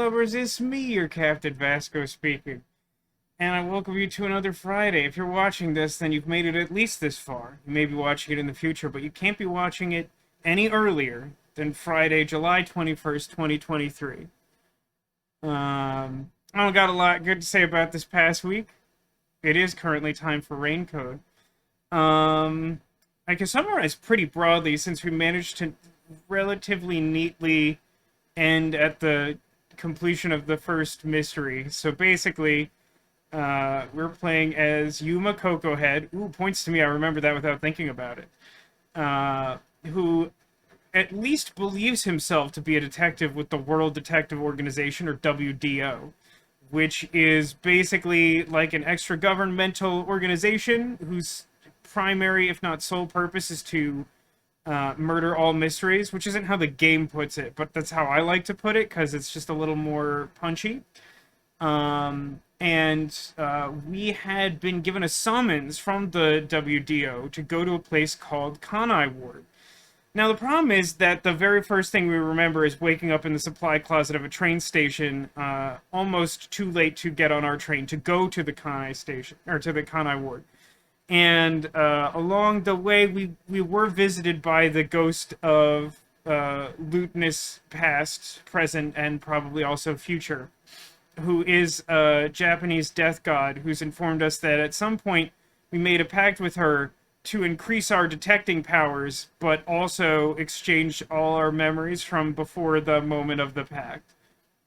lovers, it's me, your Captain Vasco speaking. And I welcome you to another Friday. If you're watching this, then you've made it at least this far. You may be watching it in the future, but you can't be watching it any earlier than Friday, July 21st, 2023. I don't got a lot good to say about this past week. It is currently time for rain code. I can summarize pretty broadly since we managed to relatively neatly end at the completion of the first mystery. So basically, we're playing as Yuma Cocohead. Ooh, points to me, I remember that without thinking about it. Who at least believes himself to be a detective with the World Detective Organization, or WDO, which is basically like an extra-governmental organization whose primary, if not sole purpose, is to murder all mysteries, which isn't how the game puts it, but that's how I like to put it, because it's just a little more punchy. We had been given a summons from the WDO to go to a place called Kanai Ward. Now, the problem is that the very first thing we remember is waking up in the supply closet of a train station, almost too late to get on our train to go to the Kanai station, or to the Kanai Ward. And along the way, we were visited by the ghost of Lutenus past, present, and probably also future, who is a Japanese death god who's informed us that at some point we made a pact with her to increase our detecting powers, but also exchange all our memories from before the moment of the pact.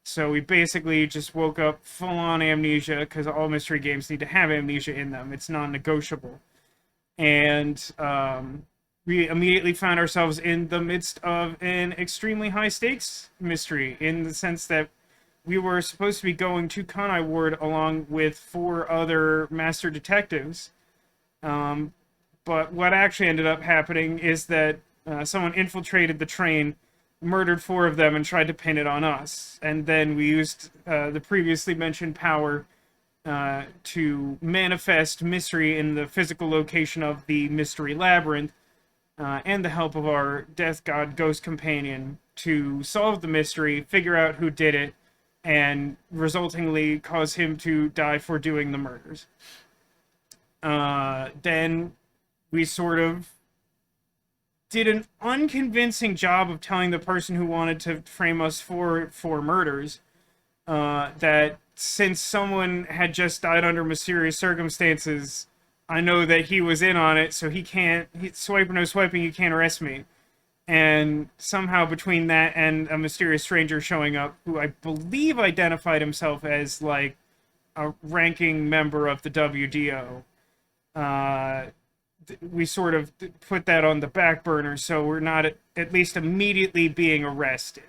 So we basically just woke up full-on amnesia, because all mystery games need to have amnesia in them. It's non-negotiable. And we immediately found ourselves in the midst of an extremely high-stakes mystery, in the sense that we were supposed to be going to Kanai Ward along with 4 other master detectives. But what actually ended up happening is that someone infiltrated the train, murdered 4 of them, and tried to pin it on us. And then we used the previously mentioned power to manifest mystery in the physical location of the mystery labyrinth, and the help of our death god ghost companion to solve the mystery, figure out who did it, and resultingly cause him to die for doing the murders. Then we sort of did an unconvincing job of telling the person who wanted to frame us for murders that since someone had just died under mysterious circumstances, I know that he was in on it, so swipe or no swiping, you can't arrest me. And somehow between that and a mysterious stranger showing up, who I believe identified himself as, like, a ranking member of the WDO, we sort of put that on the back burner, so we're not at least immediately being arrested.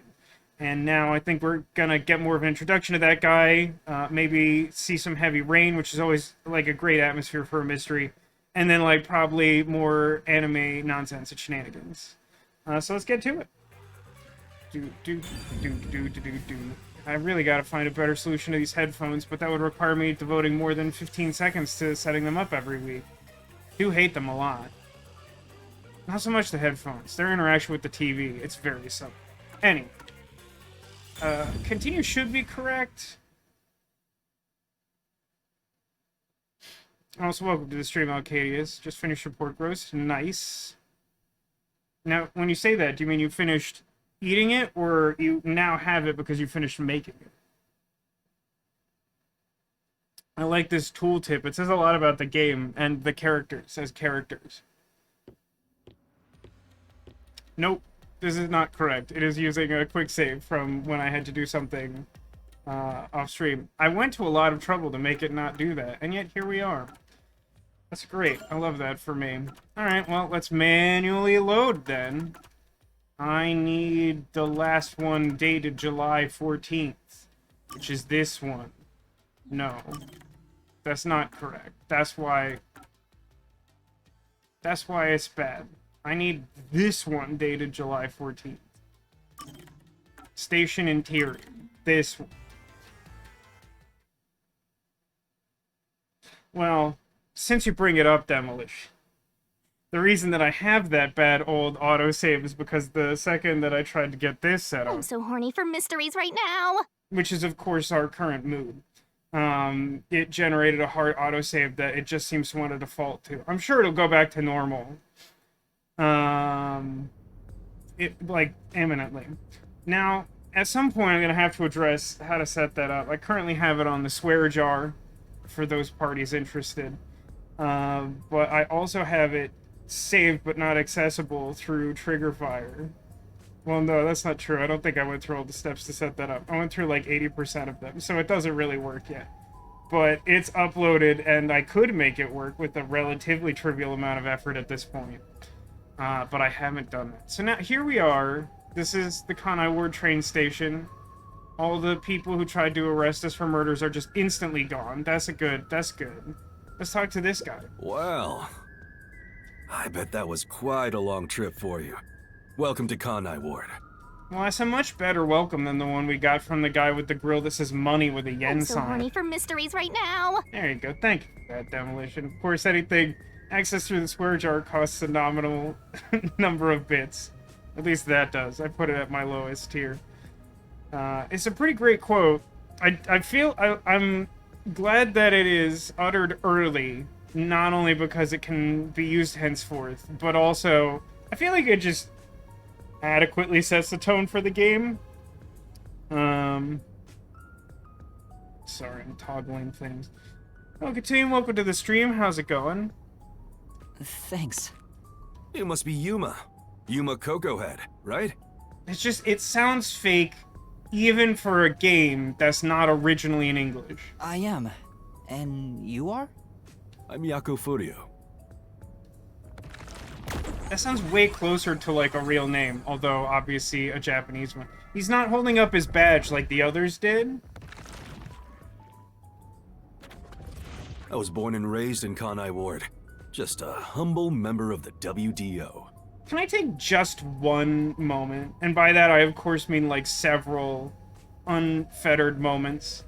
And now I think we're gonna get more of an introduction to that guy, maybe see some heavy rain, which is always, like, a great atmosphere for a mystery, and then, like, probably more anime nonsense and shenanigans. So let's get to it. I really gotta find a better solution to these headphones, but that would require me devoting more than 15 seconds to setting them up every week. I do hate them a lot. Not so much the headphones. Their interaction with the TV, it's very subtle. Anyway. Continue should be correct. Also, welcome to the stream, Alcadius. Just finished your pork roast. Nice. Now, when you say that, do you mean you finished eating it, or you now have it because you finished making it? I like this tooltip. It says a lot about the game and the characters as characters. Nope, this is not correct. It is using a quick save from when I had to do something off stream. I went to a lot of trouble to make it not do that, and yet here we are. That's great. I love that for me. Alright, well, let's manually load then. I need the last one dated July 14th, which is this one. No. That's not correct. That's why it's bad. I need this one dated July 14th. Station interior. This one. Well, since you bring it up, Demolish, the reason that I have that bad old autosave is because the second that I tried to get this set up... I'm so horny for mysteries right now! which is, of course, our current mood. It generated a hard autosave that it just seems to want to default to. I'm sure it'll go back to normal. Like, imminently. Now, at some point, I'm going to have to address how to set that up. I currently have it on the swear jar for those parties interested. But I also have it saved but not accessible through Triggerfire. Well, no, that's not true. I don't think I went through all the steps to set that up. I went through like 80% of them, so it doesn't really work yet. But it's uploaded, and I could make it work with a relatively trivial amount of effort at this point. But I haven't done that. So now, here we are. This is the Kanai Ward train station. All the people who tried to arrest us for murders are just instantly gone. That's good. Let's talk to this guy. Well, I bet that was quite a long trip for you. Welcome to Kanai Ward. Well, that's a much better welcome than the one we got from the guy with the grill that says money with a yen I'm so sign. horny for mysteries right now. There you go. Thank you for that, Demolition. Of course, anything access through the swear jar costs a nominal number of bits. At least that does. I put it at my lowest tier. It's a pretty great quote. I'm glad that it is uttered early, not only because it can be used henceforth, but also I feel like it just adequately sets the tone for the game. Sorry, I'm toggling things. Oh, Katuum, welcome to the stream. How's it going? Thanks. You must be Yuma. Yuma Cocoa Head, right? It's just, it sounds fake, even for a game that's not originally in English. I am. And you are? I'm Yako Furio. That sounds way closer to, like, a real name, although, obviously, a Japanese one. He's not holding up his badge like the others did. I was born and raised in Kanai Ward. Just a humble member of the WDO. Can I take just one moment? And by that, I, of course, mean, like, several unfettered moments.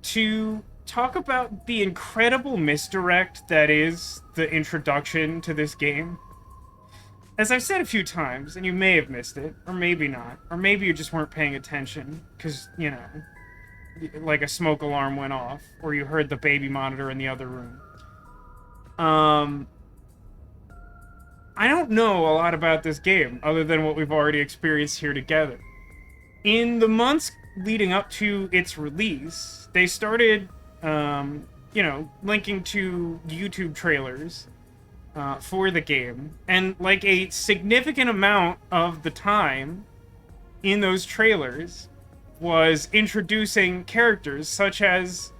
To talk about the incredible misdirect that is the introduction to this game. As I've said a few times, and you may have missed it, or maybe not, or maybe you just weren't paying attention, because, you know, like a smoke alarm went off, or you heard the baby monitor in the other room. I don't know a lot about this game, other than what we've already experienced here together. In the months leading up to its release, they started, you know, linking to YouTube trailers for the game, and like a significant amount of the time in those trailers was introducing characters such as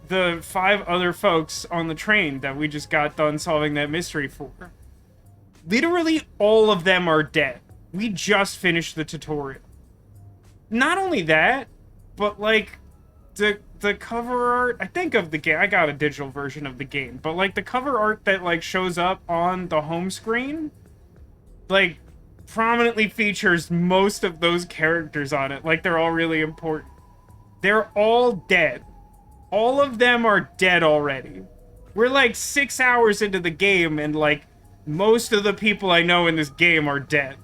the 5 other folks on the train that we just got done solving that mystery for. Literally all of them are dead. We just finished the tutorial. Not only that, but like the cover art, I think of the game, I got a digital version of the game, but like the cover art that like shows up on the home screen, like prominently features most of those characters on it, like they're all really important. They're all dead. All of them are dead already. We're like 6 hours into the game and like most of the people I know in this game are dead.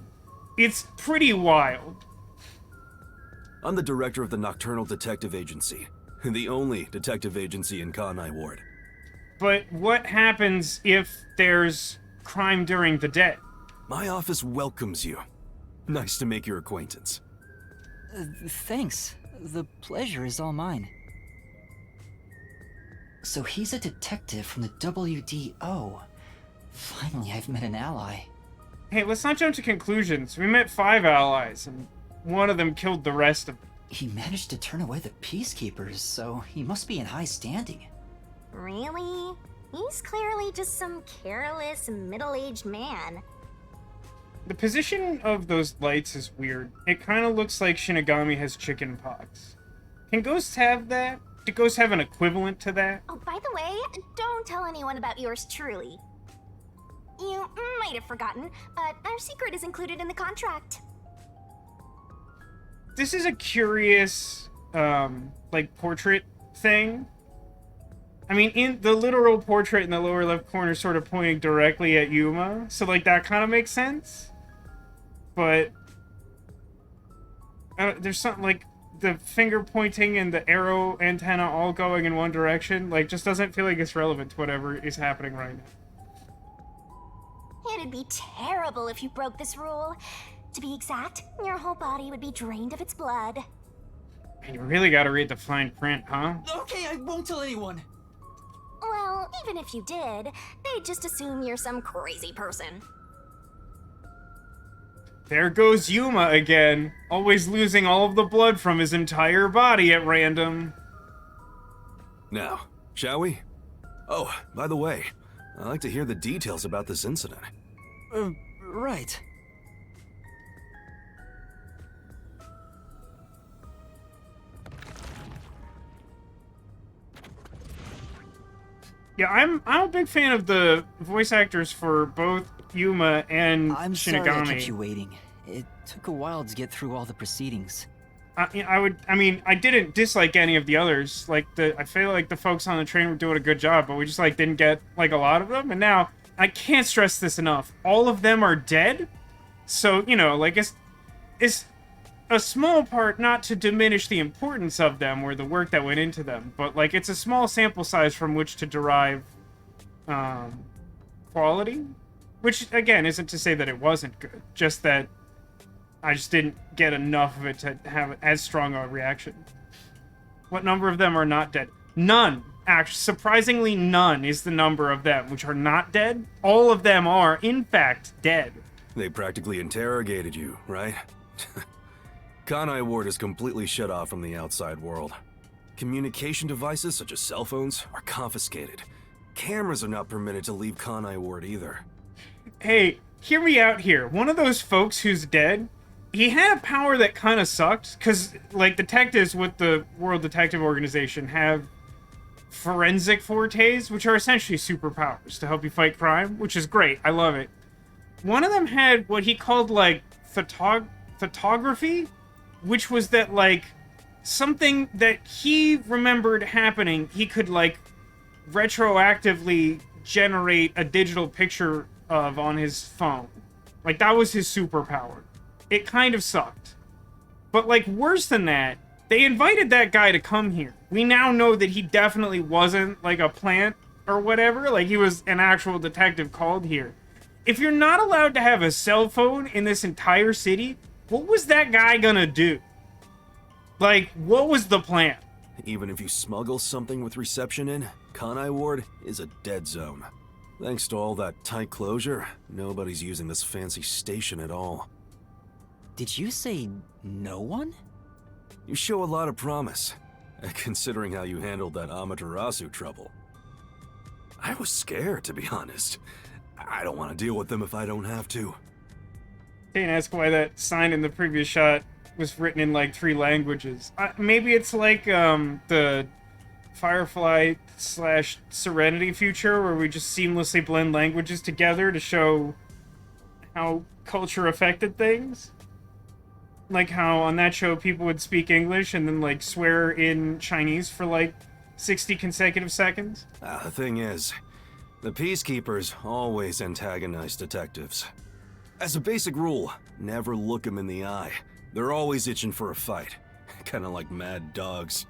It's pretty wild. I'm the director of the Nocturnal Detective Agency, the only detective agency in Kanai Ward. But what happens if there's crime during the day? My office welcomes you. Nice to make your acquaintance. Thanks. The pleasure is all mine. So he's a detective from the WDO. Finally, I've met an ally. Hey, let's not jump to conclusions. We met 5 allies, and one of them killed the rest of them. He managed to turn away the peacekeepers, so he must be in high standing. Really? He's clearly just some careless, middle-aged man. The position of those lights is weird. It kind of looks like Shinigami has chicken pox. Can ghosts have that? Do ghosts have an equivalent to that? Oh, by the way, don't tell anyone about yours truly. You might have forgotten, but our secret is included in the contract. This is a curious, like, portrait thing. I mean, in the literal portrait in the lower left corner is sort of pointing directly at Yuma, so, like, that kind of makes sense. But there's something, like, the finger pointing and the arrow antenna all going in one direction, like, just doesn't feel like it's relevant to whatever is happening right now. It'd be terrible if you broke this rule. To be exact, your whole body would be drained of its blood. And you really gotta read the fine print, huh? Okay, I won't tell anyone. Well, even if you did, they'd just assume you're some crazy person. There goes Yuma again, always losing all of the blood from his entire body at random. Now, shall we? Oh, by the way, I'd like to hear the details about this incident. Right. Yeah, I'm a big fan of the voice actors for both Yuma and I'm Shinigami. sorry I kept you waiting. It took a while to get through all the proceedings. I didn't dislike any of the others. Like, I feel like the folks on the train were doing a good job, but we just, like, didn't get, like, a lot of them. And now, I can't stress this enough. All of them are dead. So, you know, like, it's a small part, not to diminish the importance of them or the work that went into them, but, like, it's a small sample size from which to derive, quality. Which, again, isn't to say that it wasn't good. Just that I just didn't get enough of it to have as strong a reaction. What number of them are not dead? None. Actually, surprisingly, none is the number of them which are not dead. All of them are, in fact, dead. They practically interrogated you, right? Kanai Ward is completely shut off from the outside world. Communication devices, such as cell phones, are confiscated. Cameras are not permitted to leave Kanai Ward either. Hey, hear me out here. One of those folks who's dead, he had a power that kind of sucked, because, like, detectives with the World Detective Organization have forensic fortes, which are essentially superpowers to help you fight crime, which is great. I love it. One of them had what he called, like, photography, which was that, like, something that he remembered happening, he could, like, retroactively generate a digital picture of on his phone. Like, that was his superpower. It kind of sucked. But, like, worse than that, they invited that guy to come here. We now know that he definitely wasn't, like, a plant or whatever. Like, he was an actual detective called here. If you're not allowed to have a cell phone in this entire city, what was that guy gonna do? Like, what was the plan? Even if you smuggle something with reception in, Kanai Ward is a dead zone. Thanks to all that tight closure, nobody's using this fancy station at all. Did you say no one? You show a lot of promise, considering how you handled that Amaterasu trouble. I was scared, to be honest. I don't want to deal with them if I don't have to. Can't ask why that sign in the previous shot was written in, like, 3 languages. Maybe it's like, the Firefly/Serenity future, where we just seamlessly blend languages together to show how culture affected things. Like how on that show people would speak English and then, like, swear in Chinese for, like, 60 consecutive seconds. The thing is, the Peacekeepers always antagonize detectives. As a basic rule, never look them in the eye. They're always itching for a fight. Kinda like mad dogs.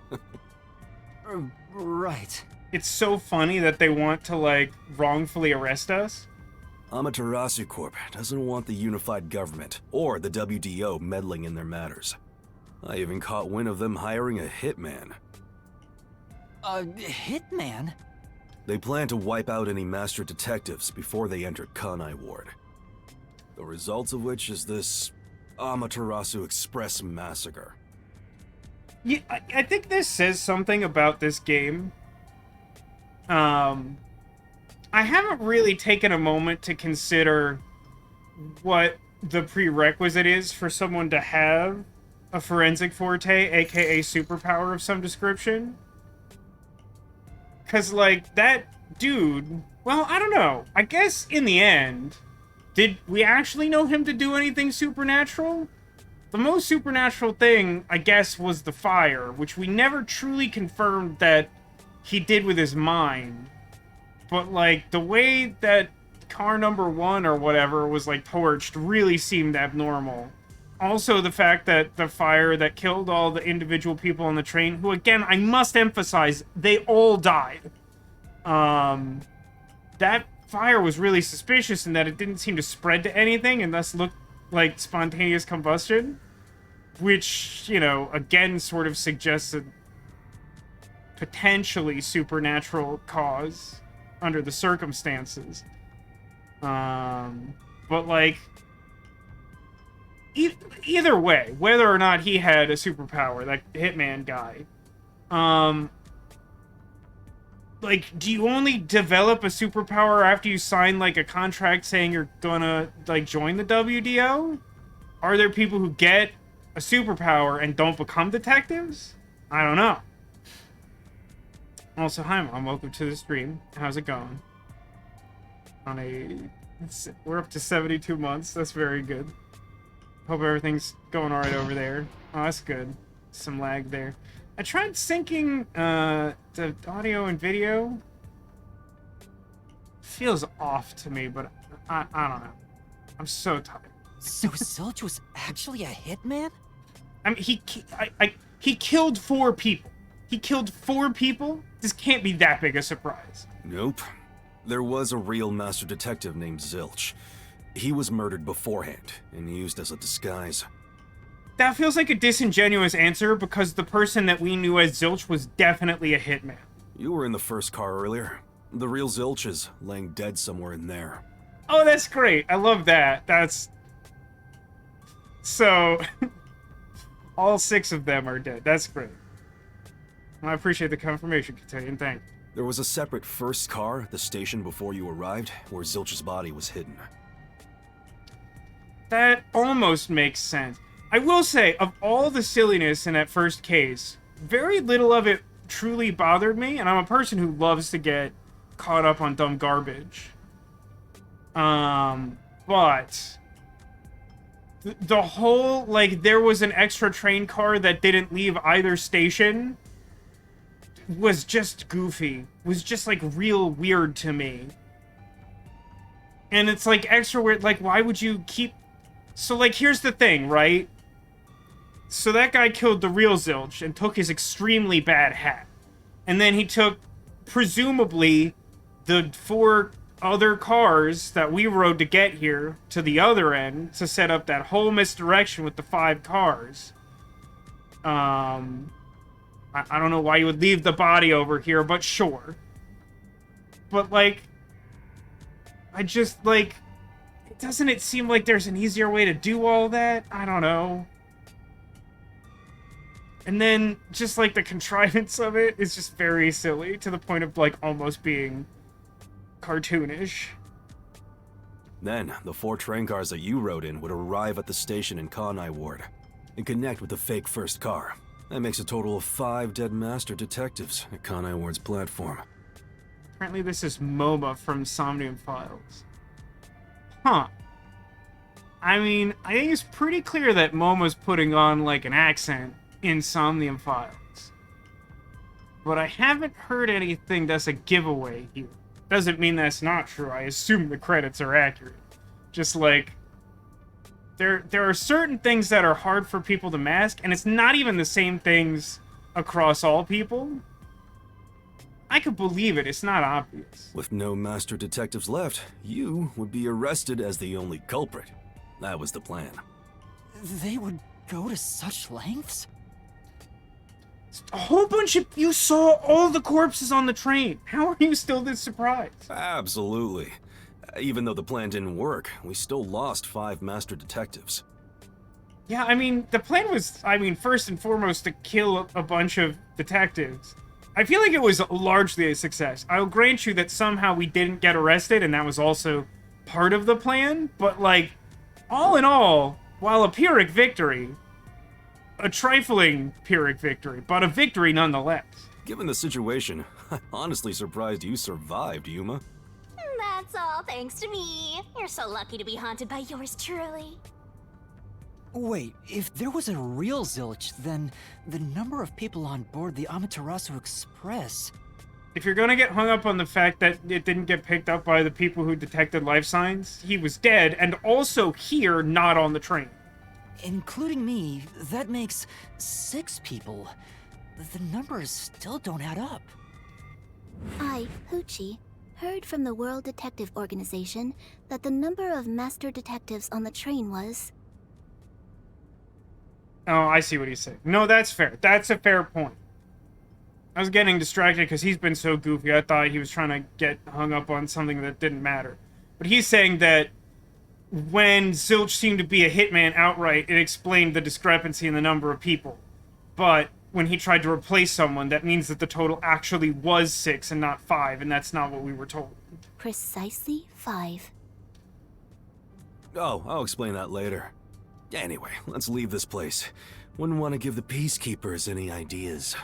Right. It's so funny that they want to, like, wrongfully arrest us. Amaterasu Corp doesn't want the unified government or the WDO meddling in their matters. I even caught wind of them hiring a hitman. A hitman? They plan to wipe out any master detectives before they enter Kanai Ward. The results of which is this Amaterasu Express massacre. Yeah, I think this says something about this game. I haven't really taken a moment to consider what the prerequisite is for someone to have a forensic forte, aka superpower of some description. Because, like, that dude, well, I don't know. I guess in the end, did we actually know him to do anything supernatural? The most supernatural thing, I guess, was the fire, which we never truly confirmed that he did with his mind. But, like, the way that car number 1 or whatever was, like, torched really seemed abnormal. Also, the fact that the fire that killed all the individual people on the train, who, again, I must emphasize, they all died. That fire was really suspicious in that it didn't seem to spread to anything and thus looked like spontaneous combustion. Which, you know, again, sort of suggests a potentially supernatural cause under the circumstances. But, like... either way, whether or not he had a superpower, that hitman guy, like, do you only develop a superpower after you sign, like, a contract saying you're gonna, like, join the WDO? Are there people who get a superpower and don't become detectives? I don't know. Also, hi, Mom. Welcome to the stream. How's it going? We're up to 72 months. That's very good. Hope everything's going alright over there. Oh, that's good. Some lag there. I tried syncing the audio and video. Feels off to me, but I don't know. I'm so tired. So Zilch was actually a hitman? I mean, he killed 4 people. He killed 4 people? This can't be that big a surprise. Nope. There was a real master detective named Zilch. He was murdered beforehand and used as a disguise. That feels like a disingenuous answer because the person that we knew as Zilch was definitely a hitman. You were in the first car earlier. The real Zilch is laying dead somewhere in there. Oh, that's great. I love that. That's... So... all 6 of them are dead. That's great. Well, I appreciate the confirmation, Cotillion. Thanks. There was a separate first car at the station before you arrived where Zilch's body was hidden. That almost makes sense. I will say, of all the silliness in that first case, very little of it truly bothered me, and I'm a person who loves to get caught up on dumb garbage. But... the whole, like, there was an extra train car that didn't leave either station was just goofy. Was just, like, real weird to me. And it's, like, extra weird. Like, why would you keep... So, like, here's the thing, right? So that guy killed the real Zilch and took his extremely bad hat. And then he took, presumably, the 4 other cars that we rode to get here to the other end to set up that whole misdirection with the 5 cars. I don't know why you would leave the body over here, but sure. But, like, I just, like... doesn't it seem like there's an easier way to do all that? I don't know. And then, just, like, the contrivance of it is just very silly, to the point of, like, almost being cartoonish. Then, the 4 train cars that you rode in would arrive at the station in Conai Ward and connect with the fake first car. That makes a total of 5 dead master detectives at Conai Ward's platform. Apparently this is MoMA from Somnium Files. Huh. I mean, I think it's pretty clear that MoMA's putting on, like, an accent in Somnium Files. But I haven't heard anything that's a giveaway here. Doesn't mean that's not true. I assume the credits are accurate. Just, like... There are certain things that are hard for people to mask, and it's not even the same things across all people. I could believe it. It's not obvious. With no master detectives left, you would be arrested as the only culprit. That was the plan. They would go to such lengths? A whole bunch of... You saw all the corpses on the train. How are you still this surprised? Absolutely. Even though the plan didn't work, we still lost 5 master detectives. Yeah, I mean, the plan was, first and foremost, to kill a bunch of detectives. I feel like it was largely a success. I'll grant you that somehow we didn't get arrested, and that was also part of the plan, but, like, all in all, while a Pyrrhic victory, a trifling Pyrrhic victory, but a victory nonetheless. Given the situation, I'm honestly surprised you survived, Yuma. That's all thanks to me. You're so lucky to be haunted by yours truly. Wait, if there was a real Zilch, then the number of people on board the Amaterasu Express... If you're gonna get hung up on the fact that it didn't get picked up by the people who detected life signs, he was dead, and also here, not on the train. including me, that makes 6 people. The numbers still don't add up. I, Hoochie, heard from the World Detective Organization that the number of master detectives on the train was... Oh, I see what he's saying. No, that's fair. That's a fair point. I was getting distracted because he's been so goofy. I thought he was trying to get hung up on something that didn't matter. But he's saying that when Zilch seemed to be a hitman outright, it explained the discrepancy in the number of people. But when he tried to replace someone, that means that the total actually was 6 and not 5, and that's not what we were told. Precisely 5. Oh, I'll explain that later. Anyway, let's leave this place. Wouldn't want to give the Peacekeepers any ideas.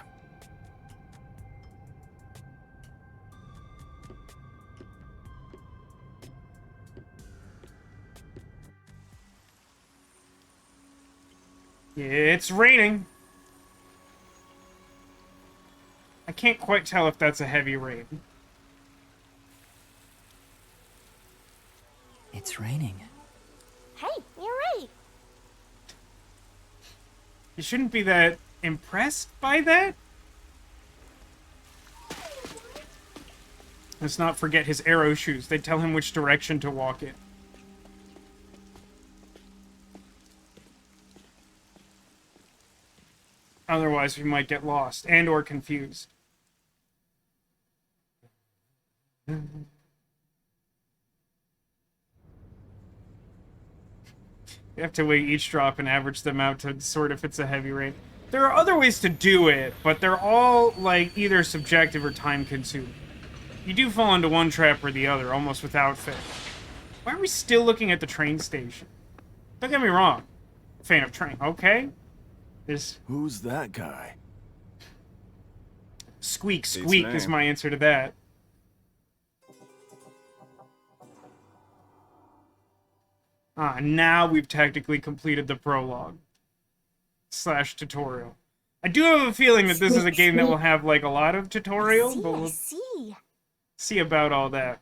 It's raining. I can't quite tell if that's a heavy rain. It's raining. Hey, you're right. You shouldn't be that impressed by that? Let's not forget his arrow shoes. They tell him which direction to walk in. Otherwise, we might get lost and or confused. You have to weigh each drop and average them out to sort if it's a heavy rain. There are other ways to do it, but they're all, like, either subjective or time-consuming. You do fall into one trap or the other, almost without fail. Why are we still looking at the train station? Don't get me wrong. Fan of train, okay? There's... Who's that guy? Squeak, squeak is my answer to that. Ah, now we've technically completed the prologue. / tutorial. I do have a feeling that this is a game that will have, like, a lot of tutorial, but we'll see about all that.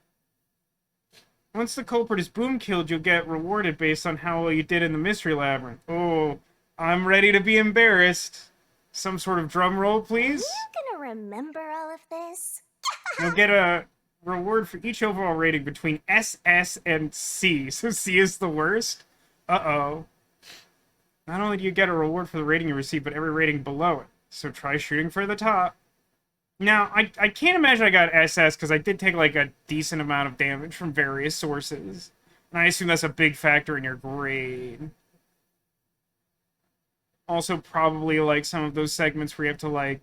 Once the culprit is boom killed, you'll get rewarded based on how well you did in the mystery labyrinth. Oh, I'm ready to be embarrassed. Some sort of drum roll, please? Are you gonna remember all of this? You'll get a reward for each overall rating between S, S, and C. So C is the worst? Uh-oh. Not only do you get a reward for the rating you receive, but every rating below it. So try shooting for the top. Now, I can't imagine I got SS, because I did take, like, a decent amount of damage from various sources. And I assume that's a big factor in your grade. Also, probably, like, some of those segments where you have to, like,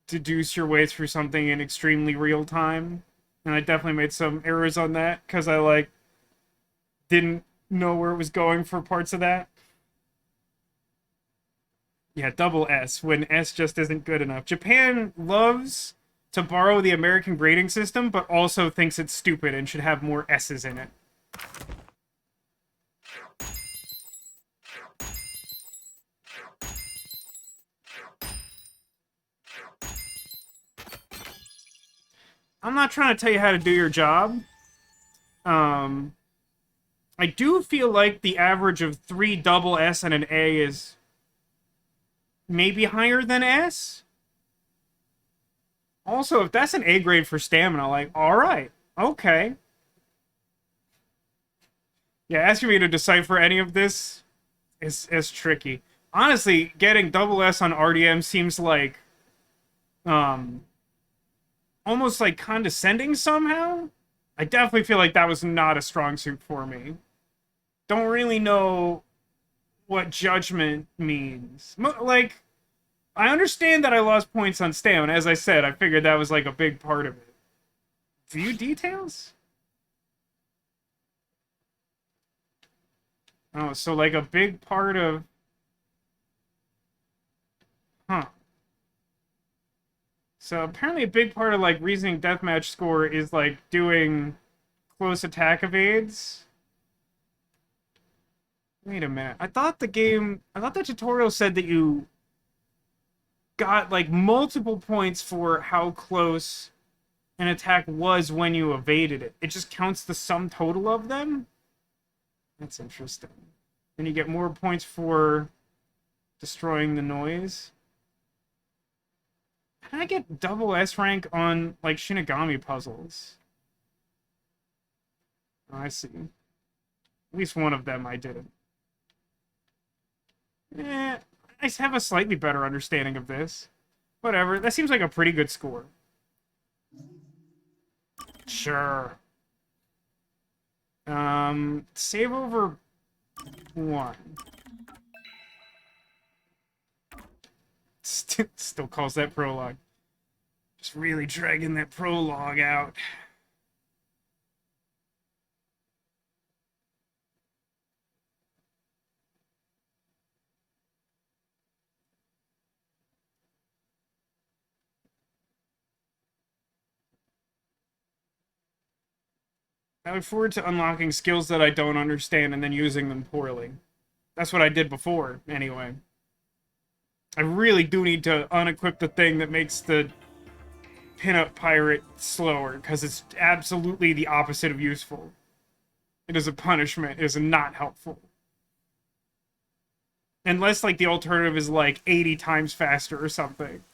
deduce your way through something in extremely real time. And I definitely made some errors on that, because I, like, didn't know where it was going for parts of that. Yeah, double S, when S just isn't good enough. Japan loves to borrow the American grading system, but also thinks it's stupid and should have more S's in it. I'm not trying to tell you how to do your job. I do feel like the average of 3 double S and an A is maybe higher than S. Also, if that's an A grade for stamina, like, alright, okay. Yeah, asking me to decipher any of this is tricky. Honestly, getting double S on RDM seems like, almost like condescending somehow. I definitely feel like that was not a strong suit for me. Don't really know what judgment means. Like, I understand that I lost points on stamina. As I said, I figured that was, like, a big part of it. View details? Oh, so, like, a big part of... Huh. So, apparently a big part of, like, Reasoning Deathmatch score is, like, doing close attack evades. Wait a minute. I thought the tutorial said that you got, like, multiple points for how close an attack was when you evaded it. It just counts the sum total of them? That's interesting. And you get more points for destroying the noise. How did I get double S rank on, like, Shinigami puzzles? Oh, I see. At least one of them I didn't. I have a slightly better understanding of this. Whatever, that seems like a pretty good score. Sure. Save over 1. Still calls that prologue. Just really dragging that prologue out. I look forward to unlocking skills that I don't understand and then using them poorly. That's what I did before, anyway. I really do need to unequip the thing that makes the pinup pirate slower, because it's absolutely the opposite of useful. It is a punishment. It is not helpful. Unless, like, the alternative is, like, 80 times faster or something.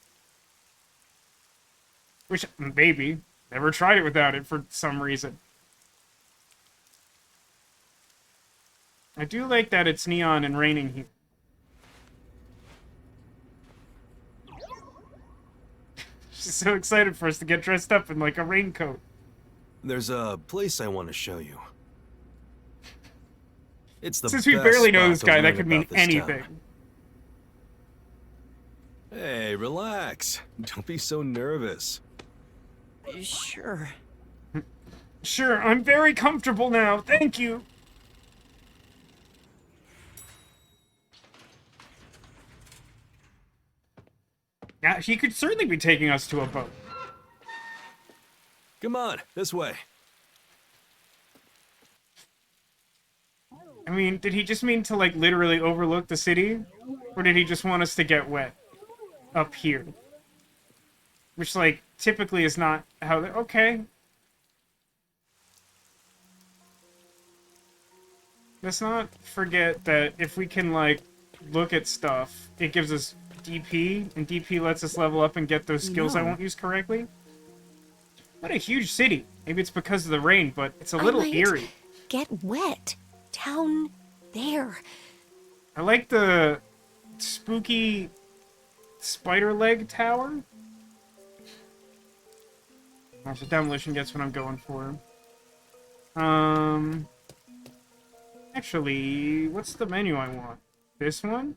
Which, maybe. Never tried it without it for some reason. I do like that it's neon and raining here. She's so excited for us to get dressed up in, like, a raincoat. There's a place I want to show you. It's the Since we best barely know spot this to guy, learn that could mean about this anything. town. Hey, relax. Don't be so nervous. Sure. Sure, I'm very comfortable now. Thank you. Yeah, he could certainly be taking us to a boat. Come on, this way. I mean, did he just mean to, like, literally overlook the city? Or did he just want us to get wet? Up here. Which, like, typically is not how they... Okay. Let's not forget that if we can, like, look at stuff, it gives us DP, and DP lets us level up and get those skills I No. won't use correctly. What a huge city. Maybe it's because of the rain, but it's a little I might eerie. get wet. Down there. I like the spooky spider leg tower. Also, demolition gets what I'm going for. Actually, what's the menu I want? This one?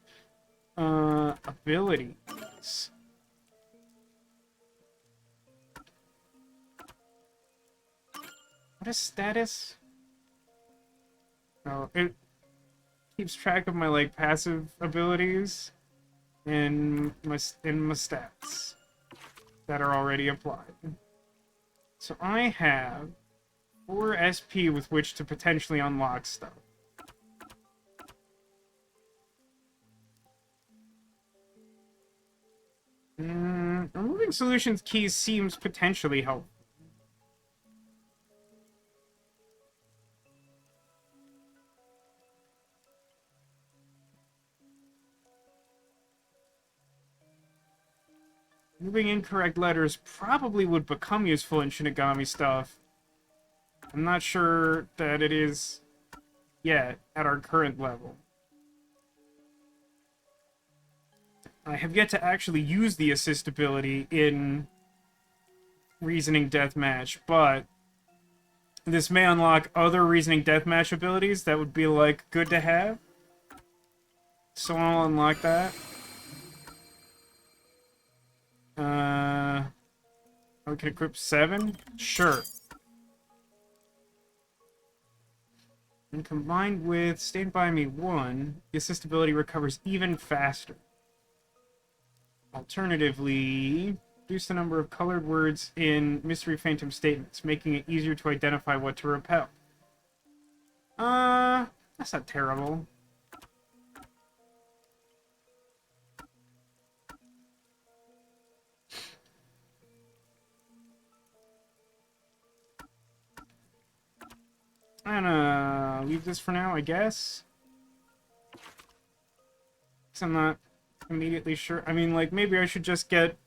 Abilities. What is status? Oh, it keeps track of my, like, passive abilities and my stats that are already applied. So I have 4 SP with which to potentially unlock stuff. Removing solutions keys seems potentially helpful. Moving incorrect letters probably would become useful in Shinigami stuff. I'm not sure that it is yet at our current level. I have yet to actually use the assist ability in Reasoning Deathmatch, but this may unlock other Reasoning Deathmatch abilities that would be, like, good to have. So I'll unlock that. We can equip 7? Sure. And combined with Stand By Me 1, the assist ability recovers even faster. Alternatively, reduce the number of colored words in Mystery Phantom statements, making it easier to identify what to repel. That's not terrible. I'm gonna leave this for now, I guess. 'Cause I'm not immediately sure. I mean, like, maybe I should just get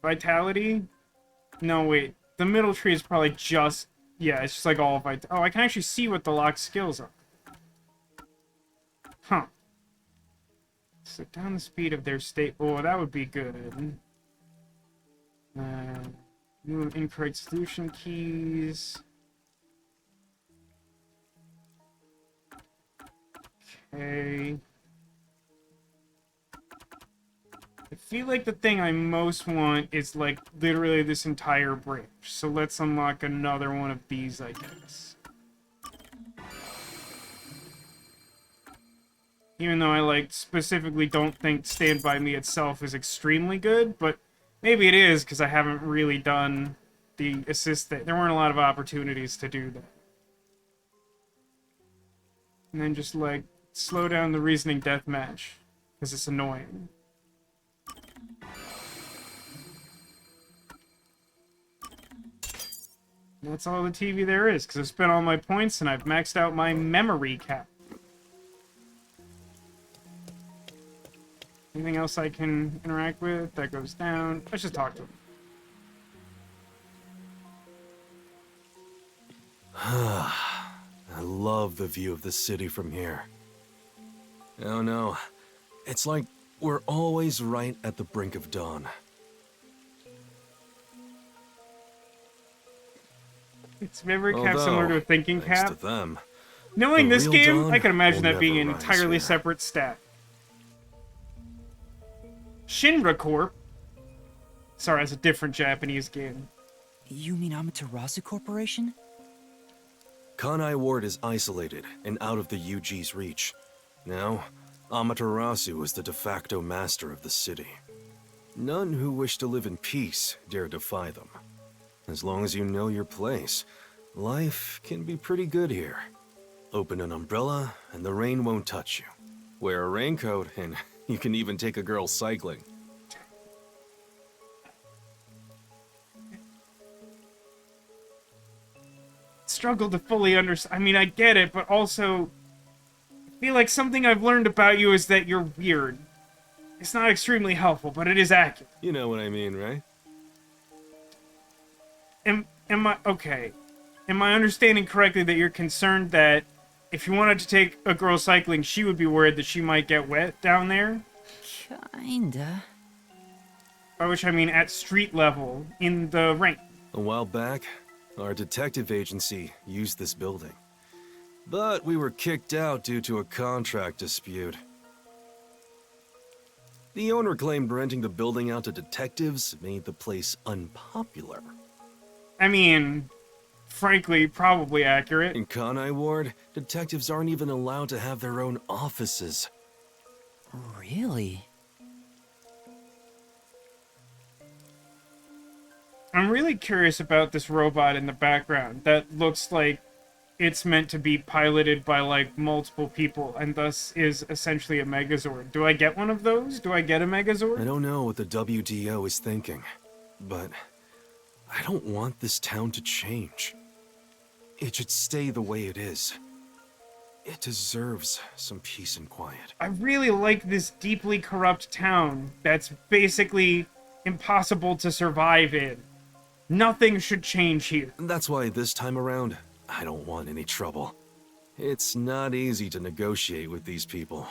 Vitality? No, wait. The middle tree is probably just... Yeah, it's just like all Vitality. Oh, I can actually see what the locked skills are. Huh. So down the speed of their state... Oh, that would be good. New incorrect solution keys. Okay. I feel like the thing I most want is, like, literally this entire bridge. So let's unlock another one of these, I guess. Even though I, like, specifically don't think Stand By Me itself is extremely good, but maybe it is, because I haven't really done the assist thing. There weren't a lot of opportunities to do that. And then just, like, slow down the reasoning deathmatch, because it's annoying. And that's all the TV there is, because I've spent all my points and I've maxed out my memory cap. Anything else I can interact with? That goes down. Let's just talk to him. I love the view of the city from here. Oh no, it's like we're always right at the brink of dawn. It's memory cap similar to a thinking thanks cap. to them, Knowing the this real game, dawn I can imagine will that being an never rise entirely here. separate stat. Shinra Corp. Sorry, that's a different Japanese game. You mean Amaterasu Corporation? Kanai Ward is isolated and out of the UG's reach. Now, Amaterasu is the de facto master of the city. None who wish to live in peace dare defy them. As long as you know your place, life can be pretty good here. Open an umbrella and the rain won't touch you. Wear a raincoat and you can even take a girl cycling. Struggle to fully understand. I mean, I get it, but also I feel like something I've learned about you is that you're weird. It's not extremely helpful, but it is accurate. You know what I mean, right? Am I okay? Am I understanding correctly that you're concerned that if you wanted to take a girl cycling, she would be worried that she might get wet down there? Kinda. By which I mean at street level, in the rain. A while back, our detective agency used this building. But we were kicked out due to a contract dispute. The owner claimed renting the building out to detectives made the place unpopular. I mean, frankly, probably accurate. In Kanai Ward, detectives aren't even allowed to have their own offices. Really? I'm really curious about this robot in the background that looks like it's meant to be piloted by, like, multiple people, and thus is essentially a Megazord. Do I get one of those? Do I get a Megazord? I don't know what the WDO is thinking, but I don't want this town to change. It should stay the way it is. It deserves some peace and quiet. I really like this deeply corrupt town that's basically impossible to survive in. Nothing should change here. That's why this time around, I don't want any trouble. It's not easy to negotiate with these people.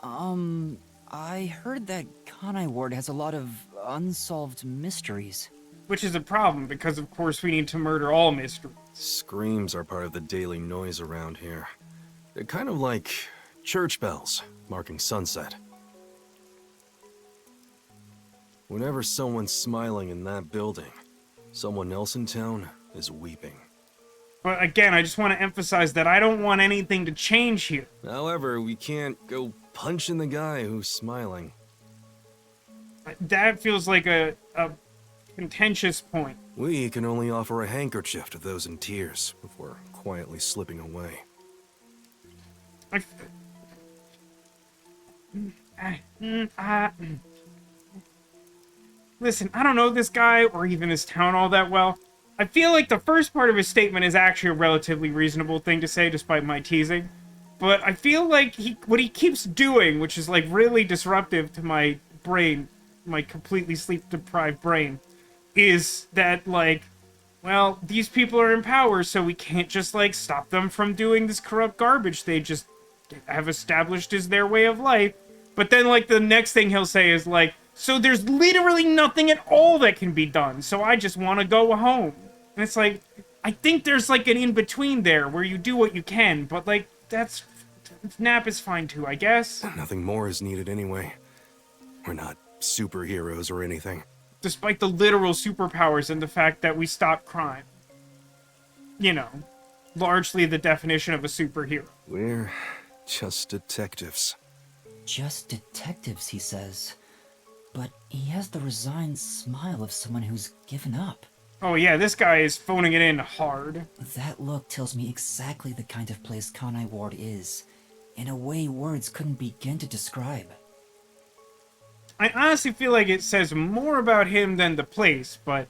I heard that Kanai Ward has a lot of unsolved mysteries. Which is a problem, because of course we need to murder all mysteries. Screams are part of the daily noise around here. They're kind of like church bells marking sunset. Whenever someone's smiling in that building, someone else in town is weeping. But again, I just want to emphasize that I don't want anything to change here. However, we can't go punching the guy who's smiling. That feels like a contentious point. We can only offer a handkerchief to those in tears before quietly slipping away. Listen, I don't know this guy or even this town all that well. I feel like the first part of his statement is actually a relatively reasonable thing to say, despite my teasing. But I feel like what he keeps doing, which is like really disruptive to my brain, my completely sleep-deprived brain, is that like, well, these people are in power, so we can't just like stop them from doing this corrupt garbage they just have established as their way of life. But then like the next thing he'll say is like, so there's literally nothing at all that can be done, so I just want to go home. And it's like, I think there's like an in-between there where you do what you can, but like, nap is fine too, I guess. Nothing more is needed anyway. We're not superheroes or anything. Despite the literal superpowers and the fact that we stop crime. You know, largely the definition of a superhero. We're just detectives. Just detectives, he says. But he has the resigned smile of someone who's given up. Oh yeah, this guy is phoning it in hard. That look tells me exactly the kind of place Conai Ward is, in a way words couldn't begin to describe. I honestly feel like it says more about him than the place, but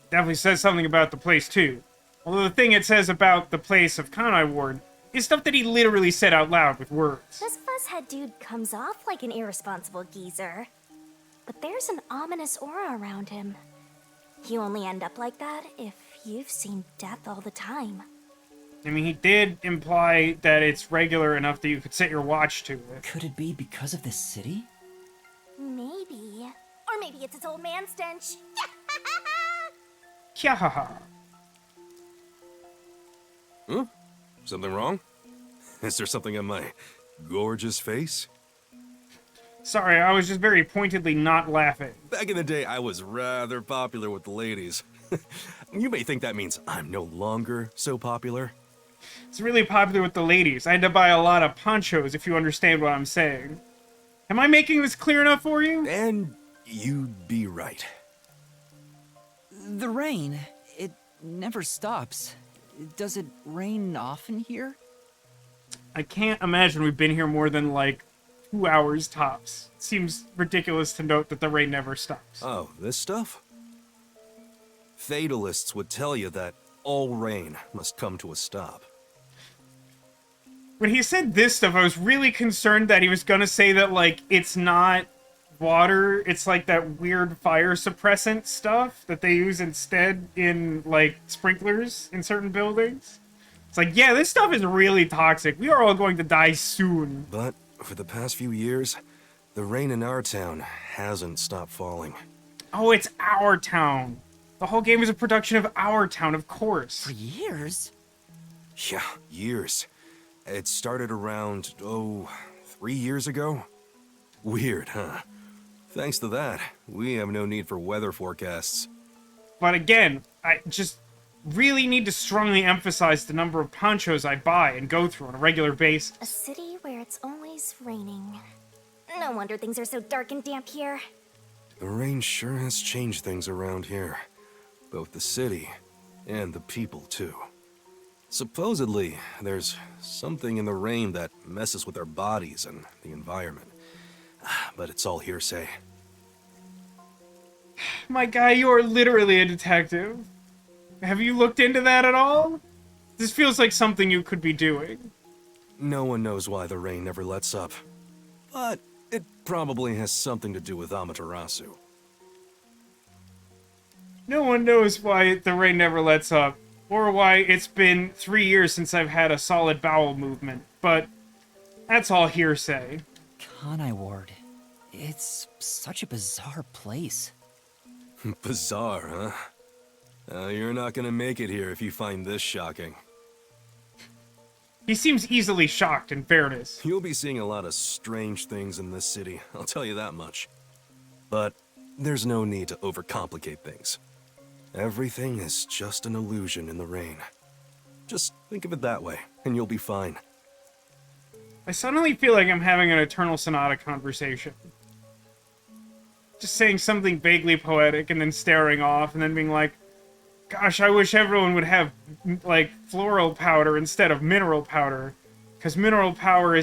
definitely says something about the place too. Although the thing it says about the place of Conai Ward is stuff that he literally said out loud with words. This fuzzhead dude comes off like an irresponsible geezer. But there's an ominous aura around him. You only end up like that if you've seen death all the time. I mean, he did imply that it's regular enough that you could set your watch to it. Could it be because of this city? Maybe. Or maybe it's its old man stench. Kyahaha. Huh? Something wrong? Is there something on my gorgeous face? Sorry, I was just very pointedly not laughing. Back in the day, I was rather popular with the ladies. You may think that means I'm no longer so popular. It's really popular with the ladies. I had to buy a lot of ponchos, if you understand what I'm saying. Am I making this clear enough for you? And you'd be right. The rain, it never stops. Does it rain often here? I can't imagine we've been here more than, like, 2 hours tops. It seems ridiculous to note that the rain never stops. Oh, this stuff? Fatalists would tell you that all rain must come to a stop. When he said this stuff, I was really concerned that he was gonna say that, like, it's not water, it's like that weird fire suppressant stuff that they use instead in, like, sprinklers in certain buildings. It's like, yeah, this stuff is really toxic. We are all going to die soon. But for the past few years, the rain in our town hasn't stopped falling. Oh, it's Our Town. The whole game is a production of Our Town, of course. For years? Yeah, years. It started around, 3 years ago? Weird, huh? Thanks to that, we have no need for weather forecasts. But again, I just really need to strongly emphasize the number of ponchos I buy and go through on a regular basis. A city where it's always raining. No wonder things are so dark and damp here. The rain sure has changed things around here. Both the city and the people, too. Supposedly, there's something in the rain that messes with our bodies and the environment. But it's all hearsay. My guy, you are literally a detective. Have you looked into that at all? This feels like something you could be doing. No one knows why the rain never lets up. But it probably has something to do with Amaterasu. No one knows why the rain never lets up, or why it's been 3 years since I've had a solid bowel movement, but that's all hearsay. Conai Ward. It's such a bizarre place. Bizarre, huh? You're not gonna make it here if you find this shocking. He seems easily shocked, in fairness. You'll be seeing a lot of strange things in this city, I'll tell you that much. But there's no need to overcomplicate things. Everything is just an illusion in the rain. Just think of it that way, and you'll be fine. I suddenly feel like I'm having an Eternal Sonata conversation. Just saying something vaguely poetic and then staring off and then being like, gosh, I wish everyone would have, like, floral powder instead of mineral powder. Because mineral powder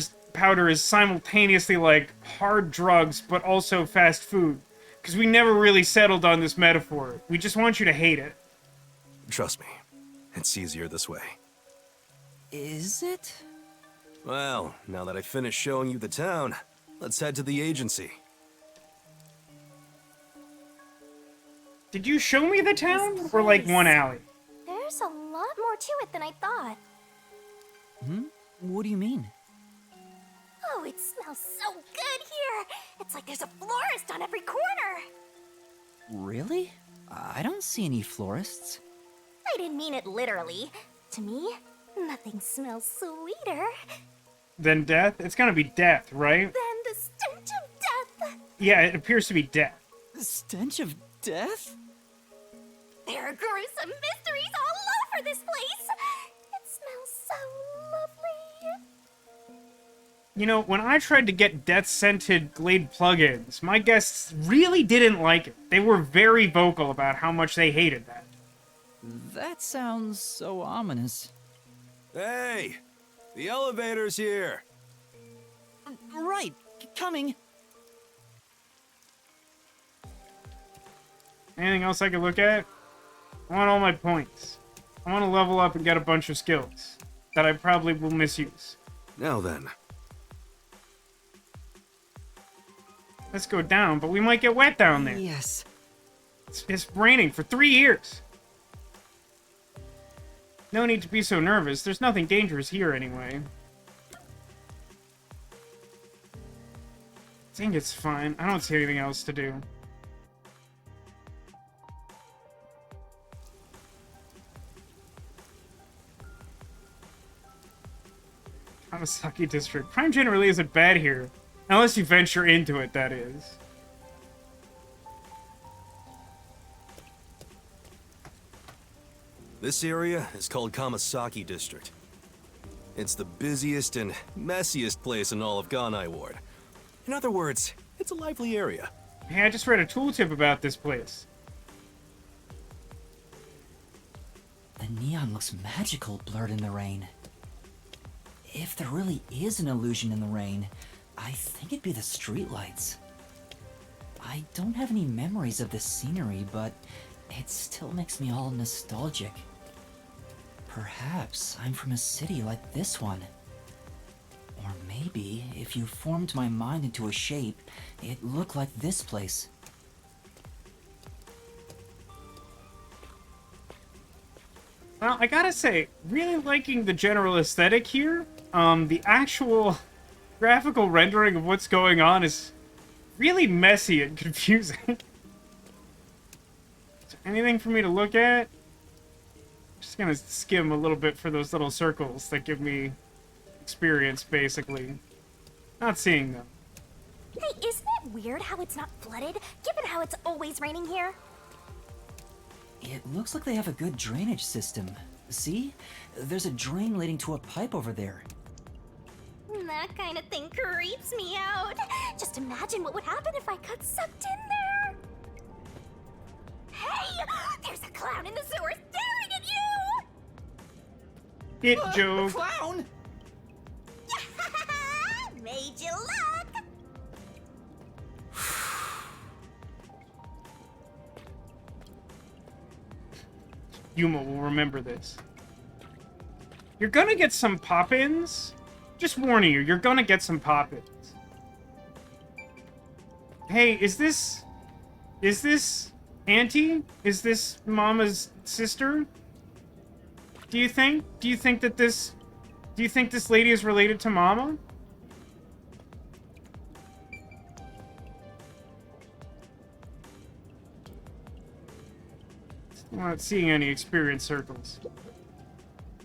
is simultaneously, like, hard drugs, but also fast food. Because we never really settled on this metaphor. We just want you to hate it. Trust me, it's easier this way. Is it? Well, now that I finished showing you the town, let's head to the agency. Did you show me the town? Or like one alley? There's a lot more to it than I thought. What do you mean? Oh, it smells so good here. It's like there's a florist on every corner. Really? I don't see any florists. I didn't mean it literally. To me, nothing smells sweeter Then death? It's gonna be death, right? than the stench of death. Yeah, it appears to be death. The stench of death? There are gruesome mysteries all over this place. It smells so lovely. You know, when I tried to get death-scented Glade plugins, my guests really didn't like it. They were very vocal about how much they hated that. That sounds so ominous. Hey! The elevator's here! Right, coming. Anything else I could look at? I want all my points. I want to level up and get a bunch of skills that I probably will misuse. Now then. Let's go down, but we might get wet down there. Yes. It's raining for 3 years. No need to be so nervous. There's nothing dangerous here anyway. I think it's fine. I don't see anything else to do. Kamasaki District. Crime generally isn't bad here. Unless you venture into it, that is. This area is called Kamasaki District. It's the busiest and messiest place in all of Ganai Ward. In other words, it's a lively area. Hey, I just read a tooltip about this place. The neon looks magical blurred in the rain. If there really is an illusion in the rain, I think it'd be the streetlights. I don't have any memories of this scenery, but it still makes me all nostalgic. Perhaps I'm from a city like this one. Or maybe, if you formed my mind into a shape, it looked like this place. Well, I gotta say, really liking the general aesthetic here. The actual graphical rendering of what's going on is really messy and confusing. Is there anything for me to look at? Just gonna skim a little bit for those little circles that give me experience, basically. Not seeing them. Hey, isn't it weird how it's not flooded, given how it's always raining here? It looks like they have a good drainage system. See? There's a drain leading to a pipe over there. That kind of thing creeps me out. Just imagine what would happen if I got sucked in there. Hey! There's a clown in the sewer staring at you! Hit joke. Clown! Made you look! Yuma will remember this. You're gonna get some pop-ins. Just warning you, you're gonna get some pop-ins. Hey, is this Auntie? Is this Mama's sister? Do you think that this lady is related to Mama? I'm not seeing any experience circles.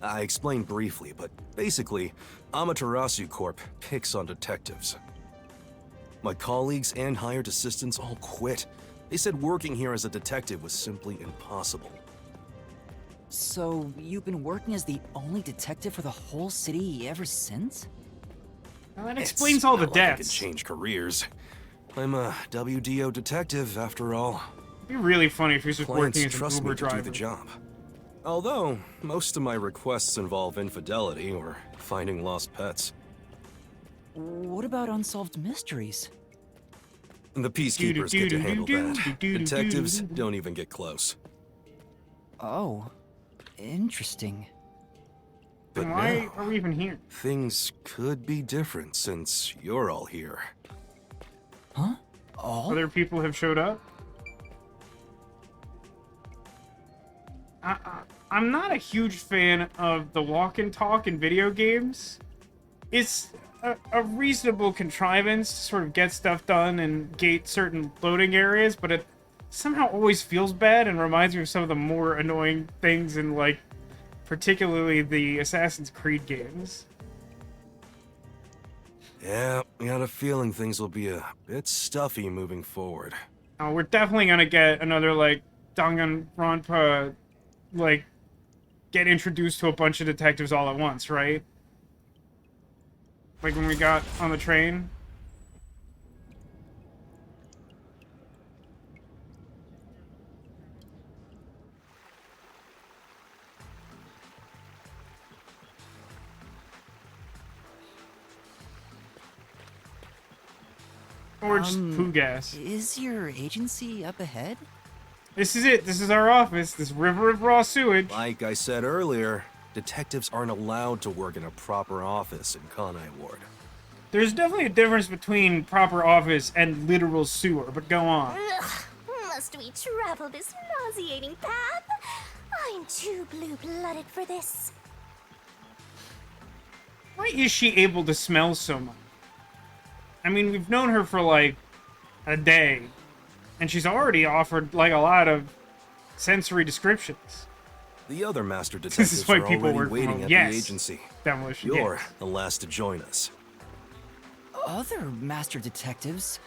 I explained briefly, but basically, Amaterasu Corp picks on detectives. My colleagues and hired assistants all quit. They said working here as a detective was simply impossible. So, you've been working as the only detective for the whole city ever since? Well, that explains all the It's not like I deaths. can change careers. I'm a WDO detective, after all. It'd be really funny if he was just Clients working as an trust Uber me to driver. do the job. Although, most of my requests involve infidelity or finding lost pets. What about unsolved mysteries? The peacekeepers get to handle that. Detectives don't even get close. Oh, interesting. But Why now, are we even here? things could be different since you're all here. Huh? All? Other people have showed up? I'm not a huge fan of the walk and talk in video games. It's a reasonable contrivance to sort of get stuff done and gate certain loading areas, but it somehow always feels bad and reminds me of some of the more annoying things in, like, particularly the Assassin's Creed games. Yeah, I got a feeling things will be a bit stuffy moving forward. We're definitely gonna get another, like, Danganronpa, like, get introduced to a bunch of detectives all at once, right? Like when we got on the train. Or just poo gas. Is your agency up ahead? This is it. This is our office. This river of raw sewage. Like I said earlier, detectives aren't allowed to work in a proper office in Kanai Ward. There's definitely a difference between proper office and literal sewer, but go on. Ugh, must we travel this nauseating path? I'm too blue-blooded for this. Why is she able to smell so much? I mean, we've known her for, like, a day, and she's already offered, like, a lot of sensory descriptions. The other master This detectives is why are people already work from waiting home. at Yes. the agency. Demolition. You're yes. the last to join us. Other master detectives?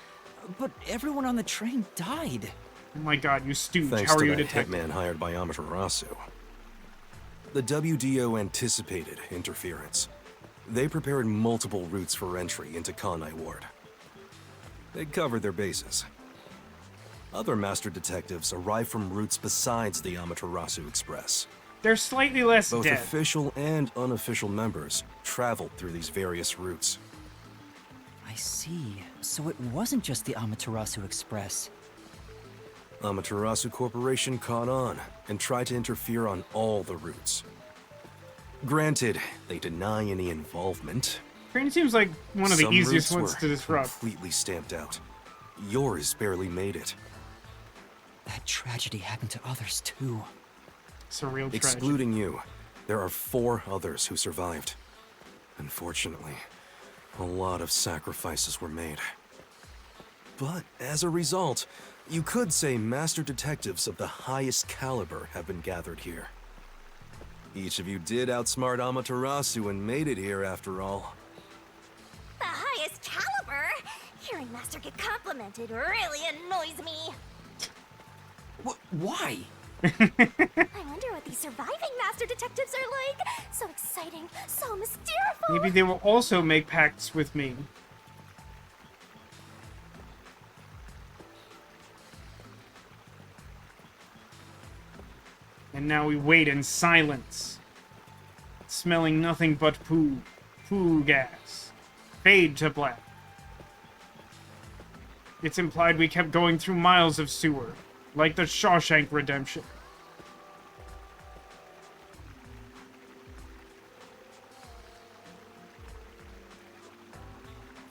But everyone on the train died. Oh my god, you stooge. Thanks How are to you a that detective? hitman hired by Amaterasu. The WDO anticipated interference. They prepared multiple routes for entry into Kanai Ward. They covered their bases. Other master detectives arrived from routes besides the Amaterasu Express. They're slightly less Both dead. official and unofficial members traveled through these various routes. I see. So it wasn't just the Amaterasu Express. Amaterasu Corporation caught on and tried to interfere on all the routes. Granted, they deny any involvement. Train seems like one of the Some easiest routes ones were to disrupt. completely stamped out. Yours barely made it. That tragedy happened to others too. Surreal tragedy. Excluding you, there are 4 others who survived. Unfortunately, a lot of sacrifices were made. But as a result, you could say master detectives of the highest caliber have been gathered here. Each of you did outsmart Amaterasu and made it here after all. The highest caliber? Hearing Master get complimented really annoys me. Why? I wonder what these surviving Master Detectives are like. So exciting, so mysterious. Maybe they will also make pacts with me. And now we wait in silence, smelling nothing but poo. Poo gas. Fade to black. It's implied we kept going through miles of sewer, like the Shawshank Redemption.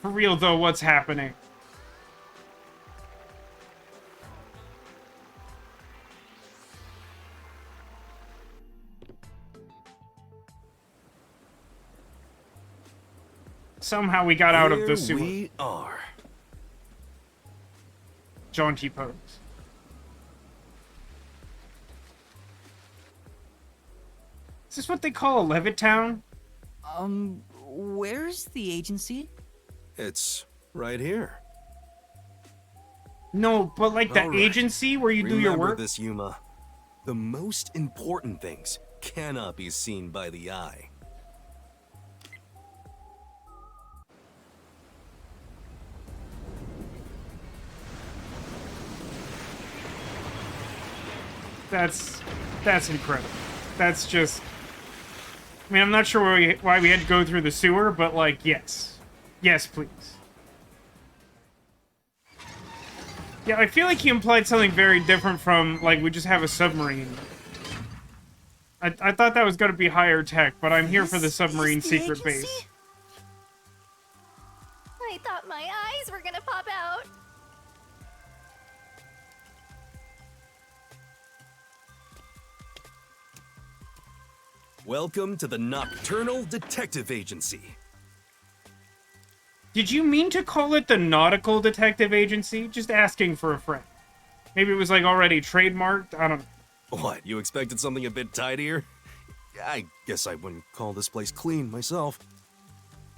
For real though, what's happening? Somehow we got out of the Here sewer. we are. Jaunty pose. Is this what they call a Levittown? Where's the agency? It's right here. No, but like the All right. agency where you do your Remember work? this, Yuma. The most important things cannot be seen by the eye. That's incredible. That's just... I mean, I'm not sure why we had to go through the sewer, but, like, yes. Yes, please. Yeah, I feel like he implied something very different from, like, we just have a submarine. I thought that was going to be higher tech, but I'm here for the This submarine is the secret agency? base. I thought my eyes were gonna pop out. Welcome to the Nocturnal Detective Agency. Did you mean to call it the Nautical Detective Agency? Just asking for a friend. Maybe it was like already trademarked? I don't know. What, you expected something a bit tidier? I guess I wouldn't call this place clean myself.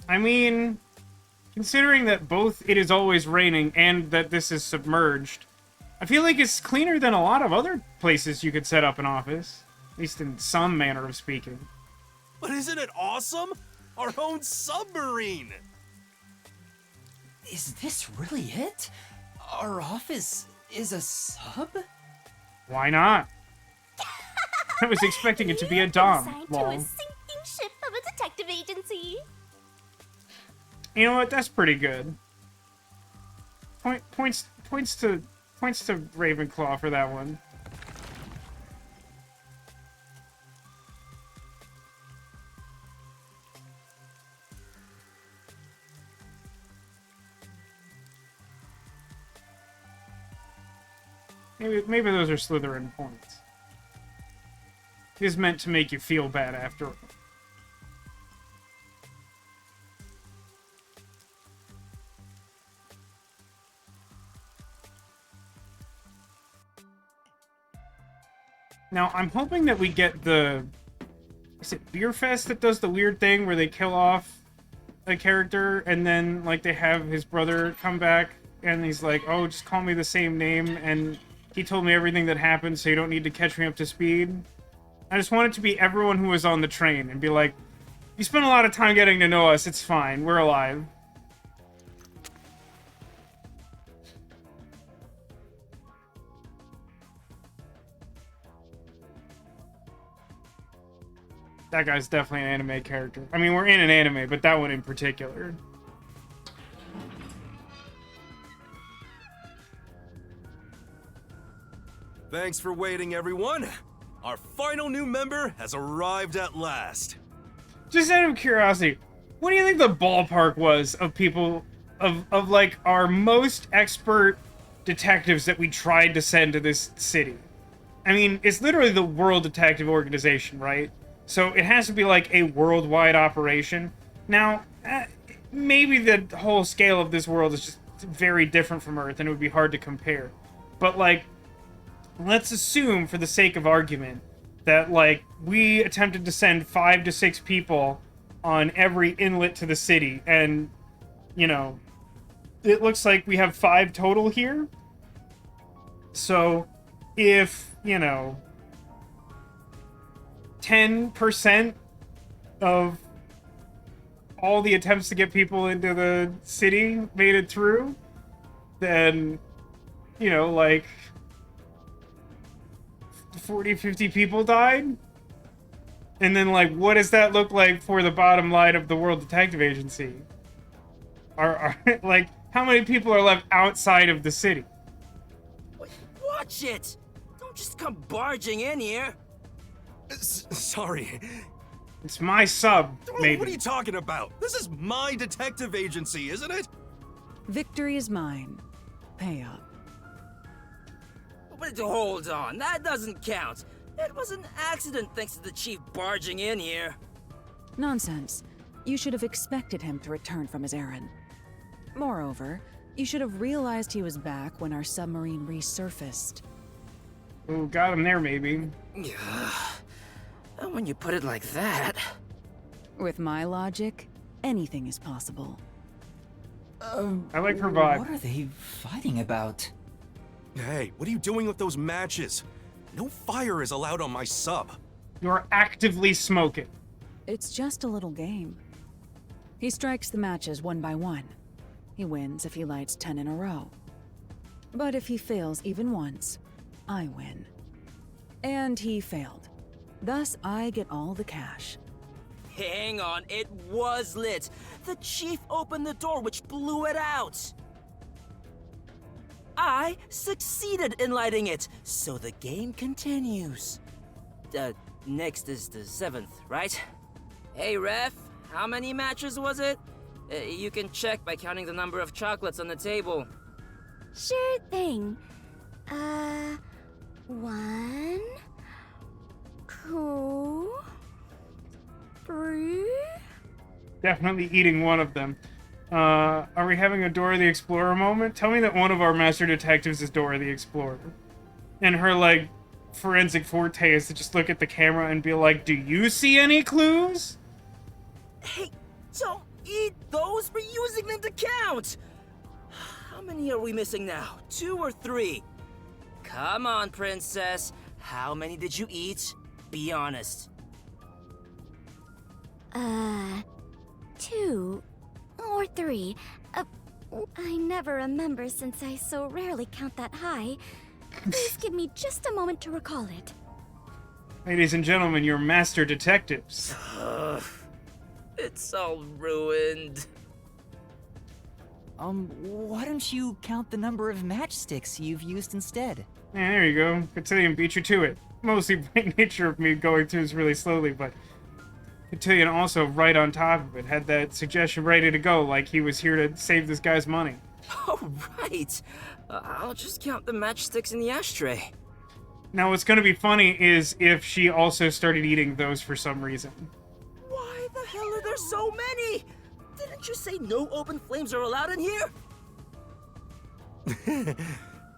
I mean, considering that both it is always raining and that this is submerged, I feel like it's cleaner than a lot of other places you could set up an office. At least in some manner of speaking. But isn't it awesome? Our own submarine! Is this really it? Our office is a sub? Why not? I was expecting it to be a You've been dom. assigned to Lol. a sinking ship of a detective agency. You know what? That's pretty good. Points to Ravenclaw for that one. Maybe those are Slytherin points. It is meant to make you feel bad after all. Now, I'm hoping that we get the... Is it Beer Fest that does the weird thing where they kill off a character and then, like, they have his brother come back and he's like, oh, just call me the same name and he told me everything that happened so you don't need to catch me up to speed. I just want it to be everyone who was on the train and be like, you spent a lot of time getting to know us, it's fine, we're alive. That guy's definitely an anime character. I mean, we're in an anime, but that one in particular. Thanks for waiting, everyone. Our final new member has arrived at last. Just out of curiosity, what do you think the ballpark was of people, of like, our most expert detectives that we tried to send to this city? I mean, it's literally the World Detective Organization, right? So it has to be like a worldwide operation. Now, maybe the whole scale of this world is just very different from Earth and it would be hard to compare. But like, let's assume for the sake of argument that like we attempted to send 5 to 6 people on every inlet to the city and, you know, it looks like we have 5 total here. So if, you know, 10% of all the attempts to get people into the city made it through, then, you know, like 40, 50 people died. And then, like, what does that look like for the bottom line of the World Detective Agency? Are like, how many people are left outside of the city? Watch it! Don't just come barging in here. Sorry. It's my sub, maybe. What are you talking about? This is my detective agency, isn't it? Victory is mine. Pay up. But hold on, that doesn't count. It was an accident thanks to the chief barging in here. Nonsense. You should have expected him to return from his errand. Moreover, you should have realized he was back when our submarine resurfaced. Ooh, got him there, maybe. When you put it like that... With my logic, anything is possible. I like her vibe. What are they fighting about? Hey, what are you doing with those matches? No fire is allowed on my sub. You're actively smoking. It's just a little game. He strikes the matches one by one. He wins if he lights 10 in a row. But if he fails even once, I win. And he failed. Thus, I get all the cash. Hang on, it was lit. The chief opened the door, which blew it out. I succeeded in lighting it, so the game continues. Next is the 7th, right? Hey, ref, how many matches was it? You can check by counting the number of chocolates on the table. Sure thing. 1, 2, 3. Definitely eating one of them. Are we having a Dora the Explorer moment? Tell me that one of our master detectives is Dora the Explorer. And her, like, forensic forte is to just look at the camera and be like, do you see any clues? Hey, don't eat those! We're using them to count! How many are we missing now? 2 or 3? Come on, princess. How many did you eat? Be honest. 2 or 3. I never remember since I so rarely count that high. Please give me just a moment to recall it. Ladies and gentlemen, your master detectives. It's all ruined. Why don't you count the number of matchsticks you've used instead? Yeah, there you go. Cotillion beat you to it. Mostly by nature of me going through this really slowly, but Cotillion also right on top of it. Had that suggestion ready to go, like he was here to save this guy's money. Oh, right. I'll just count the matchsticks in the ashtray. Now, what's going to be funny is if she also started eating those for some reason. Why the hell are there so many? Didn't you say no open flames are allowed in here?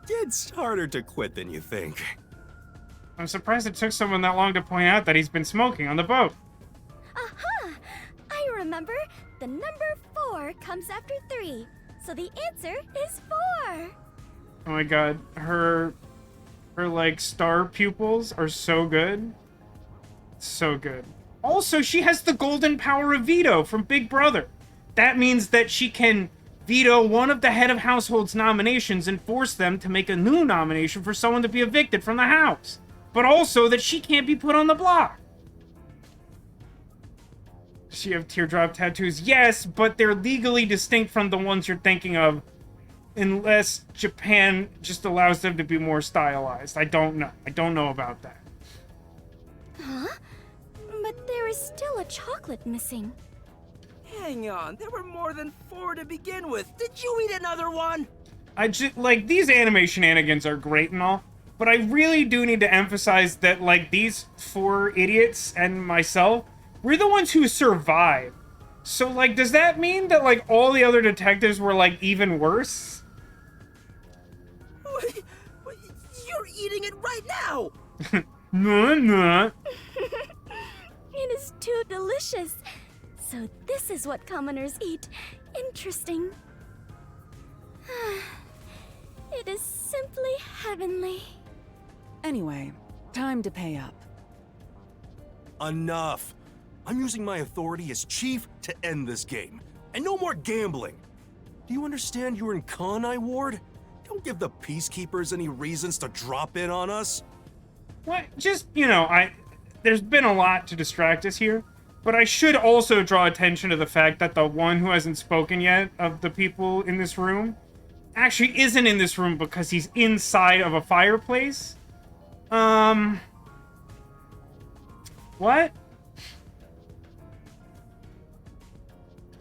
It's harder to quit than you think. I'm surprised it took someone that long to point out that he's been smoking on the boat. Aha! I remember. The number 4 comes after 3. So the answer is 4. Oh my god, her like star pupils are so good. So good. Also, she has the golden power of veto from Big Brother. That means that she can veto one of the head of household's nominations and force them to make a new nomination for someone to be evicted from the house. But also that she can't be put on the block. Does she have teardrop tattoos? Yes, but they're legally distinct from the ones you're thinking of. Unless Japan just allows them to be more stylized. I don't know. I don't know about that. Huh? But there is still a chocolate missing. Hang on, there were more than 4 to begin with. Did you eat another one? I just, like, these anime shenanigans are great and all, but I really do need to emphasize that, like, these 4 idiots and myself, we're the ones who survived. So, like, does that mean that, like, all the other detectives were, like, even worse? You're eating it right now! No, I'm not. It is too delicious. So this is what commoners eat. Interesting. It is simply heavenly. Anyway, time to pay up. Enough! I'm using my authority as chief to end this game. And no more gambling! Do you understand you're in Kanai Ward? Don't give the Peacekeepers any reasons to drop in on us. What? Just, you know, there's been a lot to distract us here, but I should also draw attention to the fact that the one who hasn't spoken yet of the people in this room actually isn't in this room because he's inside of a fireplace. What?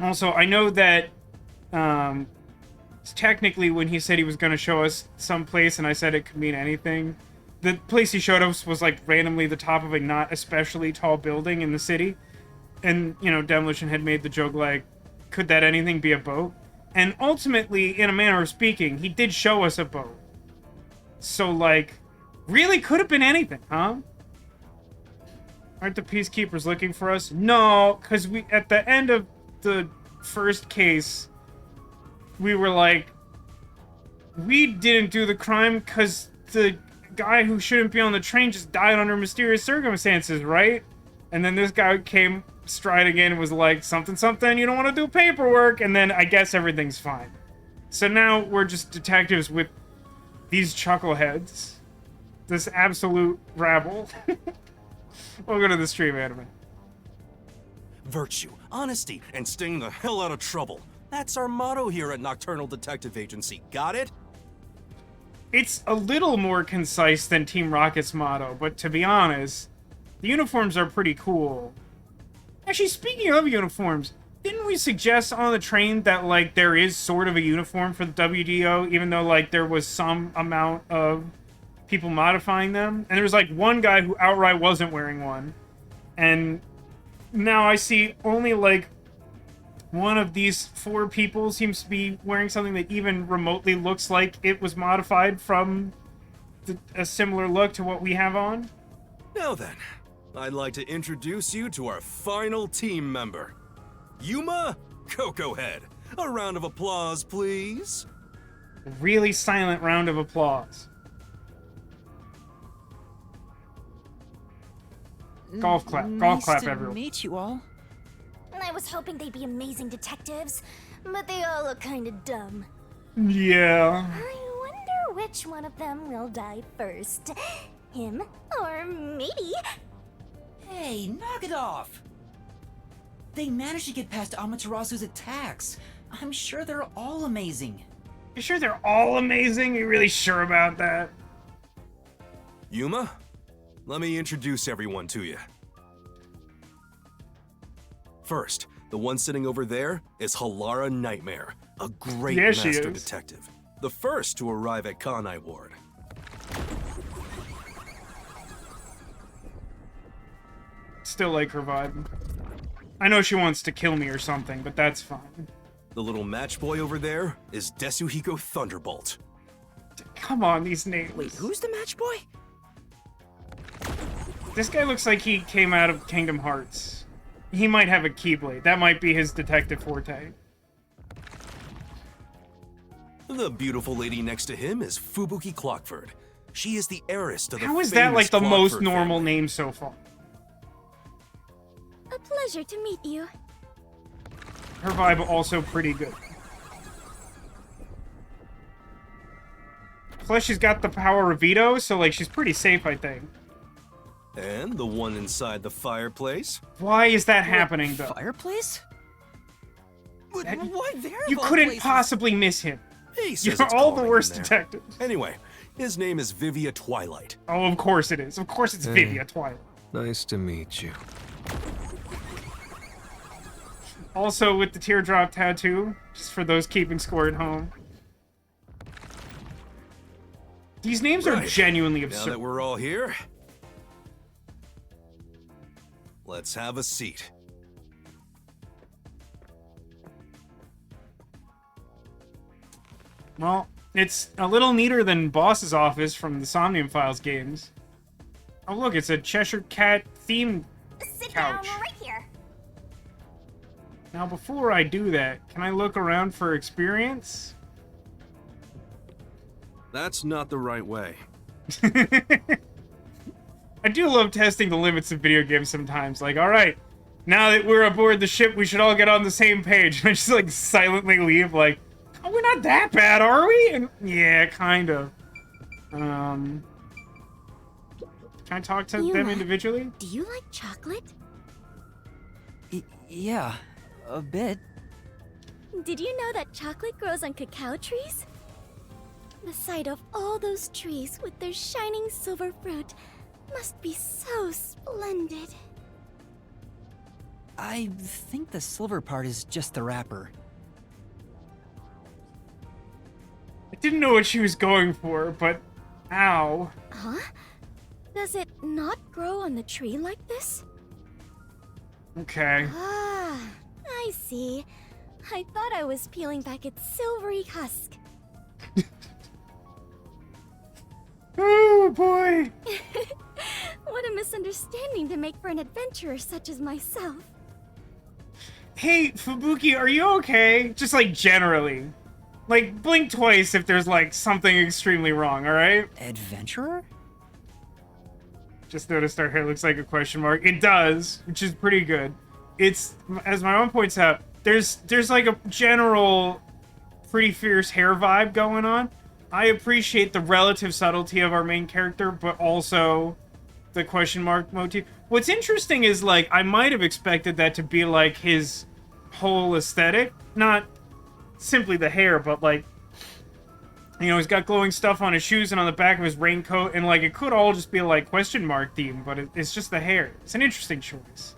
Also, I know that, technically when he said he was going to show us some place and I said it could mean anything, the place he showed us was, like, randomly the top of a not especially tall building in the city. And, you know, Demolition had made the joke, like, could that anything be a boat? And ultimately, in a manner of speaking, he did show us a boat. So, like, really could have been anything, huh? Aren't the Peacekeepers looking for us? No, because we, at the end of the first case, we were like, we didn't do the crime because the guy who shouldn't be on the train just died under mysterious circumstances, right? And then this guy came striding in and was like, something, something, you don't want to do paperwork, and then I guess everything's fine. So now we're just detectives with these chuckleheads. This absolute rabble. Welcome to the stream, anime. Virtue, honesty, and staying the hell out of trouble. That's our motto here at Nocturnal Detective Agency. Got it? It's a little more concise than Team Rocket's motto, but to be honest, The uniforms are pretty cool. Actually, speaking of uniforms, didn't we suggest on the train that, like, there is sort of a uniform for the WDO, even though, like, there was some amount of people modifying them? And there was, like, one guy who outright wasn't wearing one. And now I see only, like, one of these 4 people seems to be wearing something that even remotely looks like it was modified from a similar look to what we have on. Now then, I'd like to introduce you to our final team member, Yuma Cocoa Head. A round of applause, please. A really silent round of applause. Golf clap, everyone. Nice to meet you all. I was hoping they'd be amazing detectives, but they all look kind of dumb. Yeah. I wonder which one of them will die first. Him or maybe... Hey, knock it off! They managed to get past Amaterasu's attacks. I'm sure they're all amazing. You sure they're all amazing? You really sure about that? Yuma, let me introduce everyone to you. First, the one sitting over there is Halara Nightmare, a great master detective. The first to arrive at Kanai Ward. Still like her vibe. I know she wants to kill me or something, but that's fine. The little match boy over there is Desuhiko Thunderbolt. Come on, these names. Wait, who's the match boy? This guy looks like he came out of Kingdom Hearts. He might have a Keyblade. That might be his detective forte. The beautiful lady next to him is Fubuki Clockford. She is the heiress to the How is that like the famous most Clockford normal family. name so far? A pleasure to meet you. Her vibe also pretty good. Plus she's got the power of veto, so like she's pretty safe, I think. And the one inside the fireplace? Why is that happening, though? Fireplace? Why there? You couldn't possibly miss him. He says You're it's all the calming worst in there. detectives. Anyway, his name is Vivia Twilight. Oh, of course it is. Of course it's Vivia Twilight. Nice to meet you. Also with the teardrop tattoo, just for those keeping score at home. These names are genuinely Now absurd. that we're all here, let's have a seat. Well, it's a little neater than Boss's office from the Somnium Files games. Oh look, it's a Cheshire Cat themed Sit couch. down right here. Now before I do that, can I look around for experience? That's not the right way. I do love testing the limits of video games sometimes. Like, alright, now that we're aboard the ship, we should all get on the same page. And I just, like, silently leave, like, oh, we're not that bad, are we? And, yeah, kind of. Can I talk to them individually? Do you like chocolate? Yeah, a bit. Did you know that chocolate grows on cacao trees? The sight of all those trees with their shining silver fruit must be so splendid. I think the silver part is just the wrapper. I didn't know what she was going for, but ow. Huh? Does it not grow on the tree like this? Okay. Ah, I see. I thought I was peeling back its silvery husk. Oh boy! What a misunderstanding to make for an adventurer such as myself. Hey, Fubuki, are you okay? Just, like, generally. Like, blink twice if there's, like, something extremely wrong, alright? Adventurer? Just noticed our hair looks like a question mark. It does, which is pretty good. It's, as my mom points out, there's like a general pretty fierce hair vibe going on. I appreciate the relative subtlety of our main character, but also the question mark motif. What's interesting is, like, I might have expected that to be, like, his whole aesthetic. Not simply the hair, but, like, You know, he's got glowing stuff on his shoes and on the back of his raincoat, and, like, it could all just be, like, question mark theme, but it's just the hair. It's an interesting choice.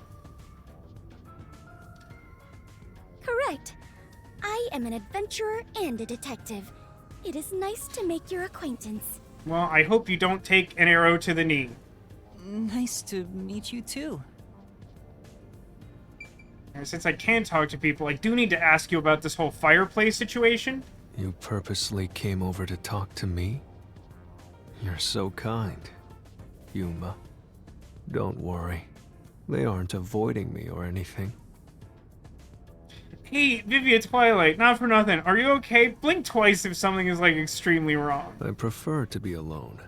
Correct. I am an adventurer and a detective. It is nice to make your acquaintance. Well, I hope you don't take an arrow to the knee. Nice to meet you too. And since I can talk to people, I do need to ask you about this whole fireplace situation. You purposely came over to talk to me? You're so kind, Yuma. Don't worry. They aren't avoiding me or anything. Hey, Vivian Twilight, not for nothing. Are you okay? Blink twice if something is, like, extremely wrong. I prefer to be alone.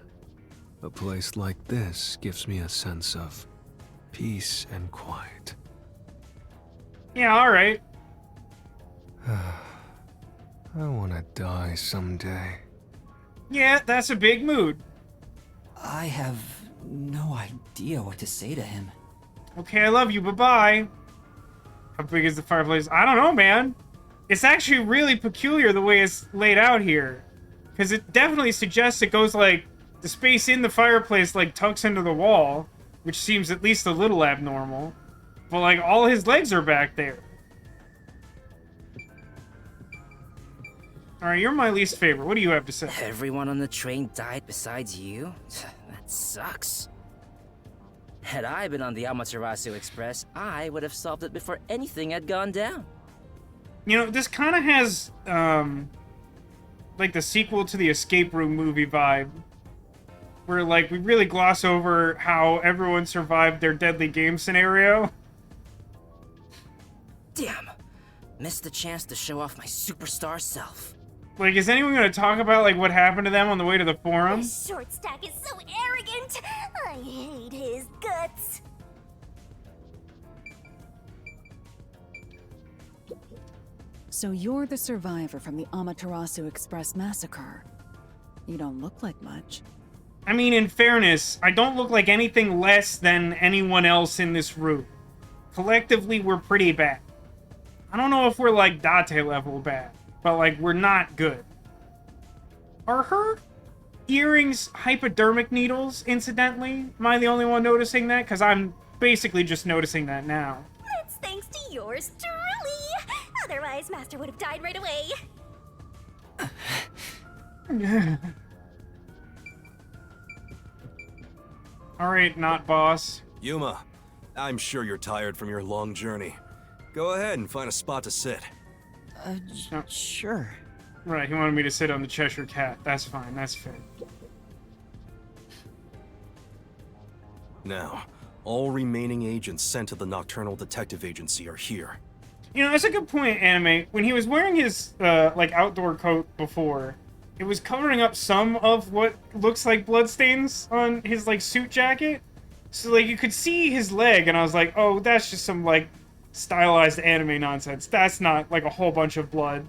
A place like this gives me a sense of peace and quiet. Yeah, alright. I want to die someday. Yeah, that's a big mood. I have no idea what to say to him. Okay, I love you, bye-bye. How big is the fireplace? I don't know, man. It's actually really peculiar the way it's laid out here. Because it definitely suggests it goes, like, the space in the fireplace, like, tucks into the wall, which seems at least a little abnormal. But, like, all his legs are back there. Alright, you're my least favorite. What do you have to say? Everyone on the train died besides you? That sucks. Had I been on the Amaterasu Express, I would have solved it before anything had gone down. You know, this kind of has, like, the sequel to the Escape Room movie vibe. Where, like, we really gloss over how everyone survived their deadly game scenario. Damn. Missed the chance to show off my superstar self. Like, is anyone going to talk about, like, what happened to them on the way to the forum? This short stack is so arrogant. I hate his guts. So you're the survivor from the Amaterasu Express massacre. You don't look like much. I mean, in fairness, I don't look like anything less than anyone else in this room. Collectively, we're pretty bad. I don't know if we're, like, Date level bad, but, like, we're not good. Are her earrings hypodermic needles, incidentally? Am I the only one noticing that? Because I'm basically just noticing that now. That's thanks to yours truly. Otherwise, Master would have died right away. Alright, not boss. Yuma, I'm sure you're tired from your long journey. Go ahead and find a spot to sit. Sure. Right, he wanted me to sit on the Cheshire Cat. That's fine, that's fair. Now, all remaining agents sent to the Nocturnal Detective Agency are here. You know, that's a good point, Anime. When he was wearing his, like, outdoor coat before, it was covering up some of what looks like bloodstains on his, like, suit jacket. So, like, you could see his leg, and I was like, oh, that's just some, like, stylized anime nonsense. That's not, like, a whole bunch of blood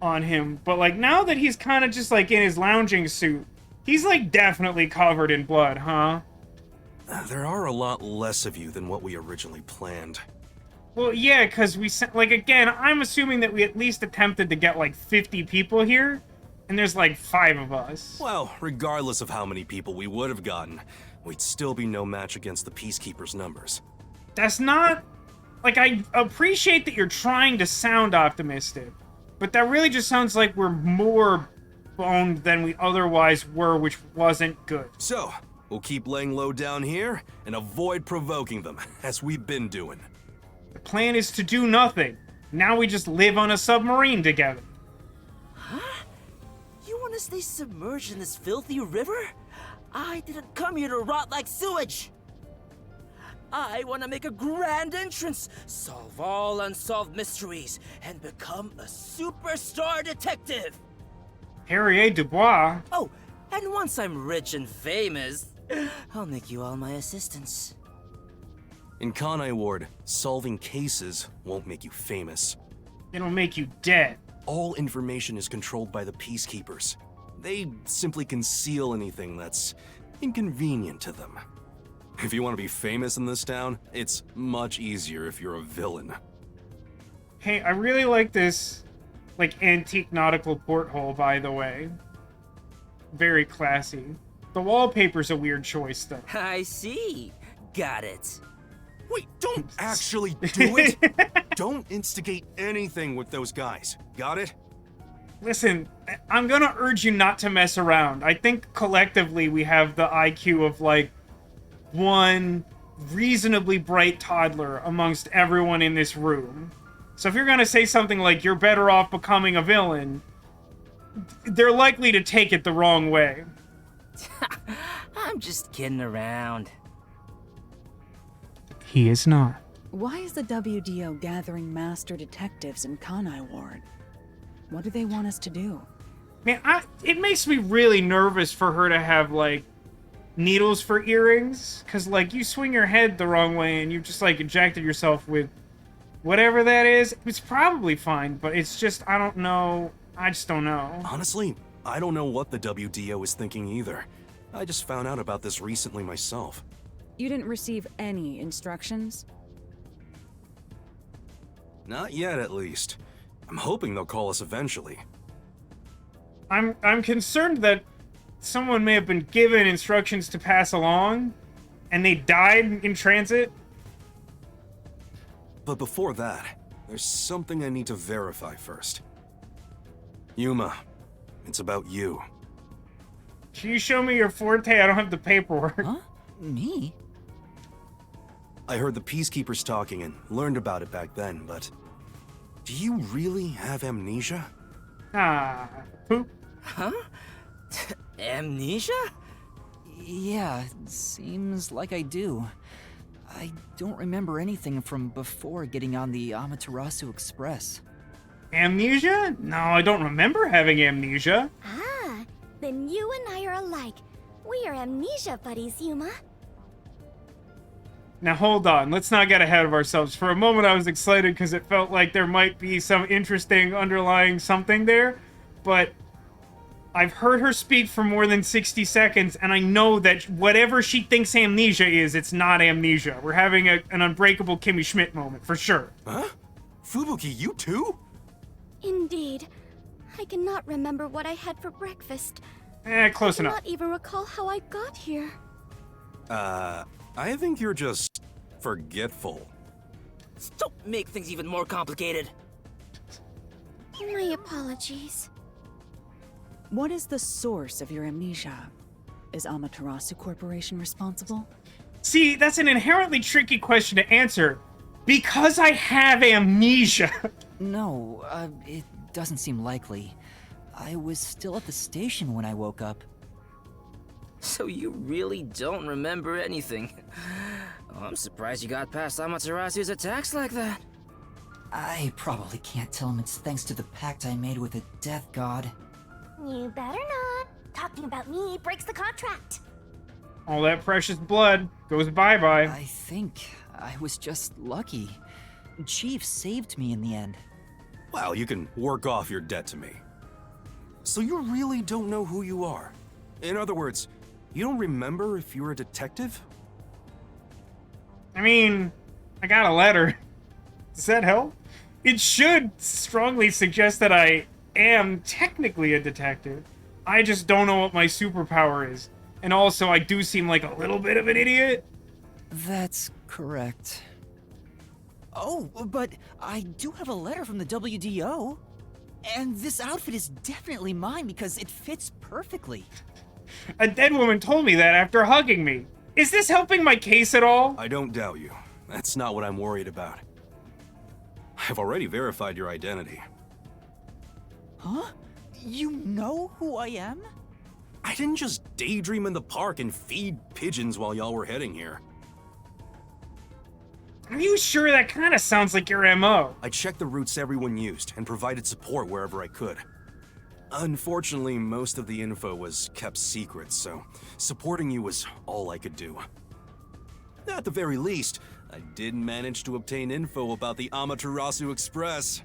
on him. But, like, now that he's kind of just, like, in his lounging suit, he's, like, definitely covered in blood, huh? There are a lot less of you than what we originally planned. Well, yeah, because we sent, like, again, I'm assuming that we at least attempted to get, like, 50 people here, and there's, like, 5 of us. Well, regardless of how many people we would have gotten, we'd still be no match against the Peacekeepers' numbers. That's not... Like, I appreciate that you're trying to sound optimistic, but that really just sounds like we're more boned than we otherwise were, which wasn't good. So, we'll keep laying low down here and avoid provoking them, as we've been doing. The plan is to do nothing. Now we just live on a submarine together. Huh? You want to stay submerged in this filthy river? I didn't come here to rot like sewage! I want to make a grand entrance, solve all unsolved mysteries, and become a superstar detective! Harriet Dubois? Oh, and once I'm rich and famous, I'll make you all my assistants. In Kanai Ward, solving cases won't make you famous. It'll make you dead. All information is controlled by the Peacekeepers. They simply conceal anything that's inconvenient to them. If you want to be famous in this town, it's much easier if you're a villain. Hey, I really like this, like, antique nautical porthole, by the way. very classy. The wallpaper's a weird choice, though. I see. Got it. Wait, don't actually do it! Don't instigate anything with those guys. Got it? Listen, I'm gonna urge you not to mess around. I think collectively we have the IQ of, like, one reasonably bright toddler amongst everyone in this room. So if you're gonna say something like, you're better off becoming a villain, they're likely to take it the wrong way. I'm just kidding around. He is not. Why is the WDO gathering master detectives in Kanai Ward? What do they want us to do? Man, it makes me really nervous for her to have, like, needles for earrings. Because, like, you swing your head the wrong way and you just, like, injected yourself with whatever that is. It's probably fine, but it's just, I don't know. I just don't know. Honestly, I don't know what the WDO is thinking either. I just found out about this recently myself. You didn't receive any instructions? Not yet, at least. I'm hoping they'll call us eventually. I'm concerned that someone may have been given instructions to pass along, and they died in transit. But before that, there's something I need to verify first. Yuma, it's about you. Can you show me your forte? I don't have the paperwork. Huh? Me? I heard the Peacekeepers talking and learned about it back then, but... Do you really have amnesia? Poop. Huh? Amnesia? Yeah, seems like I do. I don't remember anything from before getting on the Amaterasu Express. Amnesia? No, I don't remember having amnesia. Ah, then you and I are alike. We are amnesia buddies, Yuma. Now hold on, let's not get ahead of ourselves. For a moment I was excited because it felt like there might be some interesting underlying something there, but I've heard her speak for more than 60 seconds, and I know that whatever she thinks amnesia is, it's not amnesia. We're having an unbreakable Kimmy Schmidt moment, for sure. Huh? Fubuki, you too? Indeed. I cannot remember what I had for breakfast. Close I enough. cannot even recall how I got here. I think you're just forgetful. Don't make things even more complicated. My apologies. What is the source of your amnesia? Is Amaterasu Corporation responsible? See, that's an inherently tricky question to answer. Because I have amnesia. No, it doesn't seem likely. I was still at the station when I woke up. So you really don't remember anything. Oh, I'm surprised you got past Amaterasu's attacks like that. I probably can't tell him it's thanks to the pact I made with the Death God. You better not. Talking about me breaks the contract. All that precious blood goes bye-bye. I think I was just lucky. Chief saved me in the end. Well, you can work off your debt to me. So you really don't know who you are? In other words, you don't remember if you're a detective? I mean, I got a letter. Does that help? It should strongly suggest that I am technically a detective. I just don't know what my superpower is. And also, I do seem like a little bit of an idiot. That's correct. Oh, but I do have a letter from the WDO. And this outfit is definitely mine because it fits perfectly. A dead woman told me that after hugging me. Is this helping my case at all? I don't doubt you. That's not what I'm worried about. I've already verified your identity. Huh? You know who I am? I didn't just daydream in the park and feed pigeons while y'all were heading here. Are you sure? That kind of sounds like your MO. I checked the routes everyone used and provided support wherever I could. Unfortunately, most of the info was kept secret, so supporting you was all I could do. At the very least, I did manage to obtain info about the Amaterasu Express.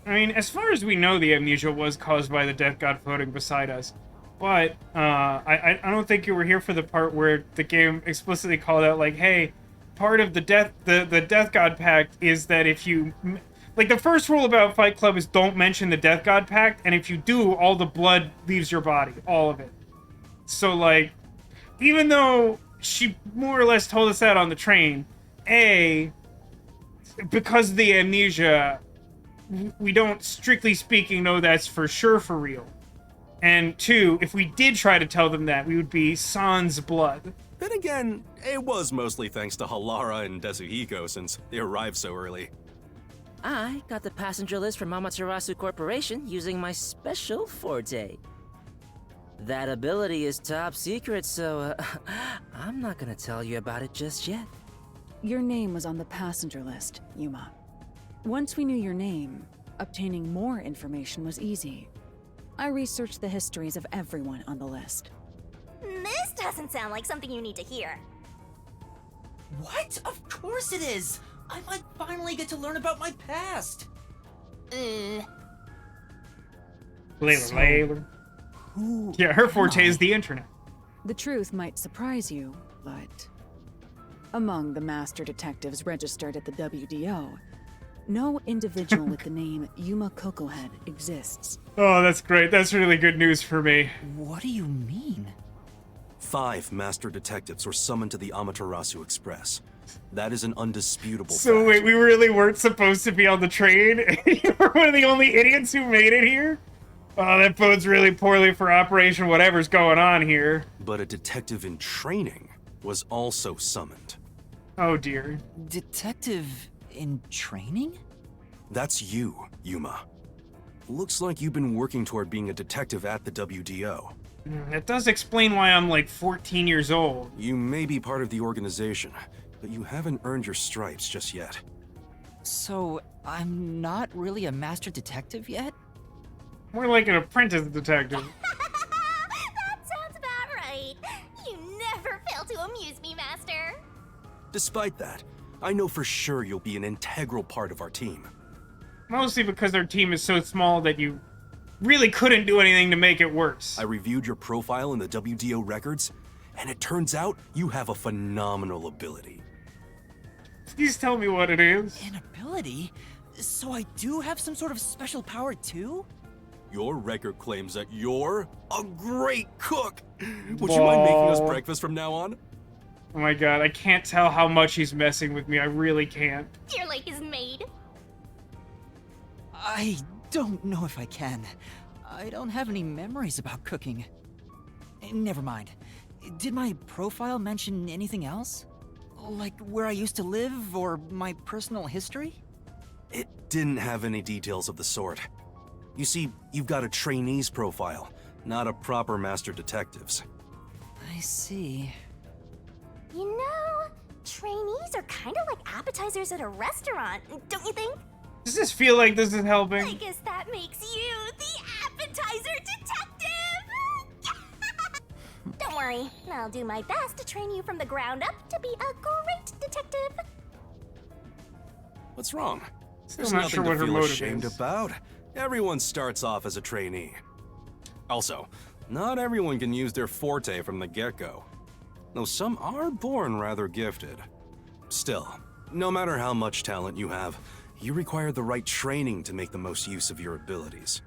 I mean, as far as we know, the amnesia was caused by the Death God floating beside us. But, I don't think you were here for the part where the game explicitly called out, like, hey, part of the Death God Pact is that if you... Like, the first rule about Fight Club is don't mention the Death God Pact, and if you do, all the blood leaves your body. All of it. So, like, even though she more or less told us that on the train, because of the amnesia, we don't, strictly speaking, know that's for sure for real. And 2, if we did try to tell them that, we would be sans blood. Then again, it was mostly thanks to Halara and Desuhiko since they arrived so early. I got the passenger list from Amaterasu Corporation using my special forte. That ability is top secret, so I'm not gonna tell you about it just yet. Your name was on the passenger list, Yuma. Once we knew your name, obtaining more information was easy. I researched the histories of everyone on the list. This doesn't sound like something you need to hear. What? Of course it is! I might finally get to learn about my past! Layla. Who Yeah, her am forte I? is the internet. The truth might surprise you, but among the master detectives registered at the WDO, no individual with the name Yuma Cocohead exists. Oh, that's great. That's really good news for me. What do you mean? 5 master detectives were summoned to the Amaterasu Express. That is an undisputable So fact. wait, we really weren't supposed to be on the train? You were one of the only idiots who made it here? Oh, that bodes really poorly for Operation whatever's going on here. But a detective in training was also summoned. Oh dear. Detective in training? That's you, Yuma. Looks like you've been working toward being a detective at the WDO. That does explain why I'm like 14 years old. You may be part of the organization, but you haven't earned your stripes just yet. So, I'm not really a master detective yet? More like an apprentice detective. That sounds about right. You never fail to amuse me, Master. Despite that, I know for sure you'll be an integral part of our team. Mostly because their team is so small that you really couldn't do anything to make it worse. I reviewed your profile in the WDO records, and it turns out you have a phenomenal ability. Please tell me what it is. An ability? So I do have some sort of special power too? Your record claims that you're a great cook. Would you mind making us Whoa. breakfast from now on? Oh my god, I can't tell how much he's messing with me. I really can't. You're like his maid. I don't know if I can. I don't have any memories about cooking. Never mind. Did my profile mention anything else? Like where I used to live or my personal history? It didn't have any details of the sort. You see, you've got a trainee's profile, not a proper master detective's. I see. You know, trainees are kind of like appetizers at a restaurant, don't you think? Does this feel like this is helping? I guess that makes you the appetizer detective! Don't worry, I'll do my best to train you from the ground up to be a great detective. What's wrong? Still There's not nothing sure to what her feel motive ashamed is. about. Everyone starts off as a trainee. Also, not everyone can use their forte from the get-go. Though some are born rather gifted. Still, no matter how much talent you have, you require the right training to make the most use of your abilities.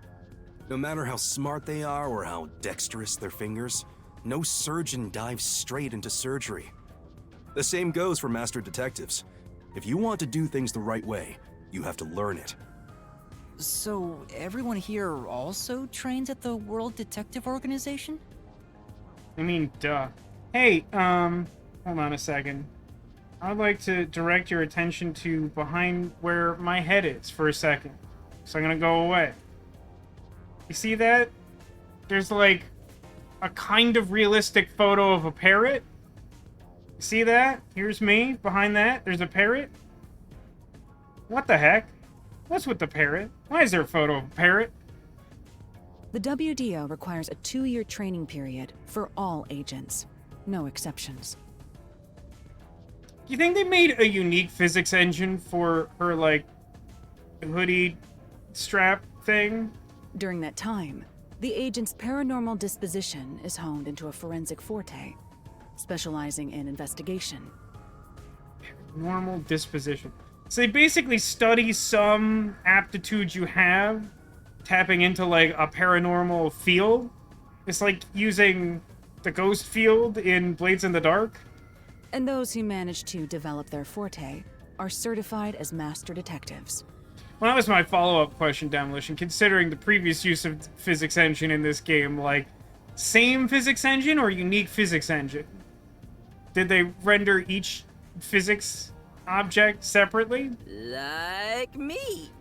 No matter how smart they are or how dexterous their fingers, no surgeon dives straight into surgery. The same goes for master detectives. If you want to do things the right way, you have to learn it. So everyone here also trains at the World Detective Organization? I mean, duh. Hey, hold on a second. I'd like to direct your attention to behind where my head is for a second. So I'm gonna go away. You see that? There's like a kind of realistic photo of a parrot. You see that? Here's me. Behind that, there's a parrot. What the heck? What's with the parrot? Why is there a photo of a parrot? The WDO requires a 2-year training period for all agents. No exceptions. Do you think they made a unique physics engine for her, like, hoodie strap thing? During that time, the agent's paranormal disposition is honed into a forensic forte, specializing in investigation. Normal disposition. So they basically study some aptitudes you have, tapping into like a paranormal field. It's like using the ghost field in Blades in the Dark. And those who manage to develop their forte are certified as master detectives. Well, that was my follow-up question, Demolition. Considering the previous use of physics engine in this game, like, same physics engine or unique physics engine? Did they render each physics object separately? Like me.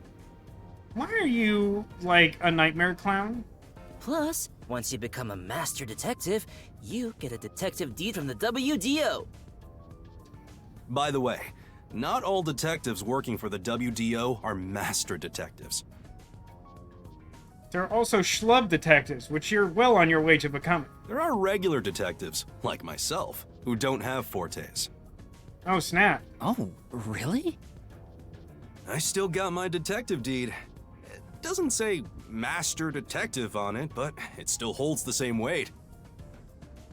Why are you, like, a nightmare clown? Plus, once you become a master detective, you get a detective deed from the WDO. By the way, not all detectives working for the WDO are master detectives. There are also schlub detectives, which you're well on your way to becoming. There are regular detectives, like myself, who don't have fortes. Oh, snap. Oh, really? I still got my detective deed. It doesn't say master detective on it, but it still holds the same weight.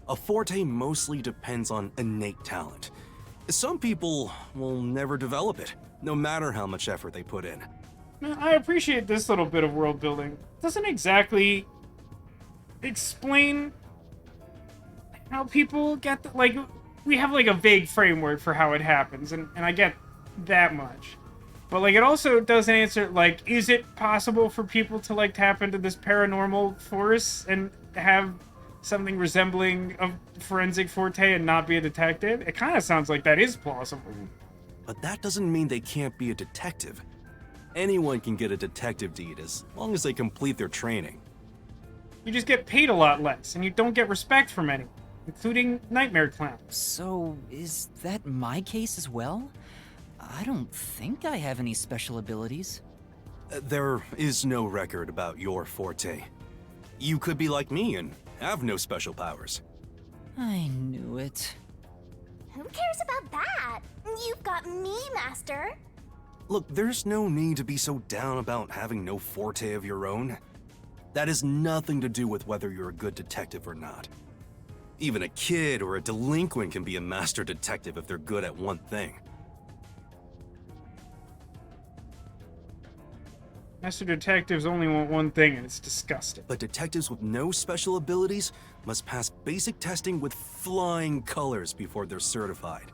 A forte mostly depends on innate talent. Some people will never develop it, no matter how much effort they put in. I appreciate this little bit of world building. Doesn't exactly explain how people get the, like, we have like a vague framework for how it happens, and I get that much. But like it also doesn't answer, like, is it possible for people to like tap into this paranormal force and have something resembling a forensic forte and not be a detective? It kind of sounds like that is plausible. But that doesn't mean they can't be a detective. Anyone can get a detective deed as long as they complete their training. You just get paid a lot less, and you don't get respect from anyone, including nightmare clowns. So, is that my case as well? I don't think I have any special abilities. There is no record about your forte. You could be like me and have no special powers. I knew it. Who cares about that? You've got me, Master. Look, there's no need to be so down about having no forte of your own. That has nothing to do with whether you're a good detective or not. Even a kid or a delinquent can be a master detective if they're good at one thing. Master detectives only want one thing, and it's disgusting. But detectives with no special abilities must pass basic testing with flying colors before they're certified.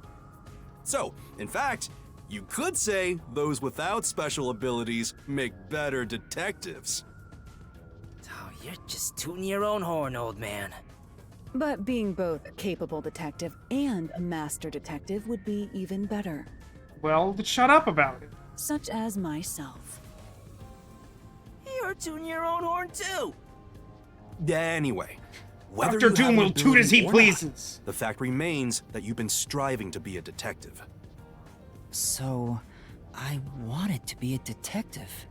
So, in fact, you could say those without special abilities make better detectives. Oh, you're just tooting your own horn, old man. But being both a capable detective and a master detective would be even better. Well, then shut up about it. Such as myself. You're tooting your own horn too. Anyway, whether Dr. you Doom have an will toot as he ability or pleases. not, the fact remains that you've been striving to be a detective. So, I wanted to be a detective.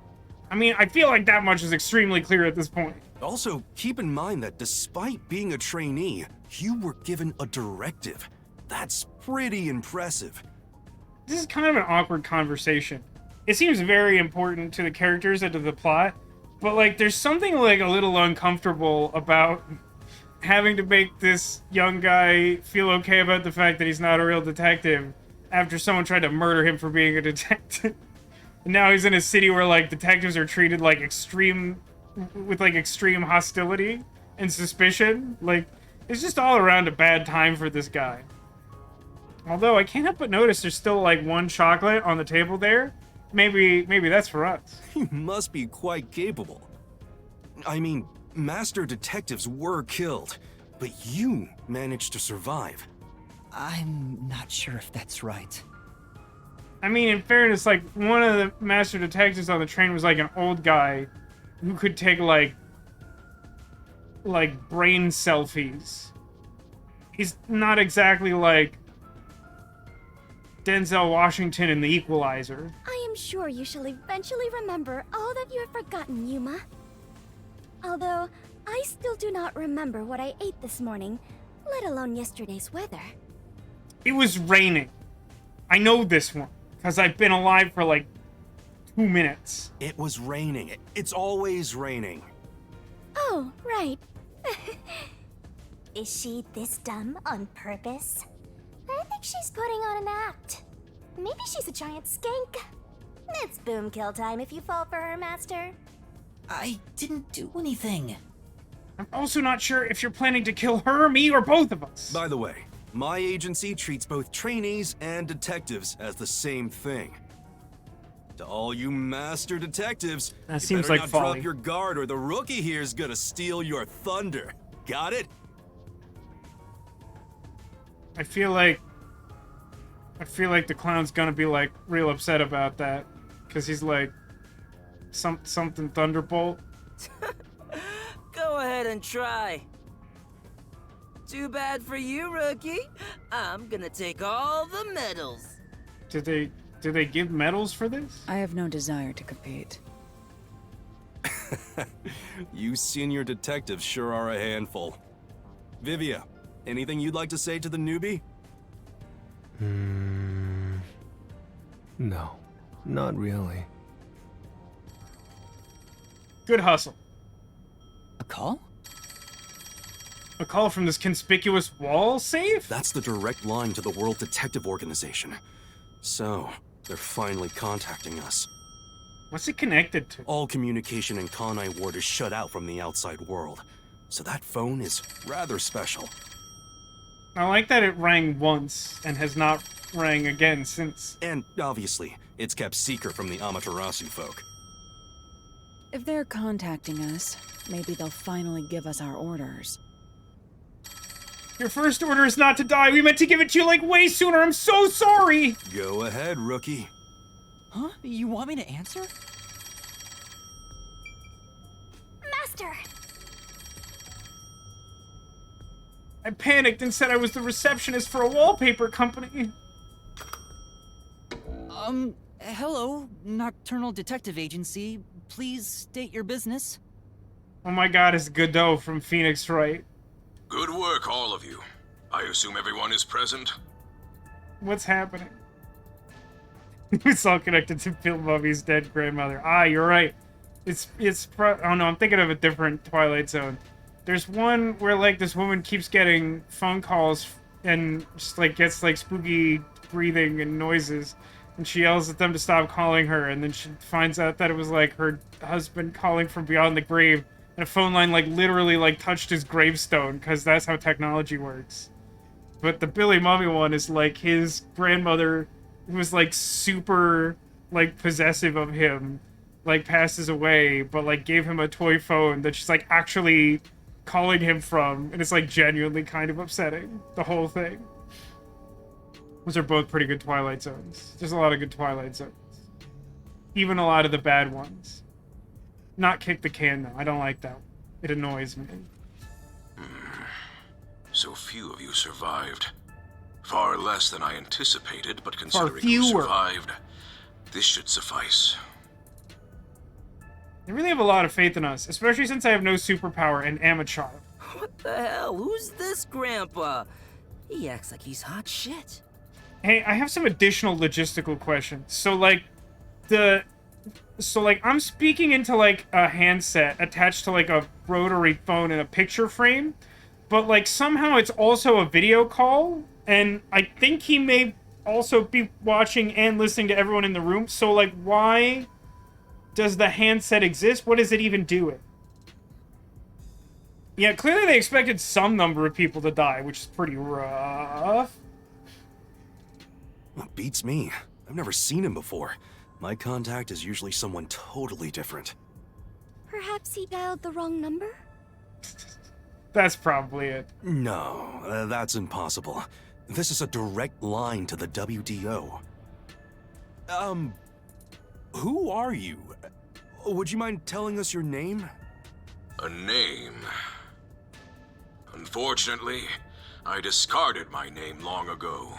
I mean, I feel like that much is extremely clear at this point. Also, keep in mind that despite being a trainee, you were given a directive. That's pretty impressive. This is kind of an awkward conversation. It seems very important to the characters and to the plot, but like there's something like a little uncomfortable about having to make this young guy feel okay about the fact that he's not a real detective after someone tried to murder him for being a detective. And now he's in a city where like detectives are treated like extreme hostility and suspicion. Like, it's just all around a bad time for this guy. Although I can't help but notice there's still like one chocolate on the table there. Maybe that's for us. He must be quite capable. I mean, master detectives were killed, but you managed to survive. I'm not sure if that's right. I mean, in fairness, like, one of the master detectives on the train was like an old guy who could take like brain selfies. He's not exactly like Denzel Washington in The Equalizer. I am sure you shall eventually remember all that you have forgotten, Yuma. Although, I still do not remember what I ate this morning, let alone yesterday's weather. It was raining. I know this one, because I've been alive for like 2 minutes. It was raining. It's always raining. Oh, right. Is she this dumb on purpose? I think she's putting on an act. Maybe she's a giant skank. It's boom kill time if you fall for her, Master. I didn't do anything. I'm also not sure if you're planning to kill her, me, or both of us. By the way, my agency treats both trainees and detectives as the same thing. To all you master detectives, That you seems better like not folly. drop your guard or the rookie here's gonna steal your thunder. Got it? I feel like the clown's gonna be like real upset about that, because he's like something Thunderbolt. Go ahead and try. Too bad for you, rookie. I'm gonna take all the medals. Did they give medals for this? I have no desire to compete. You senior detectives sure are a handful. Vivia, anything you'd like to say to the newbie? No, not really. Good hustle. A call? A call from this conspicuous wall safe? That's the direct line to the World Detective Organization. So, they're finally contacting us. What's it connected to? All communication in Kanai Ward is shut out from the outside world. So that phone is rather special. I like that it rang once and has not rang again since. And, obviously, it's kept secret from the Amaterasu folk. If they're contacting us, maybe they'll finally give us our orders. Your first order is not to die. We meant to give it to you like way sooner. I'm so sorry. Go ahead, rookie. Huh? You want me to answer? Master! I panicked and said I was the receptionist for a wallpaper company. Hello, Nocturnal Detective Agency. Please state your business. Oh my god, it's Godot from Phoenix Wright. Good work, all of you. I assume everyone is present? What's happening? It's all connected to Bill Bubby's dead grandmother. Ah, you're right. Oh no, I'm thinking of a different Twilight Zone. There's one where, like, this woman keeps getting phone calls and just, like, gets, like, spooky breathing and noises. And she yells at them to stop calling her, and then she finds out that it was, like, her husband calling from beyond the grave. And a phone line, like, literally, like, touched his gravestone, because that's how technology works. But the Billy Mummy one is, like, his grandmother, who was, like, super, like, possessive of him, like, passes away, but, like, gave him a toy phone that she's, like, actually calling him from, and it's, like, genuinely kind of upsetting, the whole thing. Those are both pretty good Twilight Zones. There's a lot of good Twilight Zones. Even a lot of the bad ones. Not Kick the Can, though. I don't like that one. It annoys me. So few of you survived. Far less than I anticipated, but considering fewer. you survived, this should suffice. I really have a lot of faith in us, especially since I have no superpower and am a child. What the hell? Who's this grandpa? He acts like he's hot shit. Hey, I have some additional logistical questions. So, like, I'm speaking into, like, a handset attached to, like, a rotary phone in a picture frame, but, like, somehow it's also a video call, and I think he may also be watching and listening to everyone in the room, so, like, why does the handset exist? What is it even doing? Yeah, clearly they expected some number of people to die, which is pretty rough. Well, beats me. I've never seen him before. My contact is usually someone totally different. Perhaps he dialed the wrong number? That's probably it. No, that's impossible. This is a direct line to the WDO. Who are you? Would you mind telling us your name? A name. Unfortunately, I discarded my name long ago.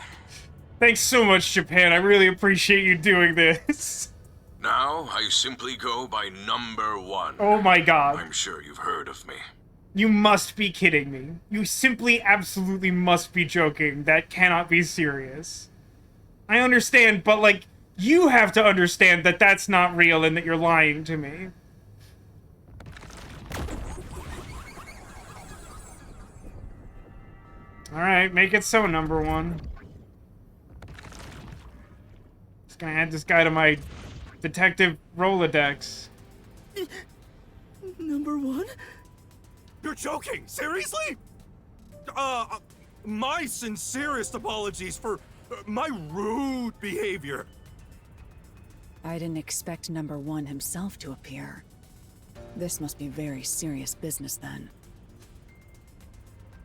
Thanks so much, Japan. I really appreciate you doing this. Now, I simply go by number 1. Oh my god. I'm sure you've heard of me. You must be kidding me. You simply absolutely must be joking. That cannot be serious. I understand, but, like, you have to understand that that's not real and that you're lying to me. Alright, make it so, number 1. Just gonna add this guy to my Detective Rolodex. Number 1? You're joking? Seriously? My sincerest apologies for my rude behavior. I didn't expect number 1 himself to appear. This must be very serious business then.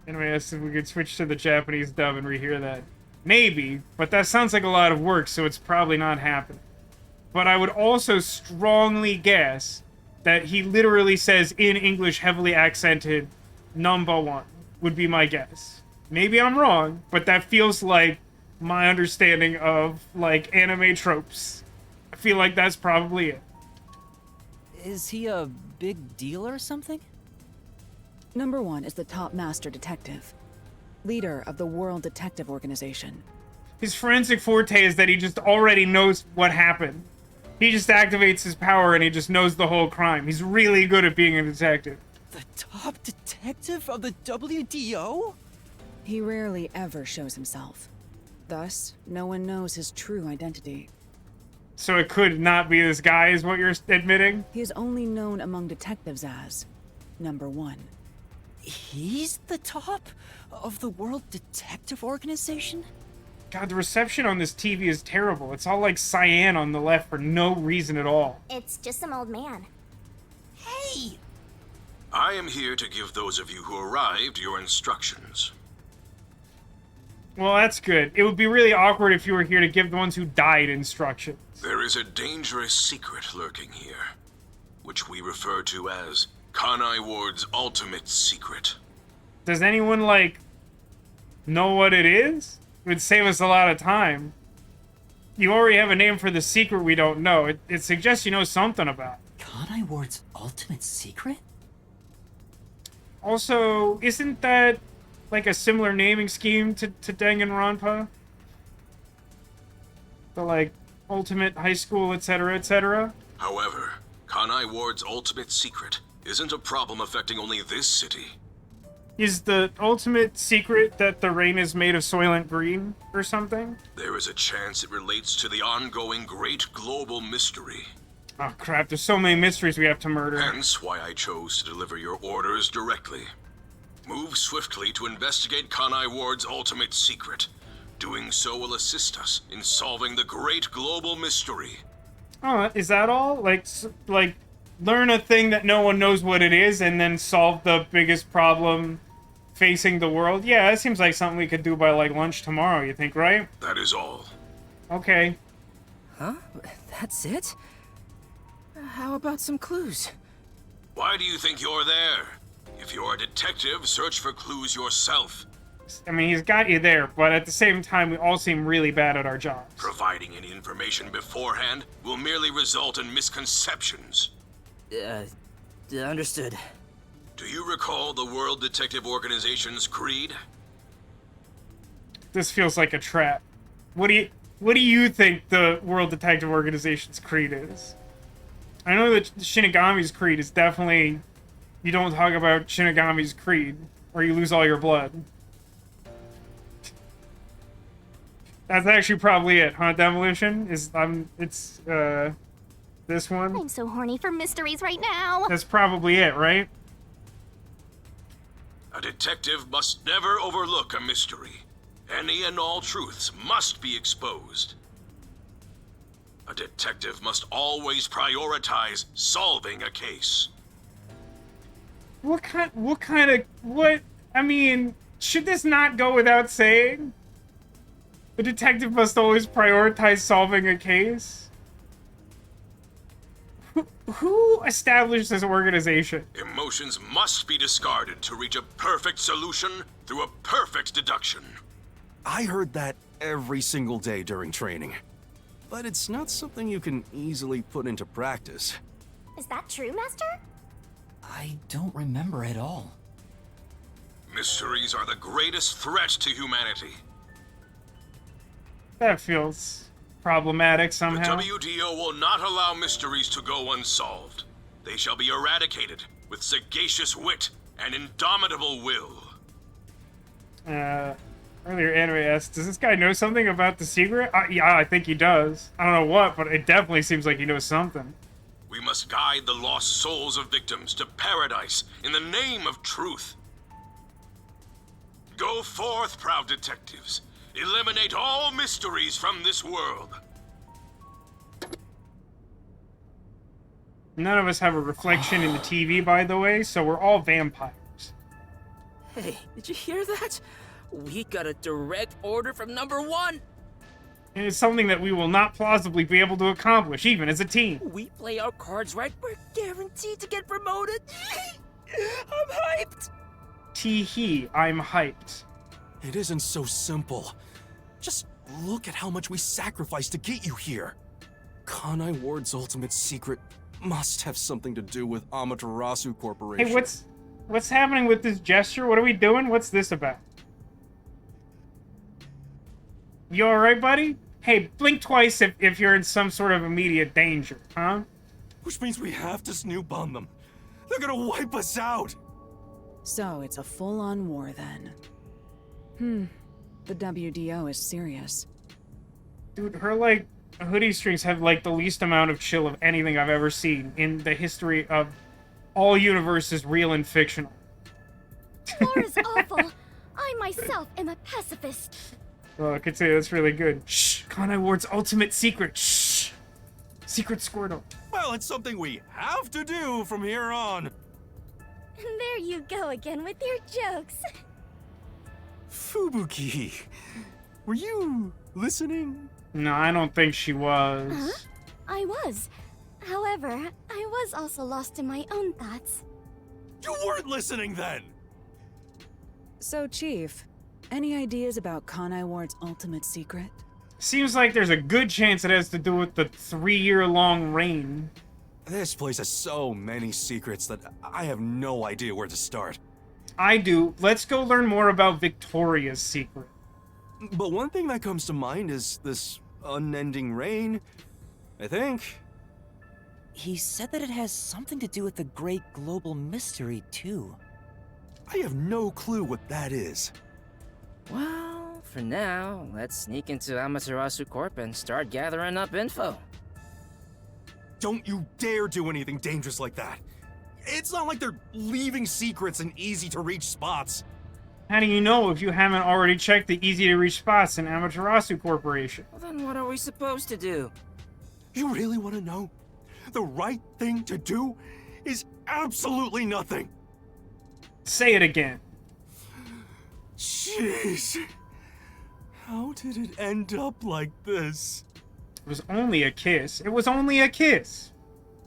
Anyway, I asked if we could switch to the Japanese dub and rehear that. Maybe, but that sounds like a lot of work, so it's probably not happening. But I would also strongly guess that he literally says in English, heavily accented, number 1, would be my guess. Maybe I'm wrong, but that feels like my understanding of, like, anime tropes. I feel like that's probably it. Is he a big deal or something? Number 1 is the top master detective, leader of the World Detective Organization. His forensic forte is that he just already knows what happened. He just activates his power and he just knows the whole crime. He's really good at being a detective. The top detective of the WDO? He rarely ever shows himself. Thus, no one knows his true identity. So it could not be this guy, is what you're admitting? He is only known among detectives as number 1. He's the top of the World Detective Organization? God, the reception on this TV is terrible. It's all like cyan on the left for no reason at all. It's just some old man. Hey! I am here to give those of you who arrived your instructions. Well, that's good. It would be really awkward if you were here to give the ones who died instructions. There is a dangerous secret lurking here, which we refer to as Kanai Ward's ultimate secret. Does anyone, like, know what it is? It would save us a lot of time. You already have a name for the secret we don't know. It suggests you know something about it. Kanai Ward's ultimate secret? Also, isn't that like a similar naming scheme to Danganronpa? The, like, ultimate high school, etc., etc.? However, Kanai Ward's ultimate secret isn't a problem affecting only this city. Is the ultimate secret that the rain is made of Soylent Green or something? There is a chance it relates to the ongoing great global mystery. Oh crap, there's so many mysteries we have to murder. Hence why I chose to deliver your orders directly. Move swiftly to investigate Kanai Ward's ultimate secret. Doing so will assist us in solving the great global mystery. Oh, is that all? Like, learn a thing that no one knows what it is and then solve the biggest problem facing the world? Yeah, that seems like something we could do by, like, lunch tomorrow, you think, right? That is all. Okay. Huh? That's it? How about some clues? Why do you think you're there? If you're a detective, search for clues yourself. I mean, he's got you there, but at the same time, we all seem really bad at our jobs. Providing any information beforehand will merely result in misconceptions. Understood. Do you recall the World Detective Organization's creed? This feels like a trap. What do you think the World Detective Organization's creed is? I know that Shinigami's creed is definitely, you don't talk about Shinigami's creed, or you lose all your blood. That's actually probably it, huh, Demolition? This one? I'm so horny for mysteries right now. That's probably it, right? A detective must never overlook a mystery. Any and all truths must be exposed. A detective must always prioritize solving a case. I mean, should this not go without saying? A detective must always prioritize solving a case? Who established this organization? Emotions must be discarded to reach a perfect solution through a perfect deduction. I heard that every single day during training. But it's not something you can easily put into practice. Is that true, Master? I don't remember at all. Mysteries are the greatest threat to humanity. That feels problematic somehow. The WDO will not allow mysteries to go unsolved. They shall be eradicated with sagacious wit and indomitable will. Earlier anime asked, does this guy know something about the secret? Yeah, I think he does. I don't know what, but it definitely seems like he knows something. We must guide the lost souls of victims to paradise in the name of truth. Go forth, proud detectives. Eliminate all mysteries from this world. None of us have a reflection in the TV, by the way, so we're all vampires. Hey, did you hear that? We got a direct order from number 1. And it's something that we will not plausibly be able to accomplish, even as a team. We play our cards right, we're guaranteed to get promoted. I'm hyped. Tee-hee, I'm hyped. It isn't so simple. Just look at how much we sacrificed to get you here. Kanai Ward's ultimate secret must have something to do with Amaterasu Corporation. Hey, what's happening with this gesture? What are we doing? What's this about? You alright, buddy? Hey, blink twice if you're in some sort of immediate danger, huh? Which means we have to snoop on them. They're gonna wipe us out! So it's a full-on war then. The WDO is serious. Dude, her, like, hoodie strings have, like, the least amount of chill of anything I've ever seen in the history of all universes, real and fictional. War is awful. I myself am a pacifist. Oh, I could say that's really good. Shh! Kanai Ward's ultimate secret. Shh! Secret Squirtle. Well, it's something we have to do from here on. There you go again with your jokes. Fubuki, were you listening? No, I don't think she was. Huh? I was. However, I was also lost in my own thoughts. You weren't listening then! So, Chief, any ideas about Kanai Ward's ultimate secret? Seems like there's a good chance it has to do with the 3-year-long reign. This place has so many secrets that I have no idea where to start. I do. Let's go learn more about Victoria's secret. But one thing that comes to mind is this unending reign, I think. He said that it has something to do with the great global mystery, too. I have no clue what that is. Well, for now, let's sneak into Amaterasu Corp and start gathering up info. Don't you dare do anything dangerous like that. It's not like they're leaving secrets in easy-to-reach spots. How do you know if you haven't already checked the easy-to-reach spots in Amaterasu Corporation? Well, then what are we supposed to do? You really want to know? The right thing to do is absolutely nothing. Say it again. Jeez. How did it end up like this? It was only a kiss. It was only a kiss.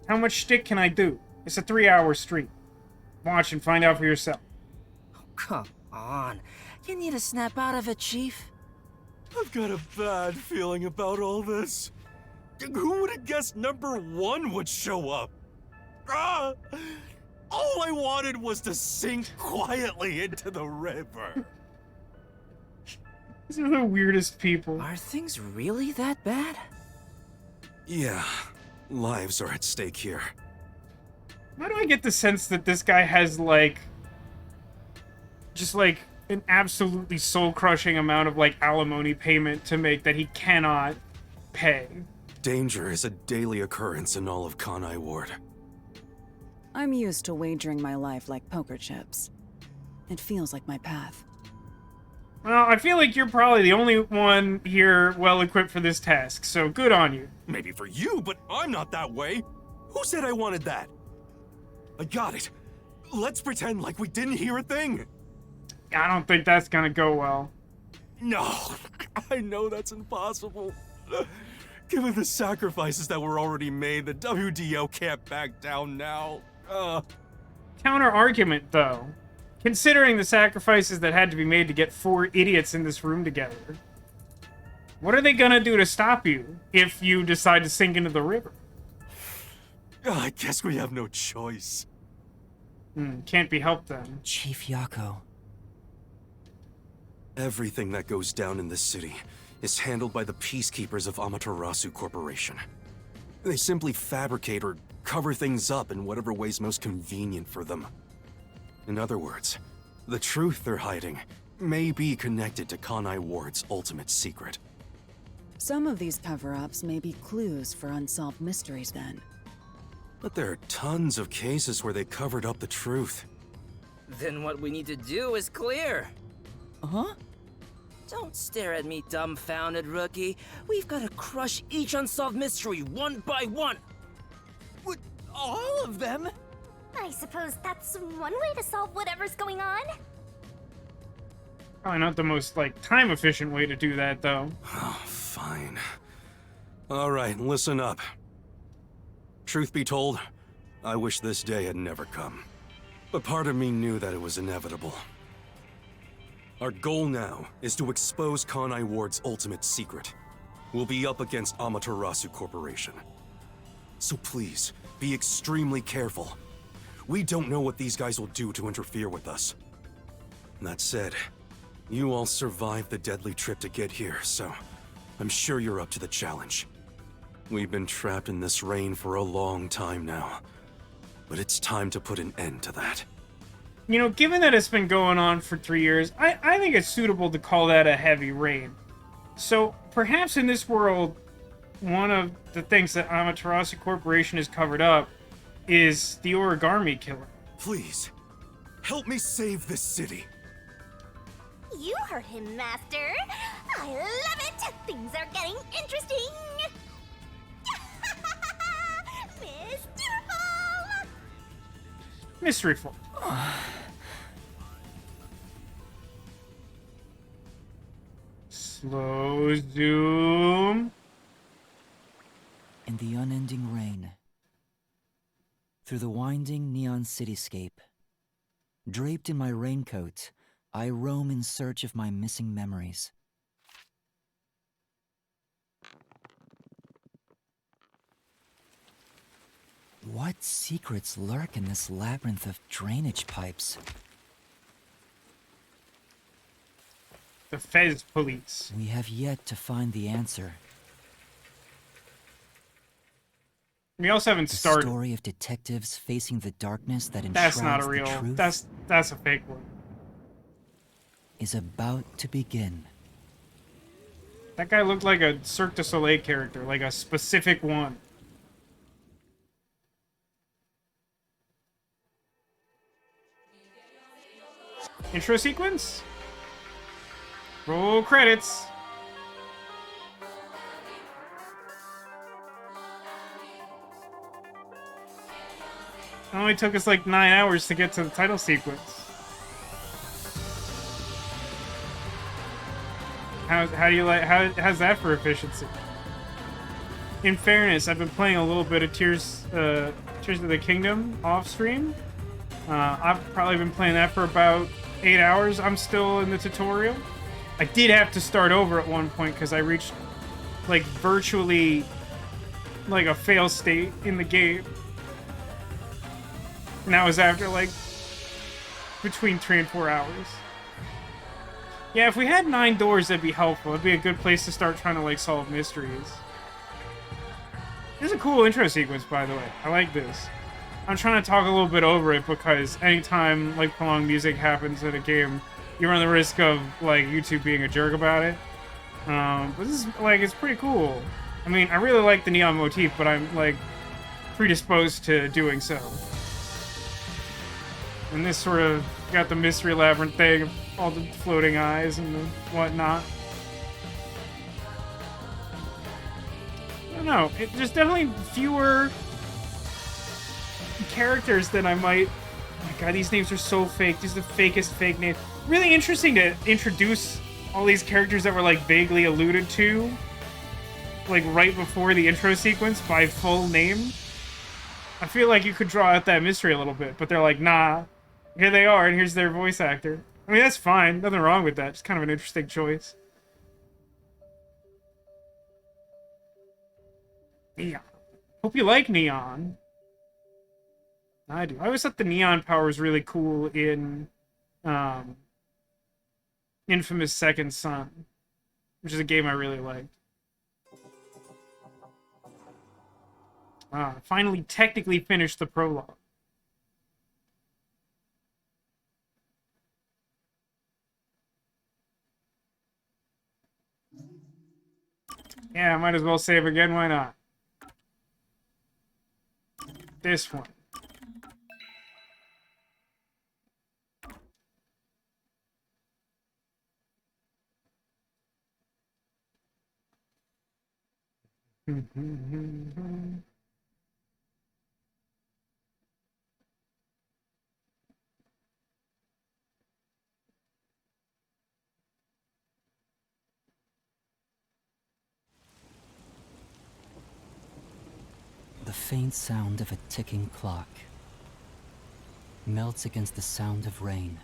How much shtick can I do? It's a 3-hour stream. Watch and find out for yourself. Oh, come on. You need to snap out of it, Chief. I've got a bad feeling about all this. Who would have guessed number 1 would show up? Ah! All I wanted was to sink quietly into the river. These are the weirdest people. Are things really that bad? Yeah, lives are at stake here. Why do I get the sense that this guy has, like, just, like, an absolutely soul-crushing amount of, like, alimony payment to make that he cannot pay? Danger is a daily occurrence in all of Kanai Ward. I'm used to wagering my life like poker chips. It feels like my path. Well, I feel like you're probably the only one here well-equipped for this task, so good on you. Maybe for you, but I'm not that way. Who said I wanted that? I got it. Let's pretend like we didn't hear a thing. I don't think that's gonna go well. No, I know that's impossible. Given the sacrifices that were already made, the WDO can't back down now. Counter-argument, though. Considering the sacrifices that had to be made to get 4 idiots in this room together, what are they gonna do to stop you if you decide to sink into the river? I guess we have no choice. Can't be helped then. Chief Yako. Everything that goes down in this city is handled by the peacekeepers of Amaterasu Corporation. They simply fabricate or cover things up in whatever way's most convenient for them. In other words, the truth they're hiding may be connected to Kanai Ward's ultimate secret. Some of these cover-ups may be clues for unsolved mysteries then. But there are tons of cases where they covered up the truth. Then what we need to do is clear. Huh? Don't stare at me, dumbfounded rookie. We've got to crush each unsolved mystery one by one. What? All of them? I suppose that's one way to solve whatever's going on. Probably not the most, like, time-efficient way to do that, though. Oh, fine. Alright, listen up. Truth be told, I wish this day had never come. But part of me knew that it was inevitable. Our goal now is to expose Kanai Ward's ultimate secret. We'll be up against Amaterasu Corporation. So please, be extremely careful. We don't know what these guys will do to interfere with us. That said, you all survived the deadly trip to get here, so I'm sure you're up to the challenge. We've been trapped in this rain for a long time now, but it's time to put an end to that. You know, given that it's been going on for 3 years, I think it's suitable to call that a heavy rain. So, perhaps in this world, one of the things that Amaterasu Corporation has covered up is the origami killer. Please, help me save this city. You heard him, Master. I love it. Things are getting interesting. Mysterful. Mysteryful. Slow zoom. In the unending rain, through the winding neon cityscape, draped in my raincoat, I roam in search of my missing memories. What secrets lurk in this labyrinth of drainage pipes? The Fez police. We have yet to find the answer. We also haven't The started. story of detectives facing the darkness that That's enshrouds not a the real. truth That's a fake one. is about to begin. That guy looked like a Cirque du Soleil character, like a specific one. Intro sequence? Roll credits. It only took us like 9 hours to get to the title sequence. How do you like how's that for efficiency? In fairness, I've been playing a little bit of Tears of the Kingdom off stream. I've probably been playing that for about 8 hours. I'm still in the tutorial. I did have to start over at one point because I reached like virtually like a fail state in the game. And that was after like between 3 and 4 hours. Yeah, if we had 9 doors, that'd be helpful. It'd be a good place to start trying to like solve mysteries. This is a cool intro sequence, by the way. I like this. I'm trying to talk a little bit over it because anytime like prolonged music happens in a game, you run the risk of like YouTube being a jerk about it. But this is like it's pretty cool. I mean, I really like the neon motif, but I'm like predisposed to doing so. And this sort of got the mystery labyrinth thing, all the floating eyes and the whatnot. I don't know. There's definitely fewer characters than I might. Oh my god, these names are so fake. These are the fakest fake names. Really interesting to introduce all these characters that were like vaguely alluded to, like right before the intro sequence by full name. I feel like you could draw out that mystery a little bit, but they're like, nah, here they are, and here's their voice actor. I mean, that's fine. Nothing wrong with that. It's kind of an interesting choice. Neon. Hope you like Neon. I do. I always thought the neon power was really cool in Infamous Second Son, which is a game I really liked. Finally technically finished the prologue. Yeah, might as well save again, why not? This one. The faint sound of a ticking clock melts against the sound of rain.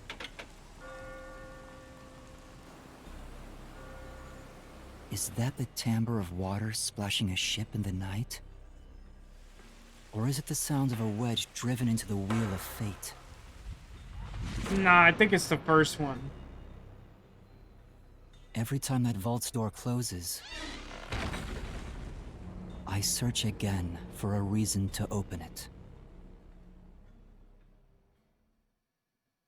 Is that the timbre of water splashing a ship in the night? Or is it the sound of a wedge driven into the wheel of fate? Nah, I think it's the first one. Every time that vault's door closes, I search again for a reason to open it.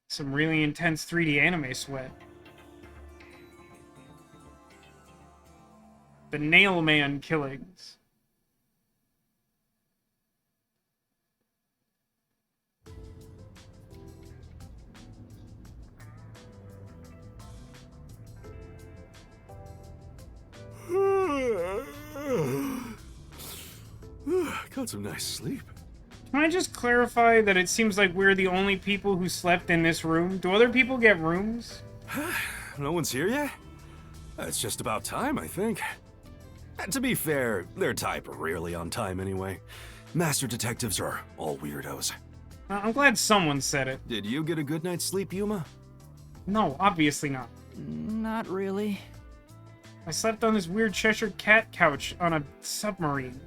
Some really intense 3D anime sweat. The Nail Man killings. Got some nice sleep. Can I just clarify that it seems like we're the only people who slept in this room? Do other people get rooms? No one's here yet? It's just about time, I think. And to be fair, their type are rarely on time anyway. Master detectives are all weirdos. I'm glad someone said it. Did you get a good night's sleep, Yuma? No, obviously not. Not really. I slept on this weird Cheshire cat couch on a submarine.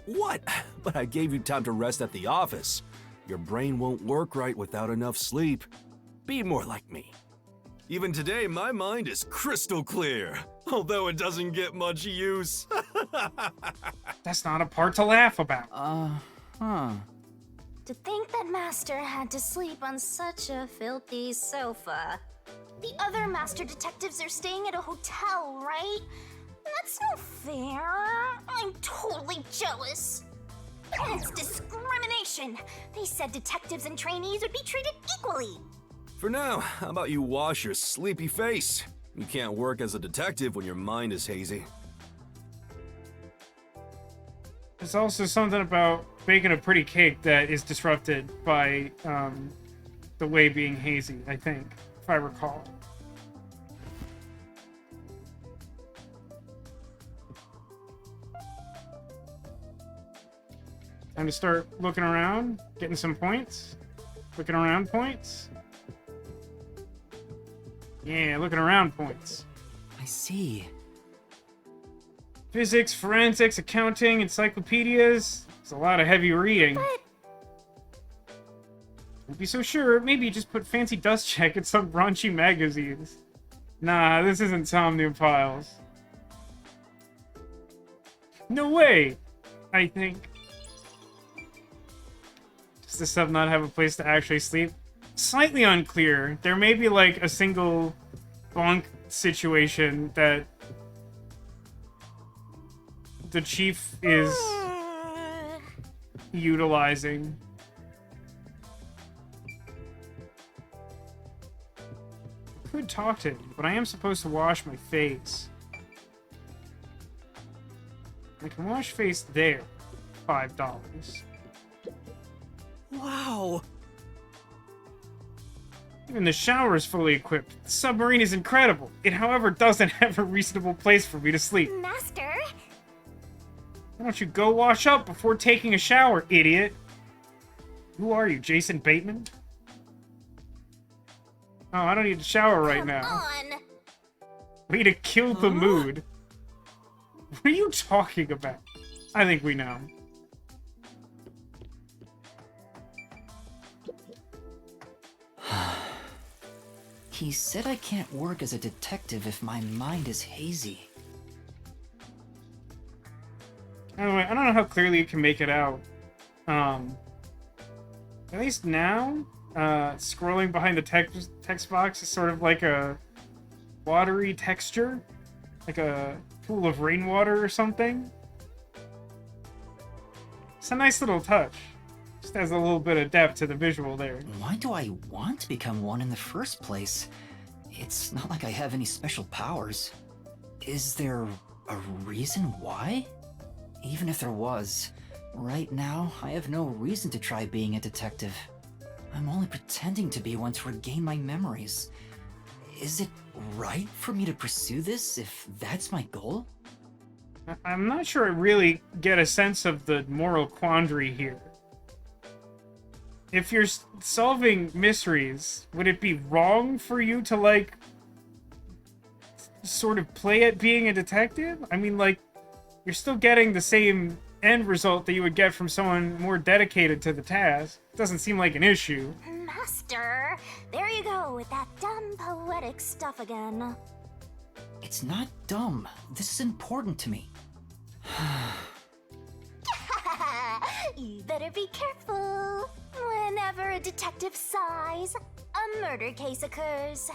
What? But I gave you time to rest at the office. Your brain won't work right without enough sleep. Be more like me. Even today, my mind is crystal clear, although it doesn't get much use. That's not a part to laugh about. To think that Master had to sleep on such a filthy sofa. The other Master detectives are staying at a hotel, right? That's no fair. I'm totally jealous. It's discrimination. They said detectives and trainees would be treated equally. For now, how about you wash your sleepy face? You can't work as a detective when your mind is hazy. There's also something about baking a pretty cake that is disrupted by the way being hazy, I think, if I recall. Time to start looking around, getting some points. Looking around points. Yeah, looking around points. I see. Physics, forensics, accounting, encyclopedias. It's a lot of heavy reading. Don't be so sure. Maybe you just put fancy dust check in some raunchy magazines. Nah, this isn't Somnium Files. No way! I think. Does this sub not have a place to actually sleep? Slightly unclear. There may be like a single bunk situation that the chief is utilizing. I could talk to him, but I am supposed to wash my face. I can wash face there. $5. Wow! Even the shower is fully equipped. The submarine is incredible. It, however, doesn't have a reasonable place for me to sleep. Master? Why don't you go wash up before taking a shower, idiot? Who are you, Jason Bateman? Oh, I don't need to shower right now. On. Way to kill the mood. What are you talking about? I think we know. He said I can't work as a detective if my mind is hazy. Anyway, I don't know how clearly you can make it out. At least now, scrolling behind the text box is sort of like a watery texture. Like a pool of rainwater or something. It's a nice little touch. Just adds a little bit of depth to the visual there. Why do I want to become one in the first place? It's not like I have any special powers. Is there a reason why? Even if there was, right now, I have no reason to try being a detective. I'm only pretending to be one to regain my memories. Is it right for me to pursue this if that's my goal? I'm not sure I really get a sense of the moral quandary here. If you're solving mysteries, would it be wrong for you to, like, sort of play at being a detective? I mean, like, you're still getting the same end result that you would get from someone more dedicated to the task. Doesn't seem like an issue. Master, there you go with that dumb poetic stuff again. It's not dumb. This is important to me. You better be careful. Whenever a detective sighs, a murder case occurs.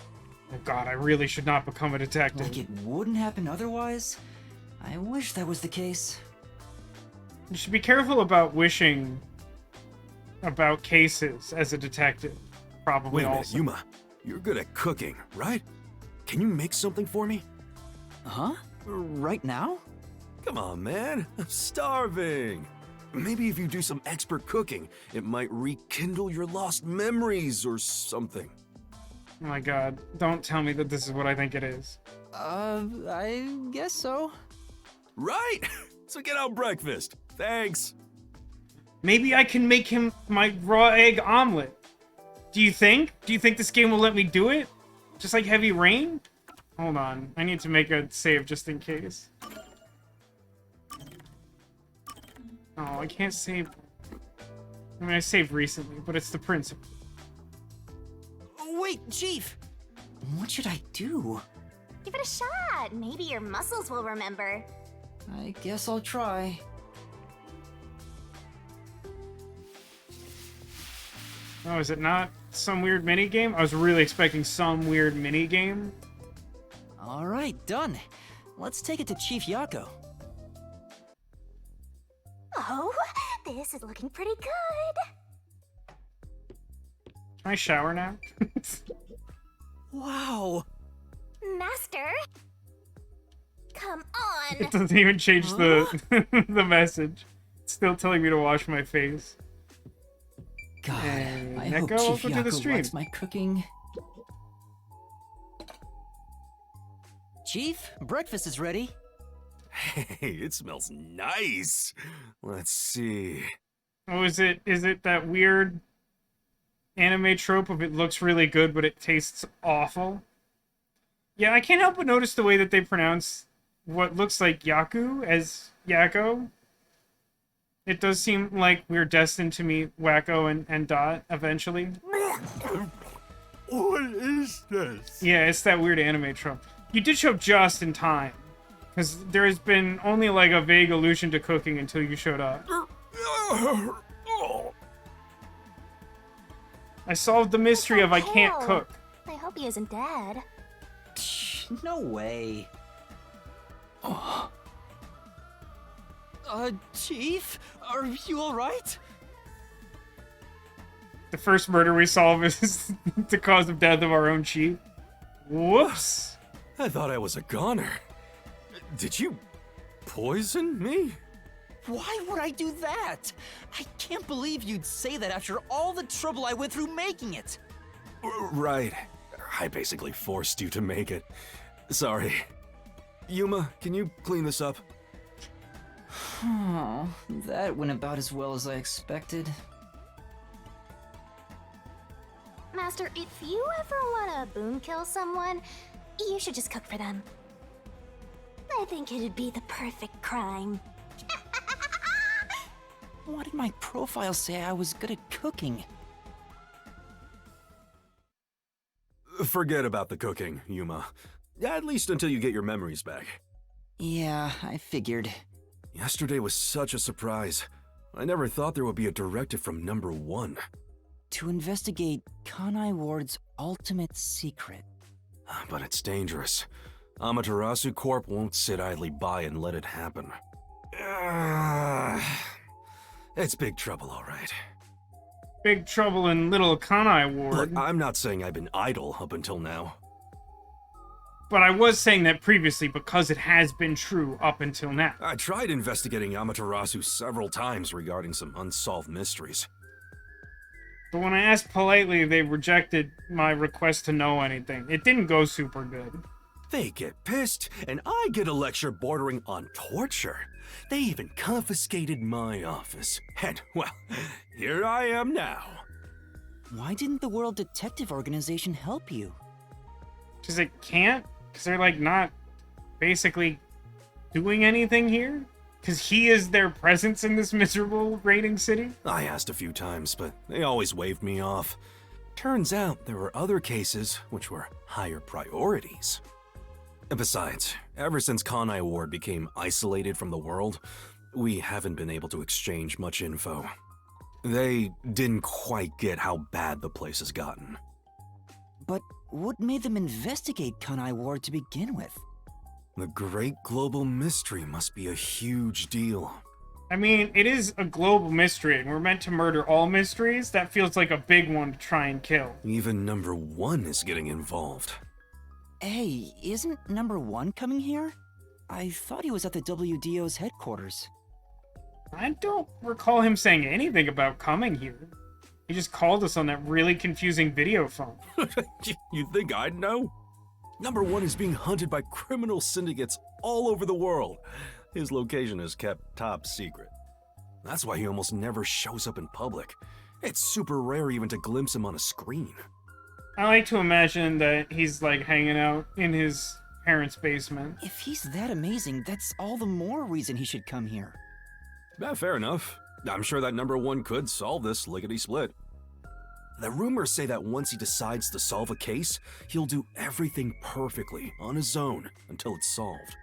Oh god, I really should not become a detective. Like it wouldn't happen otherwise? I wish that was the case. You should be careful about wishing about cases as a detective. Probably Wait a minute, also. Yuma. You're good at cooking, right? Can you make something for me? Huh? Right now? Come on, man. I'm starving. Maybe if you do some expert cooking, it might rekindle your lost memories or something. Oh my god, don't tell me that this is what I think it is. I guess so. Right? So get out breakfast. Thanks. Maybe I can make him my raw egg omelet. Do you think? Do you think this game will let me do it? Just like Heavy Rain? Hold on, I need to make a save just in case. Oh, I can't save... I mean, I saved recently, but it's the principle. Wait, Chief! What should I do? Give it a shot. Maybe your muscles will remember. I guess I'll try. Oh, is it not some weird minigame? I was really expecting some weird minigame. Alright, done. Let's take it to Chief Yako. Oh, this is looking pretty good. Can I shower now? Wow! Master, come It on. doesn't even change the the message. It's still telling me to wash my face. God, And I Neko, hope welcome Chief to the Yako stream. likes my cooking. Chief, breakfast is ready. Hey, it smells nice. Let's see. Oh, is it that weird anime trope of it looks really good, but it tastes awful? Yeah, I can't help but notice the way that they pronounce what looks like Yaku as Yako. It does seem like we're destined to meet Wacko and Dot eventually. What is this? Yeah, it's that weird anime trope. You did show up just in time, because there has been only like a vague allusion to cooking until you showed up. I solved the mystery of I can't Hell, cook. I hope he isn't dead. No way. Chief? Are you alright? The first murder we solve is the cause of death of our own chief. Whoops. I thought I was a goner. Did you poison me? Why would I do that? I can't believe you'd say that after all the trouble I went through making it. Right. I basically forced you to make it. Sorry. Yuma, can you clean this up? Oh, that went about as well as I expected. Master, if you ever want to boom kill someone, you should just cook for them. I think it'd be the perfect crime. Why did my profile say I was good at cooking? Forget about the cooking, Yuma. At least until you get your memories back. Yeah, I figured. Yesterday was such a surprise. I never thought there would be a directive from number 1. To investigate Kanai Ward's ultimate secret. But it's dangerous. Amaterasu Corp won't sit idly by and let it happen. It's big trouble, all right. Big trouble in Little Kanai Ward. Look, I'm not saying I've been idle up until now. But I was saying that previously because it has been true up until now. I tried investigating Amaterasu several times regarding some unsolved mysteries. But when I asked politely, they rejected my request to know anything. It didn't go super good. They get pissed, and I get a lecture bordering on torture. They even confiscated my office. And, well, here I am now. Why didn't the World Detective Organization help you? Because it can't? Because they're, like, not basically doing anything here? Because he is their presence in this miserable raiding city? I asked a few times, but they always waved me off. Turns out there were other cases which were higher priorities. And besides, ever since Kanai Ward became isolated from the world, we haven't been able to exchange much info. They didn't quite get how bad the place has gotten. But what made them investigate Kanai Ward to begin with? The great global mystery must be a huge deal. I mean, it is a global mystery, and we're meant to murder all mysteries. That feels like a big one to try and kill. Even number 1 is getting involved. Hey, isn't number 1 coming here? I thought he was at the WDO's headquarters. I don't recall him saying anything about coming here. He just called us on that really confusing video phone. You think I'd know? Number 1 is being hunted by criminal syndicates all over the world. His location is kept top secret. That's why he almost never shows up in public. It's super rare even to glimpse him on a screen. I like to imagine that he's, like, hanging out in his parents' basement. If he's that amazing, that's all the more reason he should come here. Fair enough. I'm sure that number 1 could solve this lickety-split. The rumors say that once he decides to solve a case, he'll do everything perfectly on his own until it's solved.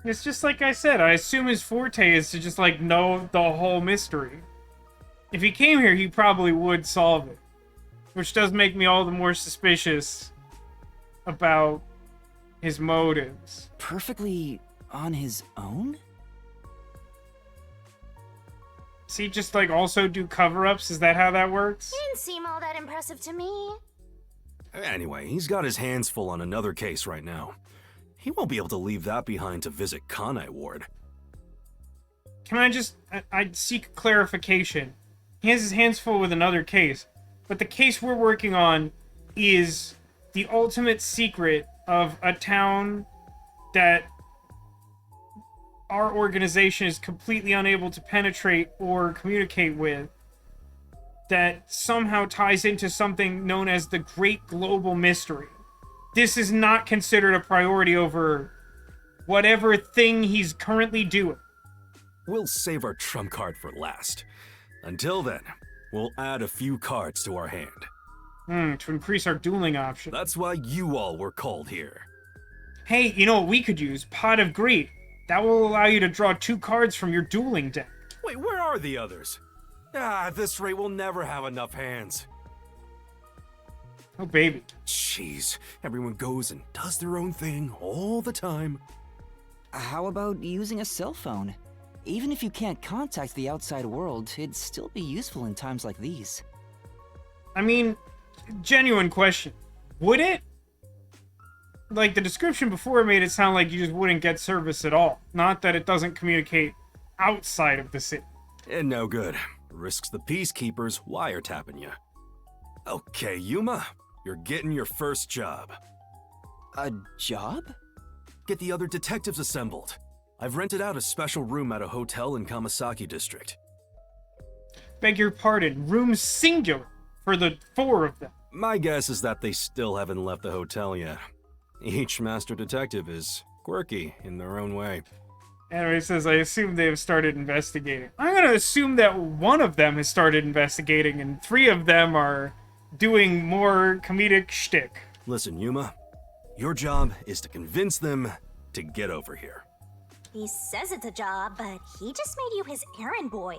It's just like I said, I assume his forte is to just, like, know the whole mystery. If he came here, he probably would solve it. Which does make me all the more suspicious about his motives. Perfectly on his own? Does he just, like, also do cover-ups? Is that how that works? Didn't seem all that impressive to me. Anyway, he's got his hands full on another case right now. He won't be able to leave that behind to visit Kanai Ward. Can I just... I'd seek clarification. He has his hands full with another case, but the case we're working on is the ultimate secret of a town that our organization is completely unable to penetrate or communicate with, that somehow ties into something known as the Great Global Mystery. This is not considered a priority over whatever thing he's currently doing. We'll save our trump card for last. Until then, we'll add a few cards to our hand. To increase our dueling option. That's why you all were called here. Hey, you know what we could use? Pot of Greed. That will allow you to draw 2 cards from your dueling deck. Wait, where are the others? At this rate, we'll never have enough hands. Oh, baby. Jeez, everyone goes and does their own thing all the time. How about using a cell phone? Even if you can't contact the outside world, it'd still be useful in times like these. I mean, genuine question. Would it? Like, the description before made it sound like you just wouldn't get service at all. Not that it doesn't communicate outside of the city. And no good. Risks the peacekeepers wiretapping you. Okay, Yuma, you're getting your first job. A job? Get the other detectives assembled. I've rented out a special room at a hotel in Kamasaki District. Beg your pardon, room singular for the 4 of them. My guess is that they still haven't left the hotel yet. Each master detective is quirky in their own way. Anyway, it says, I assume they have started investigating. I'm gonna assume that 1 of them has started investigating and 3 of them are doing more comedic shtick. Listen, Yuma, your job is to convince them to get over here. He says it's a job, but he just made you his errand boy.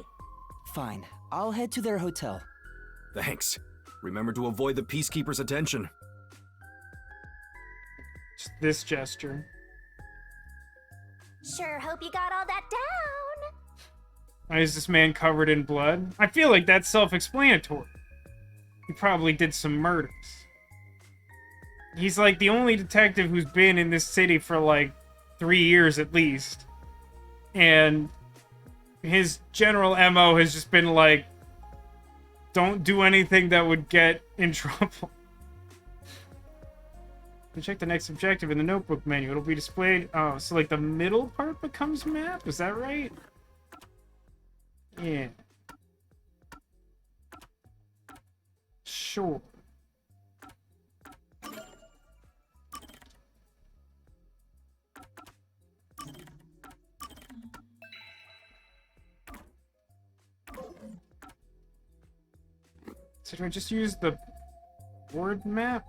Fine, I'll head to their hotel. Thanks. Remember to avoid the peacekeepers' attention. Just this gesture. Sure hope you got all that down. Why is this man covered in blood? I feel like that's self-explanatory. He probably did some murders. He's like the only detective who's been in this city for like 3 years at least. And his general MO has just been like, don't do anything that would get in trouble. You check the next objective in the notebook menu. It'll be displayed. Oh, so like the middle part becomes map? Is that right? Yeah. Sure. So do I just use the word map?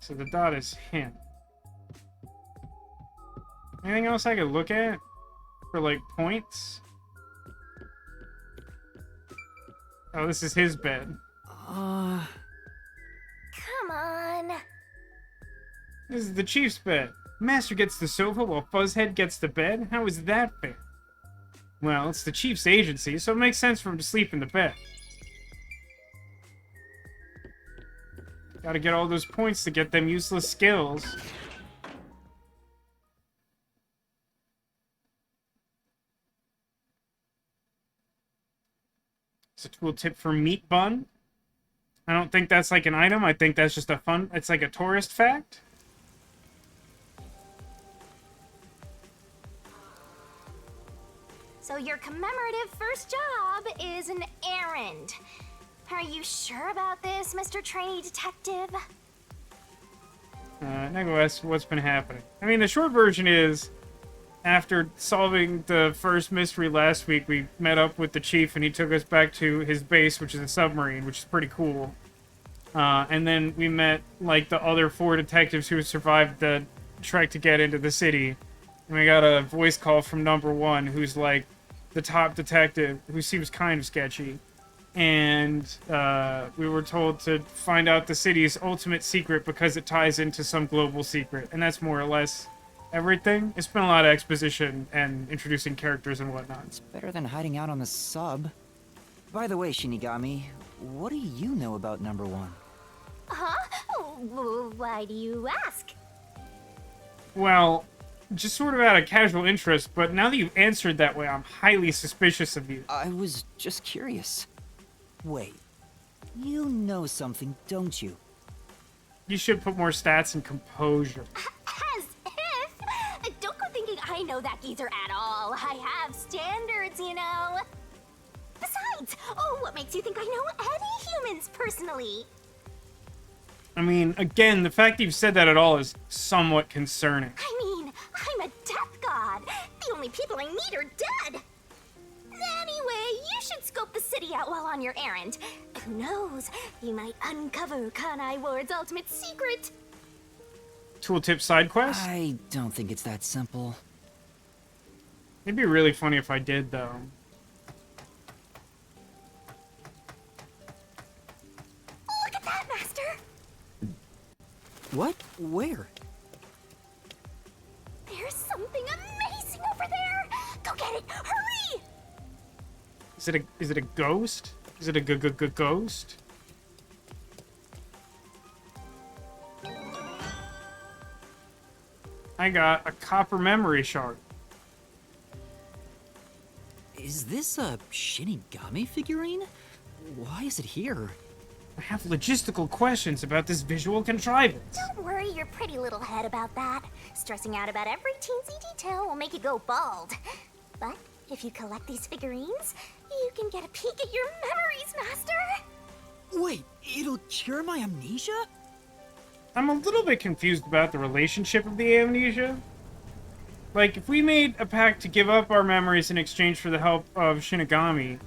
So the dot is him. Anything else I could look at? For, like, points? Oh, this is his bed. Come on. This is the chief's bed. Master gets the sofa while Fuzzhead gets the bed? How is that fair? Well, it's the chief's agency, so it makes sense for him to sleep in the bed. Gotta get all those points to get them useless skills. It's a tooltip for meat bun. I don't think that's like an item. I think that's just a fun... It's like a tourist fact. So your commemorative first job is an errand. Are you sure about this, Mr. Trainee Detective? Nego asks what's been happening. I mean, the short version is, after solving the first mystery last week, we met up with the chief and he took us back to his base, which is a submarine, which is pretty cool. And then we met, like, the other 4 detectives who survived the trek to get into the city. And we got a voice call from number 1, who's, like, the top detective, who seems kind of sketchy. And we were told to find out the city's ultimate secret because it ties into some global secret. And that's more or less everything. It's been a lot of exposition and introducing characters and whatnot. It's better than hiding out on the sub. By the way, Shinigami, what do you know about number 1? Huh? Why do you ask? Well, just sort of out of casual interest, but now that you've answered that way, I'm highly suspicious of you. I was just curious. Wait, you know something, don't you? You should put more stats in composure. As if! Don't go thinking I know that geezer at all. I have standards, you know. Besides, what makes you think I know any humans personally? I mean, again, the fact that you've said that at all is somewhat concerning. I mean, I'm a death god. The only people I meet are dead. Anyway, you should scope the city out while on your errand. Who knows? You might uncover Kanai Ward's ultimate secret. Tooltip side quest? I don't think it's that simple. It'd be really funny if I did, though. Look at that, Master! What? Where? There's something amazing over there! Go get it! Hurry! Is it a ghost? Is it a ghost? I got a copper memory shard. Is this a Shinigami figurine? Why is it here? I have logistical questions about this visual contrivance. Don't worry your pretty little head about that. Stressing out about every teensy detail will make you go bald. But if you collect these figurines, you can get a peek at your memories, Master! Wait, it'll cure my amnesia? I'm a little bit confused about the relationship of the amnesia. Like, if we made a pact to give up our memories in exchange for the help of Shinigami,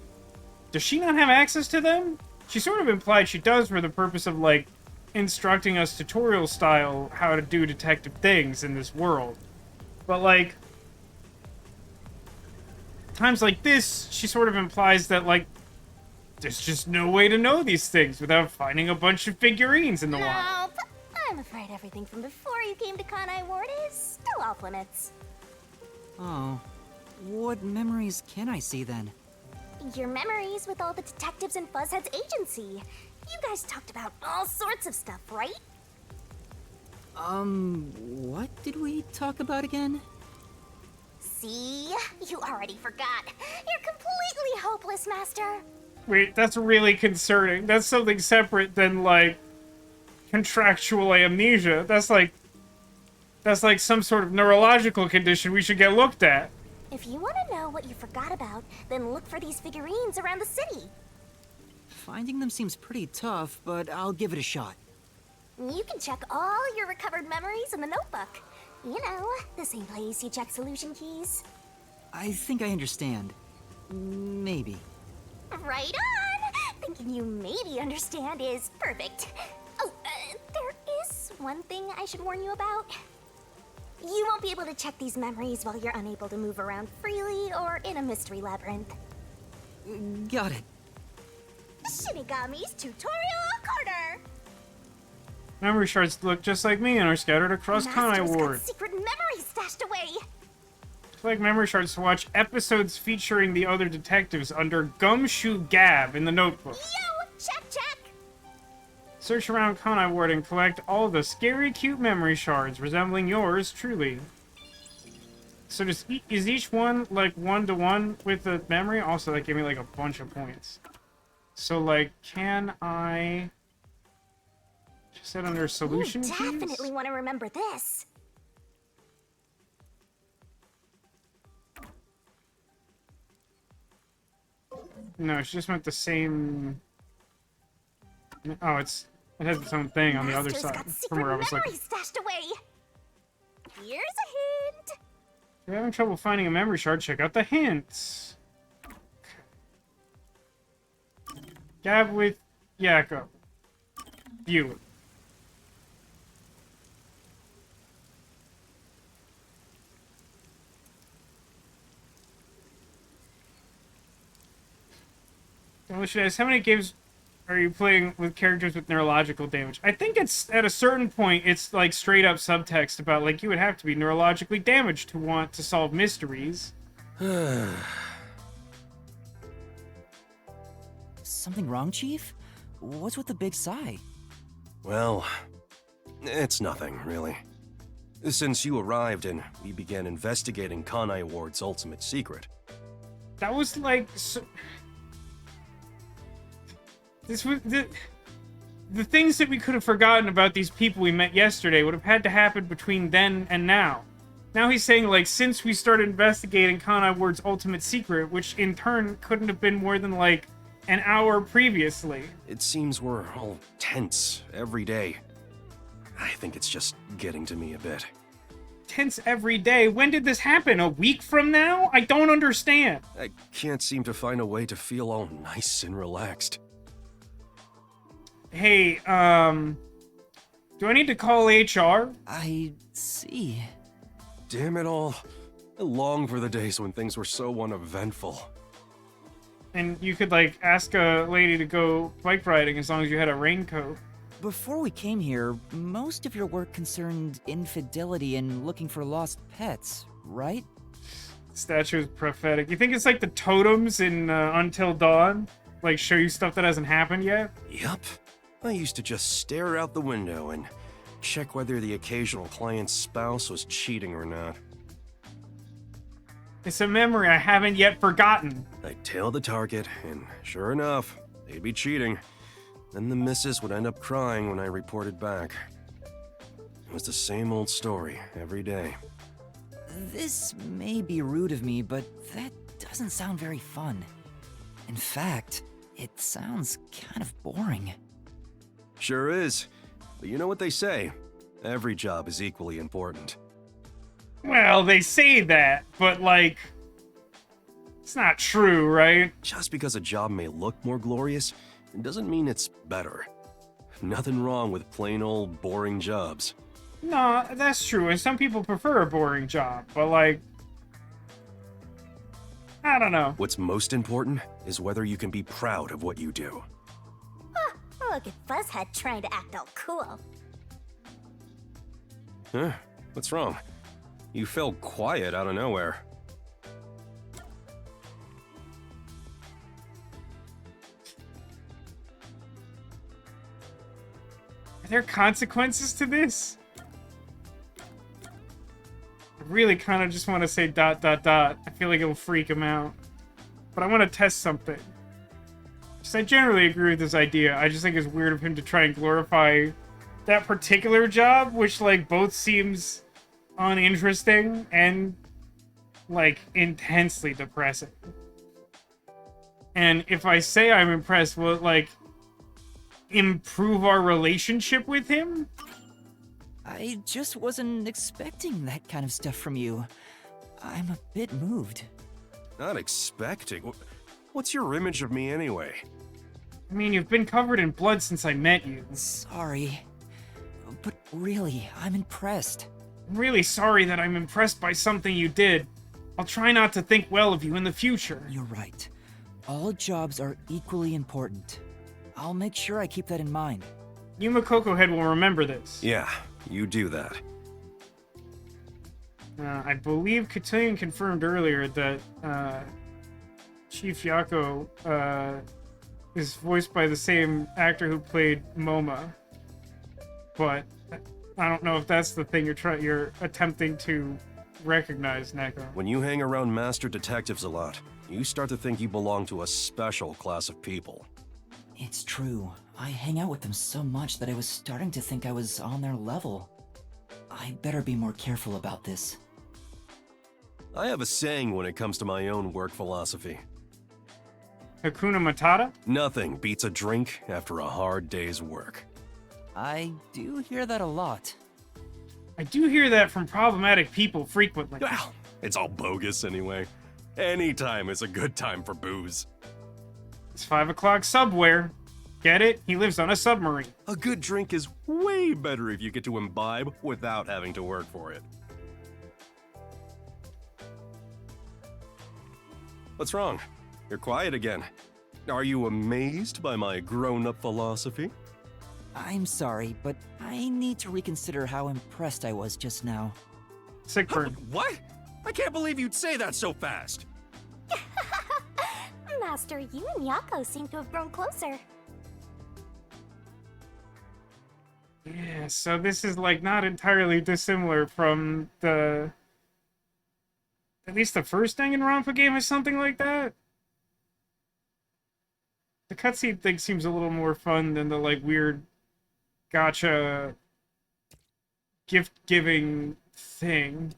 does she not have access to them? She sort of implied she does for the purpose of, like, instructing us tutorial style how to do detective things in this world. But, like, times like this, she sort of implies that, like, there's just no way to know these things without finding a bunch of figurines in the wild. Nope. I'm afraid everything from before you came to Kanai Ward is still off limits. Oh. What memories can I see then? Your memories with all the detectives in Fuzzhead's agency. You guys talked about all sorts of stuff, right? What did we talk about again? See? You already forgot. You're completely hopeless, Master. Wait, that's really concerning. That's something separate than, like, contractual amnesia. That's like some sort of neurological condition we should get looked at. If you want to know what you forgot about, then look for these figurines around the city. Finding them seems pretty tough, but I'll give it a shot. You can check all your recovered memories in the notebook. You know, the same place you check solution keys. I think I understand. Maybe. Right on! Thinking you maybe understand is perfect. Oh, there is one thing I should warn you about. You won't be able to check these memories while you're unable to move around freely or in a mystery labyrinth. Got it. Shinigami's Tutorial Corner! Memory shards look just like me and are scattered across Kanai Master's Ward. got secret memories stashed away! Collect memory shards to watch episodes featuring the other detectives under Gumshoe Gab in the notebook. Yo! Check, check! Search around Kanai Ward and collect all the scary cute memory shards resembling yours truly. So is each one like 1-to-1 with the memory? Also, that gave me like a bunch of points. So like, can I just set under solution You keys? definitely want to remember this. No, she just meant the same. Oh, it has its own thing on the other Master's side. got From secret where I was memories like, stashed away. Here's a hint. if you're having trouble finding a memory shard, check out the hints. Gab with Yakko. View it. Should I ask, how many games are you playing with characters with neurological damage? I think it's, at a certain point, it's like straight up subtext about, like, you would have to be neurologically damaged to want to solve mysteries. Something wrong, Chief? What's with the big sigh? Well, it's nothing, really. Since you arrived and we began investigating Kanai Ward's ultimate secret. That was like... This was... The things that we could have forgotten about these people we met yesterday would have had to happen between then and now. Now he's saying, like, since we started investigating Kanai Ward's ultimate secret, which in turn couldn't have been more than, like, an hour previously. It seems we're all tense every day. I think it's just getting to me a bit. Tense every day? When did this happen? A week from now? I don't understand. I can't seem to find a way to feel all nice and relaxed. Hey, do I need to call HR? I see. Damn it all. I long for the days when things were so uneventful. And you could, like, ask a lady to go bike riding as long as you had a raincoat. Before we came here, most of your work concerned infidelity and looking for lost pets, right? Statue is prophetic. You think it's like the totems in Until Dawn? Like, show you stuff that hasn't happened yet? Yup. I used to just stare out the window and check whether the occasional client's spouse was cheating or not. It's a memory I haven't yet forgotten. I'd tail the target, and sure enough, they'd be cheating. Then the missus would end up crying when I reported back. It was the same old story every day. This may be rude of me, but that doesn't sound very fun. In fact, it sounds kind of boring. Sure is. But you know what they say. Every job is equally important. Well, they say that, but, like, it's not true, right? Just because a job may look more glorious, it doesn't mean it's better. Nothing wrong with plain old boring jobs. No, that's true, and some people prefer a boring job, but, like, I don't know. What's most important is whether you can be proud of what you do. Look at Buzzhead trying to act all cool. Huh? What's wrong? You fell quiet out of nowhere. Are there consequences to this? I really kind of just want to say ... I feel like it'll freak him out. But I want to test something. Just, I generally agree with this idea. I just think it's weird of him to try and glorify that particular job, which, like, both seems uninteresting and, like, intensely depressing. And if I say I'm impressed, will it, like, improve our relationship with him? I just wasn't expecting that kind of stuff from you. I'm a bit moved. Not expecting? What's your image of me anyway? I mean, you've been covered in blood since I met you. Sorry. But really, I'm impressed. I'm really sorry that I'm impressed by something you did. I'll try not to think well of you in the future. You're right. All jobs are equally important. I'll make sure I keep that in mind. Yuma Coco Head will remember this. Yeah, you do that. I believe Cotillion confirmed earlier that Chief Yako is voiced by the same actor who played Moma. But I don't know if that's the thing you're attempting to recognize, Neko. When you hang around master detectives a lot, you start to think you belong to a special class of people. It's true. I hang out with them so much that I was starting to think I was on their level. I better be more careful about this. I have a saying when it comes to my own work philosophy. Hakuna Matata? Nothing beats a drink after a hard day's work. I do hear that a lot. I do hear that from problematic people frequently. Well, it's all bogus anyway. Any time is a good time for booze. It's 5 o'clock subware. Get it? He lives on a submarine. A good drink is way better if you get to imbibe without having to work for it. What's wrong? You're quiet again. Are you amazed by my grown-up philosophy? I'm sorry, but I need to reconsider how impressed I was just now. Sick burn. What? I can't believe you'd say that so fast. Master, you and Yako seem to have grown closer. Yeah, so this is, like, not entirely dissimilar from the... At least the first Danganronpa game is something like that. The cutscene thing seems a little more fun than the, like, weird gacha gift-giving thing.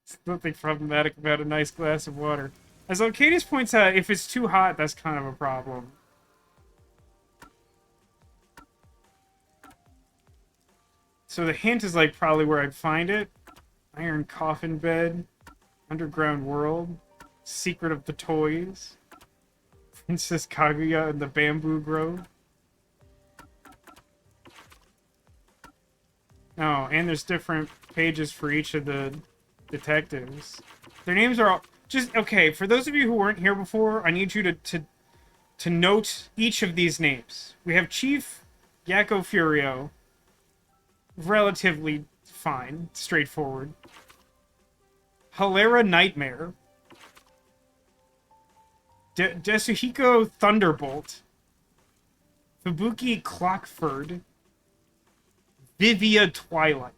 There's nothing problematic about a nice glass of water. As Arcadius points out, if it's too hot, that's kind of a problem. So the hint is, like, probably where I'd find it. Iron Coffin Bed. Underground World. Secret of the Toys. Princess Kaguya and the Bamboo Grove. Oh, and there's different pages for each of the detectives. Their names are all... Just, okay, for those of you who weren't here before, I need you to note each of these names. We have Chief Yako Furio. Relatively fine. Straightforward. Hilera Nightmare. Desuhiko Thunderbolt. Fubuki Clockford. Vivia Twilight.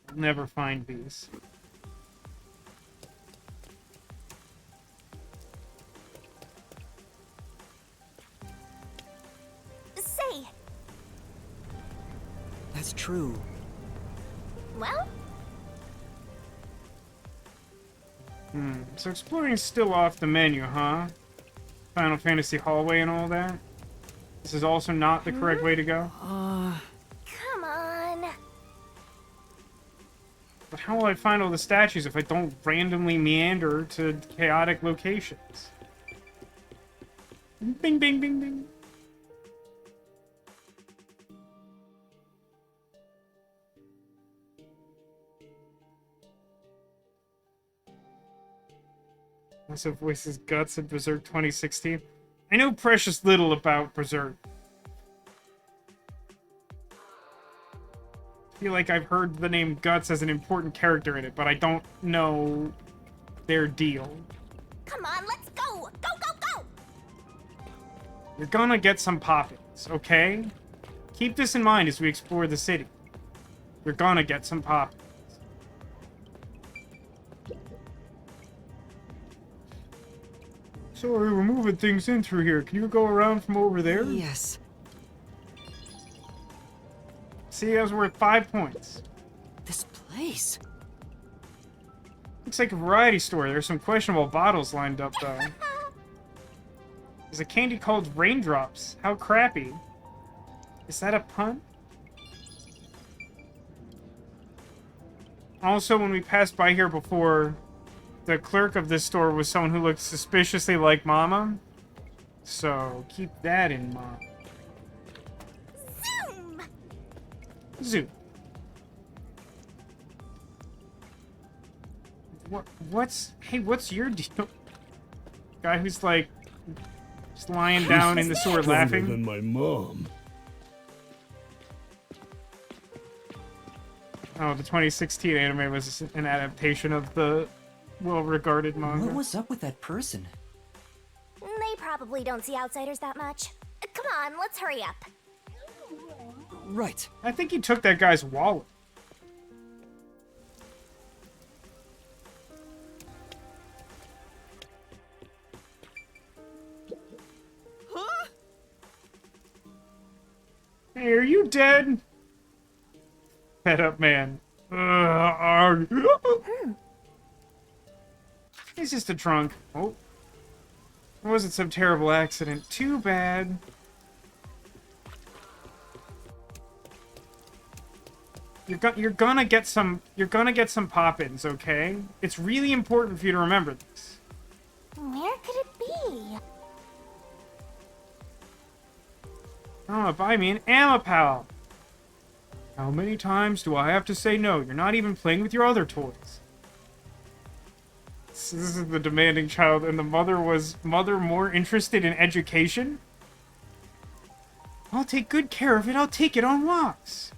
I'll never find these. Say, That's true. well, So exploring is still off the menu, huh? Final Fantasy hallway and all that? This is also not the correct way to go? come on. But how will I find all the statues if I don't randomly meander to chaotic locations? Bing, bing, bing, bing. Also voices Guts in Berserk 2016. I know precious little about Berserk. I feel like I've heard the name Guts as an important character in it, but I don't know their deal. Come on, let's go! Go, go, go! You're gonna get some poppins, okay? Keep this in mind as we explore the city. You're gonna get some poppins. Sorry, we're moving things in through here. Can you go around from over there? Yes. See, I was worth 5 points. This place. Looks like a variety store. There's some questionable bottles lined up, though. There's a candy called Raindrops. How crappy. Is that a pun? Also, when we passed by here before, the clerk of this store was someone who looked suspiciously like Mama. So, keep that in mind. Zoom! Zoom. What's your deal? Guy who's like just lying down in the sewer laughing. Than my mom. Oh, the 2016 anime was an adaptation of the well-regarded manga. What was up with that person? They probably don't see outsiders that much. Come on, let's hurry up. Right. I think he took that guy's wallet. Huh? Hey, are you dead? Fed up man. He's just a drunk. Oh. It wasn't some terrible accident. Too bad. You're gonna get some pop-ins, okay? It's really important for you to remember this. Where could it be? Oh, buy me an Amapal. How many times do I have to say no? You're not even playing with your other toys. This is the demanding child, and the mother more interested in education? I'll take good care of it. I'll take it on walks.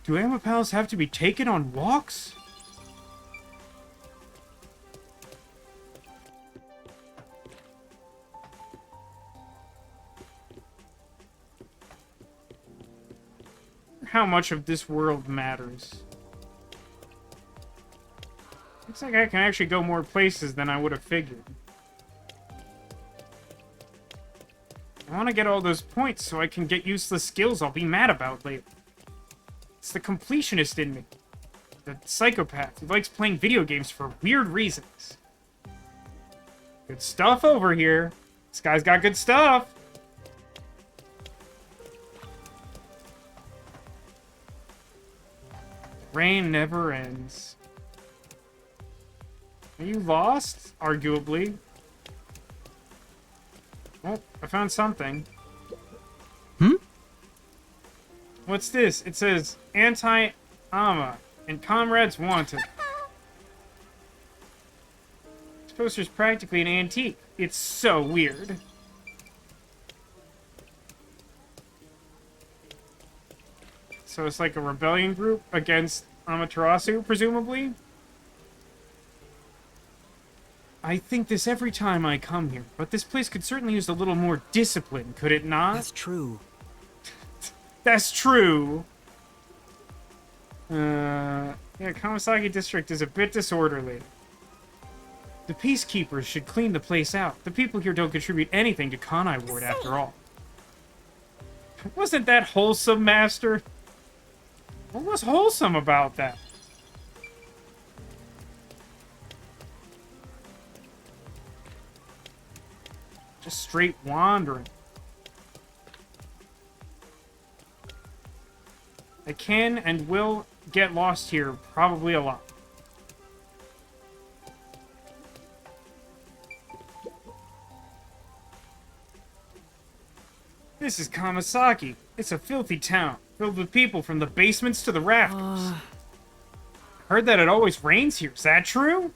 Do Amapals have to be taken on walks? How much of this world matters? Looks like I can actually go more places than I would have figured. I want to get all those points so I can get useless skills I'll be mad about later. It's the completionist in me. The psychopath who likes playing video games for weird reasons. Good stuff over here. This guy's got good stuff. Rain never ends. Are you lost? Arguably. Oh, I found something. What's this? It says anti-ama and comrades wanted. This poster's practically an antique. It's so weird. So it's like a rebellion group against Amaterasu, presumably? I think this every time I come here, but this place could certainly use a little more discipline, could it not? That's true. That's true. Yeah, Kamasaki District is a bit disorderly. The peacekeepers should clean the place out. The people here don't contribute anything to Kanai Ward after all. Wasn't that wholesome, Master? What was wholesome about that? Just straight wandering. I can and will get lost here probably a lot. This is Kamasaki. It's a filthy town, filled with people from the basements to the rafters. Heard that it always rains here. Is that true?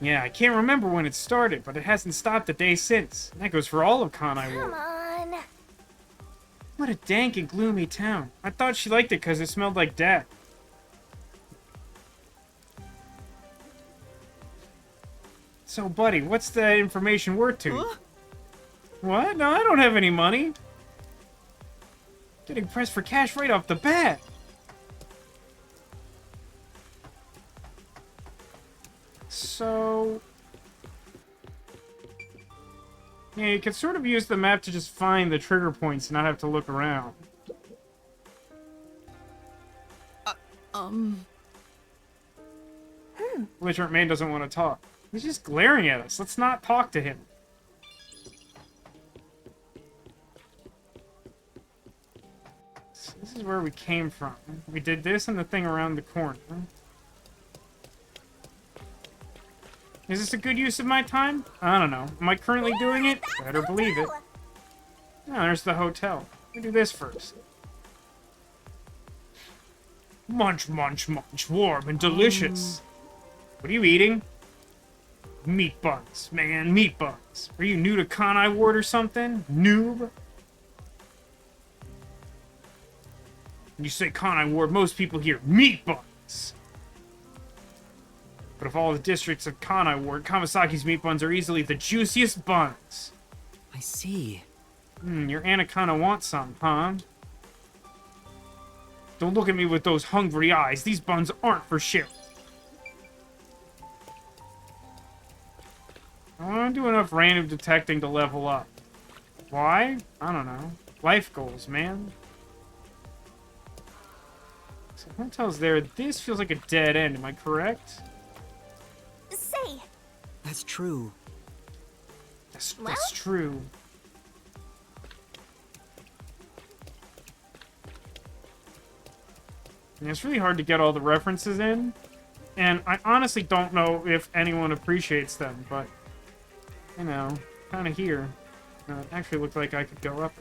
Yeah, I can't remember when it started, but it hasn't stopped a day since. And that goes for all of Kanai Come Ward. on. What a dank and gloomy town. I thought she liked it because it smelled like death. So, buddy, what's that information worth to you? What? No, I don't have any money. Getting pressed for cash right off the bat. So... yeah, you can sort of use the map to just find the trigger points and not have to look around. Belligerent man doesn't want to talk. He's just glaring at us. Let's not talk to him. So this is where we came from. We did this and the thing around the corner. Is this a good use of my time? I don't know. Am I currently doing it? Better believe it. Oh, there's the hotel. Let me do this first. Munch, munch, munch. Warm and delicious. What are you eating? Meat buns, man. Meat buns. Are you new to Kanai Ward or something? Noob? When you say Kanai Ward, most people hear meat buns. But of all the districts of Kanai Ward, Kamasaki's meat buns are easily the juiciest buns. I see. Your anaconda wants some, huh? Don't look at me with those hungry eyes. These buns aren't for shit. I want to do enough random detecting to level up. Why? I don't know. Life goals, man. So hotel's there. This feels like a dead end. Am I correct? Say. That's true. That's true. And it's really hard to get all the references in. And I honestly don't know if anyone appreciates them, but... you know, kind of here. It actually looked like I could go up.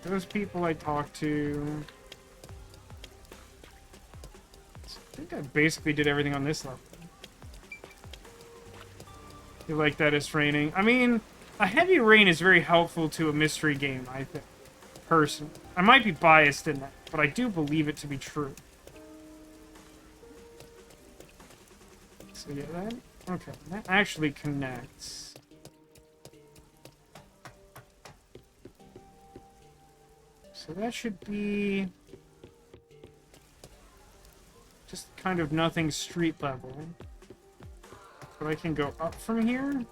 Those people I talked to... I think I basically did everything on this level. You like that it's raining? I mean, a heavy rain is very helpful to a mystery game, I think. Personally. I might be biased in that, but I do believe it to be true. So yeah, that... okay, that actually connects. So that should be... just kind of nothing street level. But I can go up from here?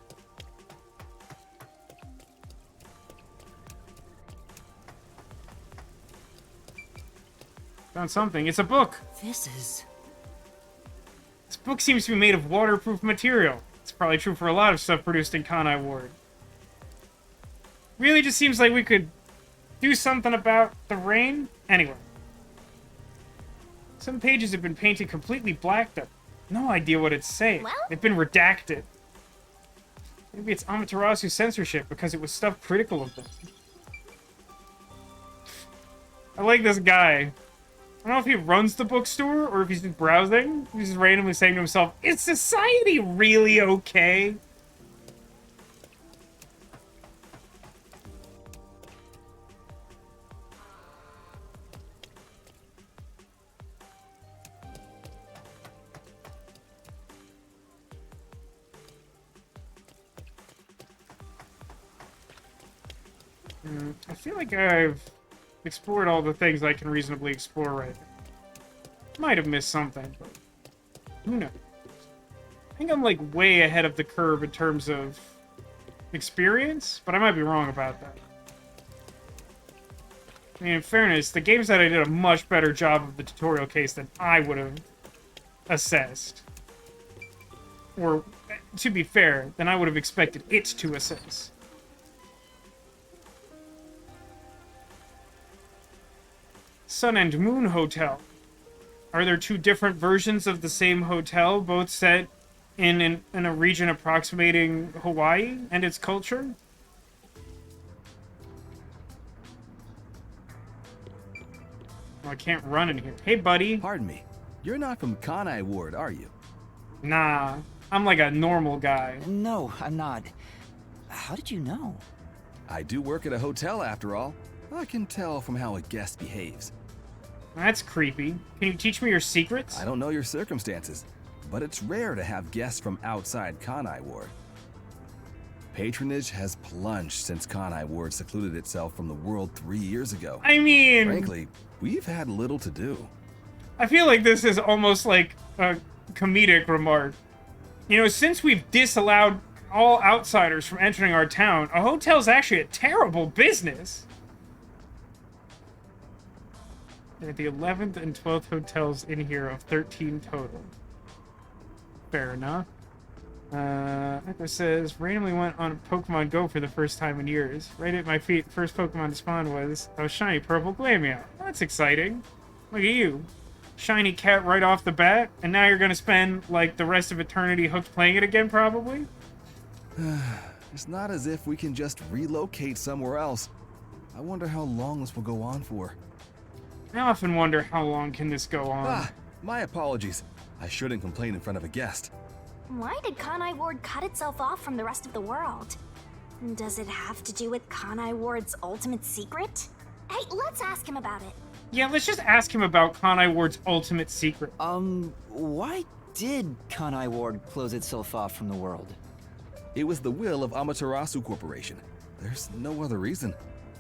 Found something. It's a book! This is... this book seems to be made of waterproof material. It's probably true for a lot of stuff produced in Kanai Ward. Really just seems like we could do something about the rain. Anyway. Some pages have been painted completely black, though. No idea what it's saying. Well? They've been redacted. Maybe it's Amaterasu censorship because it was stuff critical of them. I like this guy. I don't know if he runs the bookstore or if he's just browsing. He's just randomly saying to himself, is society really okay? I feel like I've explored all the things I can reasonably explore right now. Might have missed something, but who knows? I think I'm like way ahead of the curve in terms of experience, but I might be wrong about that. I mean, in fairness, the game said I did a much better job of the tutorial case than I would have assessed. Or, to be fair, than I would have expected it to assess. Sun and Moon Hotel. Are there two different versions of the same hotel, both set in a region approximating Hawaii and its culture? Oh, I can't run in here. Hey, buddy. Pardon me. You're not from Kanai Ward, are you? Nah, I'm like a normal guy. No, I'm not. How did you know? I do work at a hotel after all. I can tell from how a guest behaves. That's creepy. Can you teach me your secrets? I don't know your circumstances, but it's rare to have guests from outside Kanai Ward. Patronage has plunged since Kanai Ward secluded itself from the world 3 years ago. I mean... Frankly, we've had little to do. I feel like this is almost like a comedic remark. You know, since we've disallowed all outsiders from entering our town, a hotel's actually a terrible business. There are the 11th and 12th hotels in here of 13 total. Fair enough. Echo says, randomly went on Pokemon Go for the first time in years. Right at my feet, the first Pokemon to spawn was a shiny purple Glameow. That's exciting. Look at you. Shiny cat right off the bat, and now you're gonna spend, like, the rest of eternity hooked playing it again, probably? It's not as if we can just relocate somewhere else. I wonder how long this will go on for. I often wonder how long can this go on. My apologies. I shouldn't complain in front of a guest. Why did Kanai Ward cut itself off from the rest of the world? Does it have to do with Kanai Ward's ultimate secret? Hey, let's ask him about it. Yeah, let's just ask him about Kanai Ward's ultimate secret. Why did Kanai Ward close itself off from the world? It was the will of Amaterasu Corporation. There's no other reason.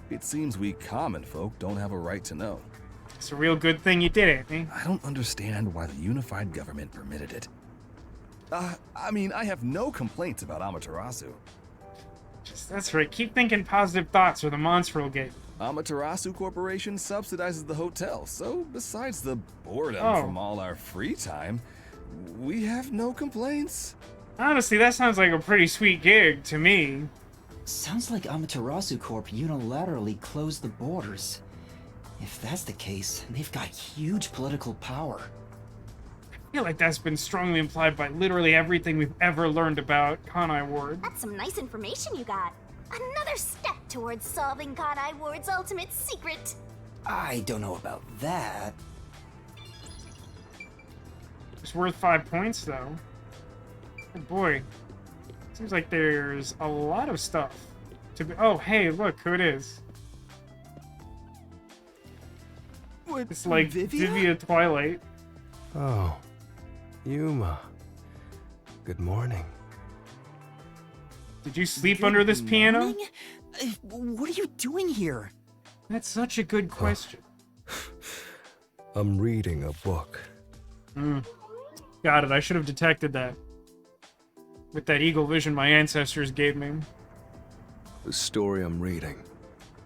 It seems we common folk don't have a right to know. It's a real good thing you did it, eh? I don't understand why the unified government permitted it. I mean, I have no complaints about Amaterasu. That's right, keep thinking positive thoughts or the monster will get you. Amaterasu Corporation subsidizes the hotel, so besides the boredom from all our free time, we have no complaints. Honestly, that sounds like a pretty sweet gig to me. Sounds like Amaterasu Corp unilaterally closed the borders. If that's the case, they've got huge political power. I feel like that's been strongly implied by literally everything we've ever learned about Kanai Ward. That's some nice information you got. Another step towards solving Kanai Ward's ultimate secret. I don't know about that. It's worth 5 points, though. Oh boy. Seems like there's a lot of stuff to be... Oh, hey, look who it is. What, it's like Vivia Twilight. Oh, Yuma. Good morning. Did you sleep under this piano? What are you doing here? That's such a good question. I'm reading a book. Got it, I should have detected that. With that eagle vision my ancestors gave me. The story I'm reading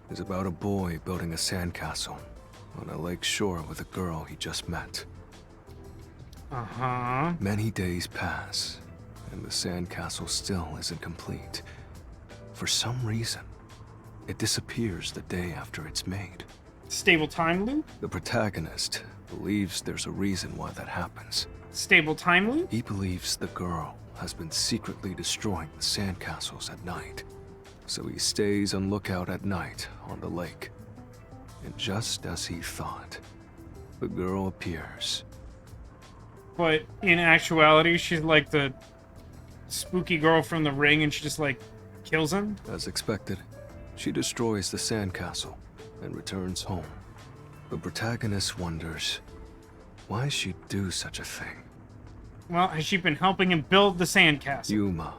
is about a boy building a sandcastle on a lake shore with a girl he just met. Uh-huh. Many days pass, and the sandcastle still isn't complete. For some reason, it disappears the day after it's made. Stable time loop? The protagonist believes there's a reason why that happens. Stable time loop? He believes the girl has been secretly destroying the sandcastles at night. So he stays on lookout at night on the lake. And just as he thought, the girl appears. But in actuality, she's like the spooky girl from The Ring and she just like kills him? As expected, she destroys the sandcastle and returns home. The protagonist wonders why she'd do such a thing. Well, has she been helping him build the sandcastle? Yuma,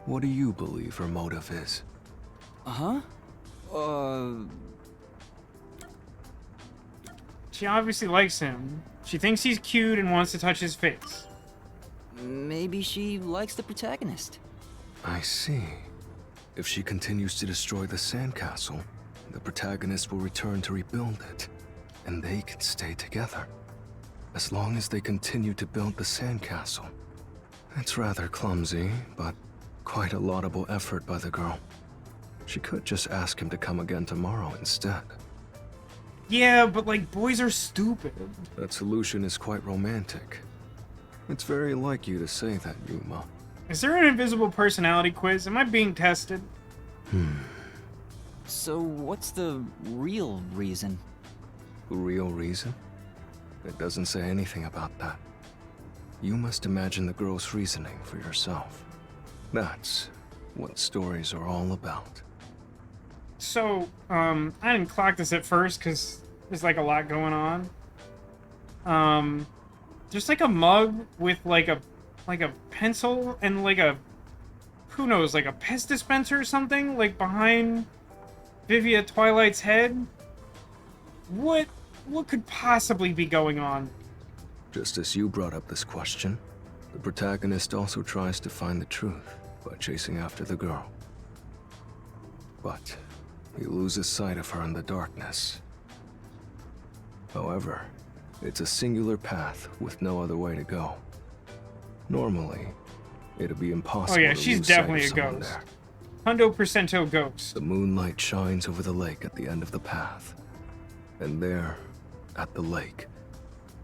what do you believe her motive is? She obviously likes him. She thinks he's cute and wants to touch his face. Maybe she likes the protagonist. I see. If she continues to destroy the sandcastle, the protagonist will return to rebuild it, and they can stay together. As long as they continue to build the sandcastle. It's rather clumsy, but quite a laudable effort by the girl. She could just ask him to come again tomorrow instead. Yeah, but like, boys are stupid. That solution is quite romantic. It's very like you to say that, Yuma. Is there an invisible personality quiz? Am I being tested? So what's the real reason? The real reason? It doesn't say anything about that. You must imagine the girl's reasoning for yourself. That's what stories are all about. So, I didn't clock this at first because there's like a lot going on. There's like a mug with like a pencil and like a, who knows, like a pest dispenser or something, like behind Vivia Twilight's head. What could possibly be going on? Just as you brought up this question, the protagonist also tries to find the truth by chasing after the girl. But he loses sight of her in the darkness. However, it's a singular path with no other way to go. Normally, it'd be impossible. Oh yeah, to she's lose sight definitely of a someone ghost. there. 100% ghost. The moonlight shines over the lake at the end of the path. And there, at the lake,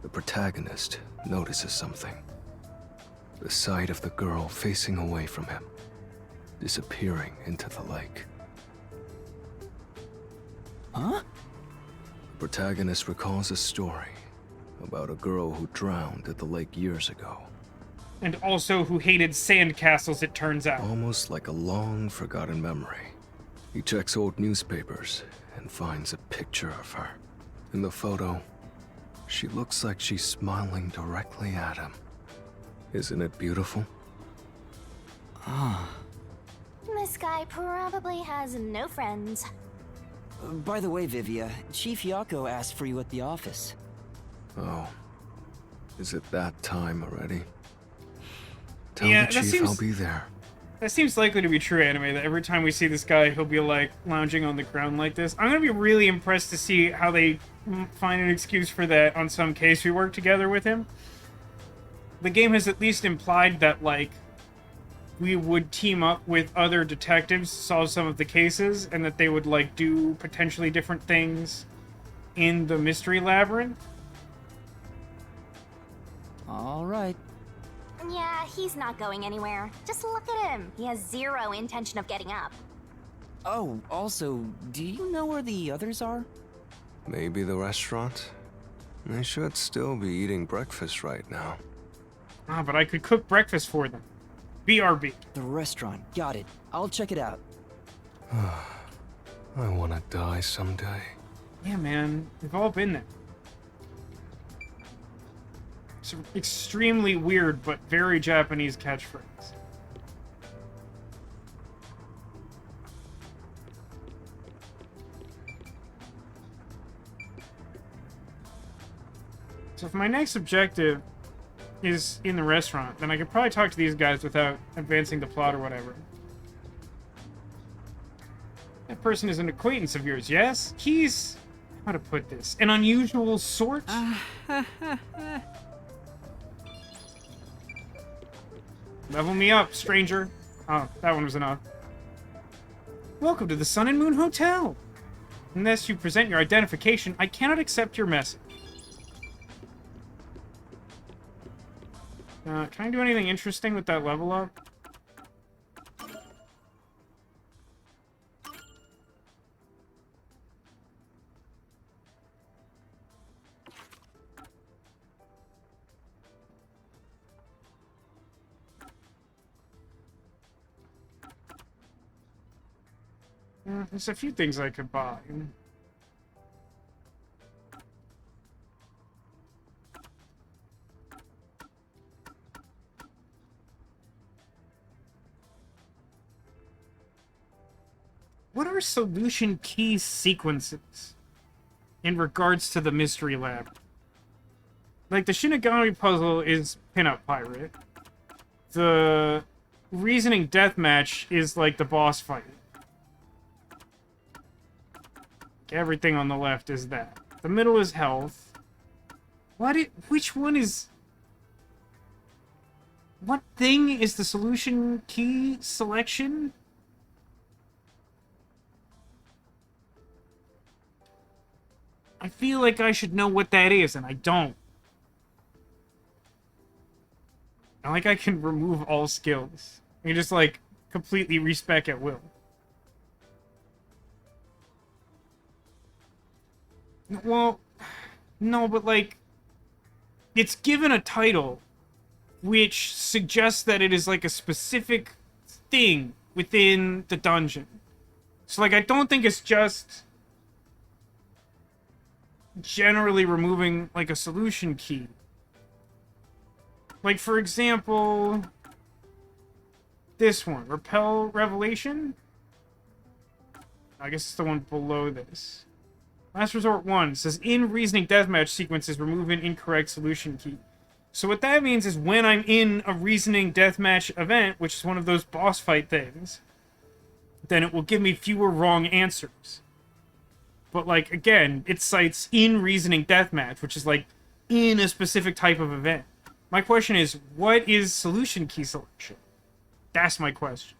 the protagonist notices something. The sight of the girl facing away from him, disappearing into the lake. Huh? The protagonist recalls a story about a girl who drowned at the lake years ago. And also who hated sandcastles, it turns out. Almost like a long forgotten memory. He checks old newspapers and finds a picture of her. In the photo, she looks like she's smiling directly at him. Isn't it beautiful? Ah. This guy probably has no friends. By the way, Vivia, Chief Yako asked for you at the office. Oh. Is it that time already? Tell Yeah, the that chief seems- I'll be there. That seems likely to be true, Anime, that every time we see this guy, he'll be, like, lounging on the ground like this. I'm gonna be really impressed to see how they find an excuse for that on some case we work together with him. The game has at least implied that, like, we would team up with other detectives to solve some of the cases, and that they would, like, do potentially different things in the Mystery Labyrinth. All right. Yeah, he's not going anywhere. Just look at him. He has zero intention of getting up. Oh, also, do you know where the others are? Maybe the restaurant? They should still be eating breakfast right now. Ah, but I could cook breakfast for them. BRB. The restaurant. Got it. I'll check it out. I wanna die someday. Yeah, man. We've all been there. It's an extremely weird but very Japanese catchphrase. So if my next objective is in the restaurant, then I could probably talk to these guys without advancing the plot or whatever. That person is an acquaintance of yours, yes? He's... how to put this? An unusual sort? Level me up, stranger. Oh, that one was enough. Welcome to the Sun and Moon Hotel. Unless you present your identification, I cannot accept your message. Can I do anything interesting with that level up? There's a few things I could buy. What are solution key sequences in regards to the Mystery Lab? Like, the Shinigami puzzle is Pinup Pirate. The Reasoning Deathmatch is, like, the boss fight. Everything on the left is that. The middle is health. Which one is... what thing is the solution key selection? I feel like I should know what that is, and I don't. I like I can remove all skills. I can just, like, completely respec at will. Well, No, but like, it's given a title which suggests that it is like a specific thing within the dungeon. So like, I don't think it's just generally removing like a solution key. Like, for example, this one, Repel Revelation? I guess it's the one below this. Last Resort 1 says, in Reasoning Deathmatch sequences, remove an incorrect solution key. So what that means is when I'm in a Reasoning Deathmatch event, which is one of those boss fight things, then it will give me fewer wrong answers. But, like, again, it cites in Reasoning Deathmatch, which is, like, in a specific type of event. My question is, what is solution key selection? That's my question.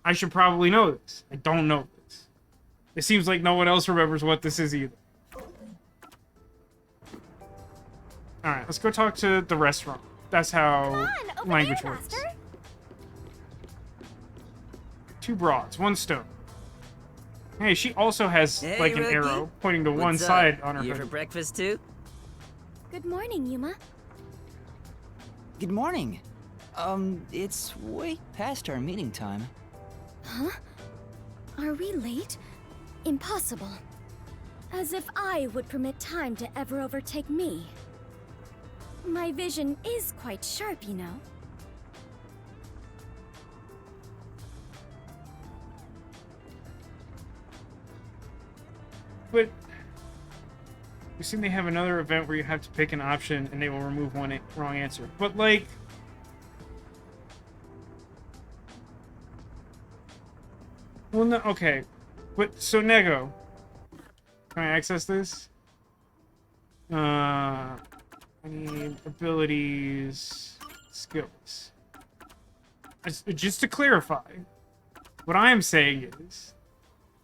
I should probably know this. I don't know this. It seems like no one else remembers what this is either. Alright, let's go talk to the restaurant. That's how language works. Master. 2 broads, 1 stone. Hey, she also has, Hey, like, an Rookie. arrow pointing to one What's up? side on her You here for hood. breakfast too? Good morning, Yuma. Good morning. It's way past our meeting time. Huh? Are we late? Impossible. As if I would permit time to ever overtake me. My vision is quite sharp, you know. But you seem they have another event where you have to pick an option and they will remove one wrong answer. But like, well, no, okay. But so Nego, can I access this? I need abilities, skills. Just to clarify, what I am saying is,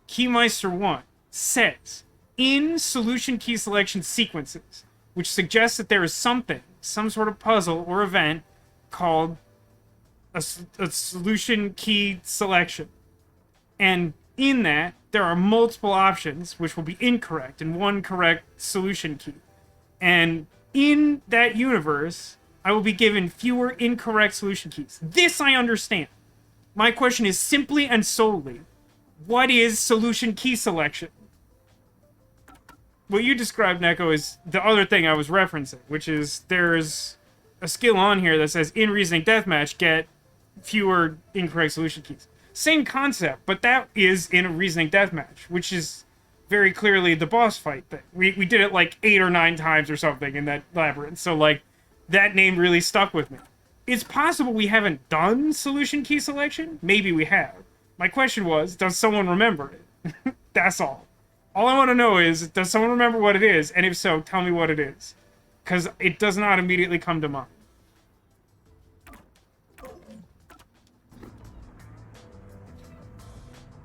Keymeister 1 says, in solution key selection sequences, which suggests that there is something, some sort of puzzle or event called a solution key selection. And in that, there are multiple options which will be incorrect and one correct solution key. And in that universe, I will be given fewer incorrect solution keys. This I understand. My question is simply and solely, what is solution key selection? What you described, Neko, is the other thing I was referencing, which is there's a skill on here that says, in Reasoning Deathmatch, get fewer incorrect solution keys. Same concept, but that is in a Reasoning Deathmatch, which is very clearly the boss fight thing. We did it like 8 or 9 times or something in that labyrinth, so like, that name really stuck with me. It's possible we haven't done solution key selection. Maybe we have. My question was, does someone remember it? That's all. All I want to know is, does someone remember what it is? And if so, tell me what it is. Because it does not immediately come to mind.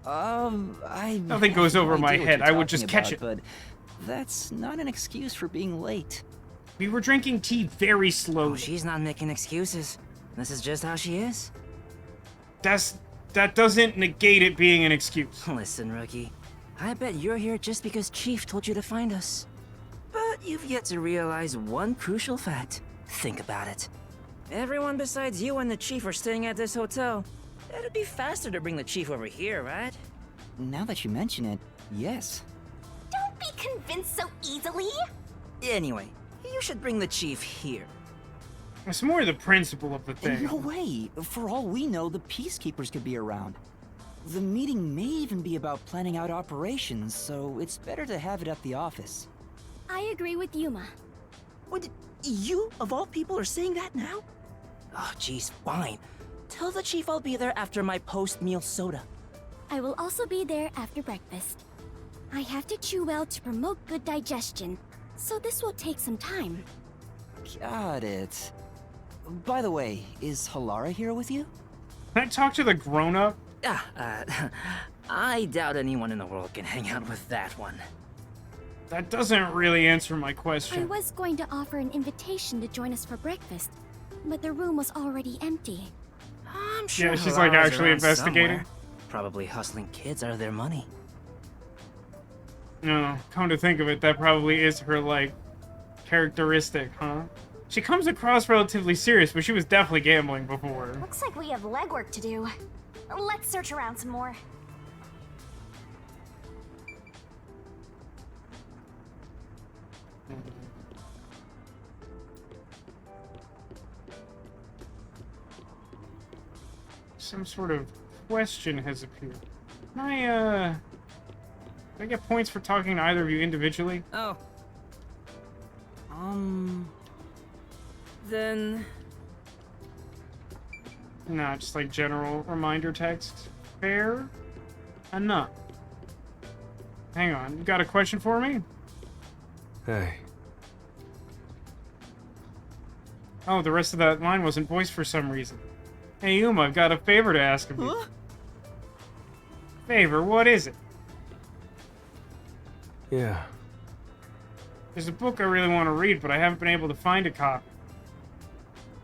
I Nothing goes have over no my idea what head. you're I would just talking catch about, But that's not an excuse for being late. We were drinking tea very slowly. Oh, she's not making excuses. This is just how she is. That doesn't negate it being an excuse. Listen, Rookie. I bet you're here just because Chief told you to find us. But you've yet to realize one crucial fact. Think about it. Everyone besides you and the Chief are staying at this hotel. It'd be faster to bring the Chief over here, right? Now that you mention it, yes. Don't be convinced so easily. Anyway, you should bring the Chief here. It's more the principle of the thing. No way! For all we know, the Peacekeepers could be around. The meeting may even be about planning out operations, so it's better to have it at the office. I agree with Yuma. What? You, of all people, are saying that now? Oh, geez, fine. Tell the Chief I'll be there after my post-meal soda. I will also be there after breakfast. I have to chew well to promote good digestion, so this will take some time. Got it. By the way, is Halara here with you? Can I talk to the grown-up? I doubt anyone in the world can hang out with that one. That doesn't really answer my I question. was going to offer an invitation to join us for breakfast, but the room was already empty. I'm sure Yeah, she's like Halara's actually around investigating. somewhere. Probably hustling kids out of their money. No, come to think of it, that probably is her, like, characteristic, huh? She comes across relatively serious, but she was definitely gambling before. Looks like we have legwork to do. Let's search around some more. Some sort of question has appeared. Can I get points for talking to either of you individually? Oh. Then... No, just like general reminder text. Fair enough. Hang on, you got a question for me? Hey, Oh, the rest of that line wasn't voiced for some reason. Hey, Yuma, I've got a favor to ask of you. Huh? Favor, what is it? yeah. There's a book I really want to read, but I haven't been able to find a copy.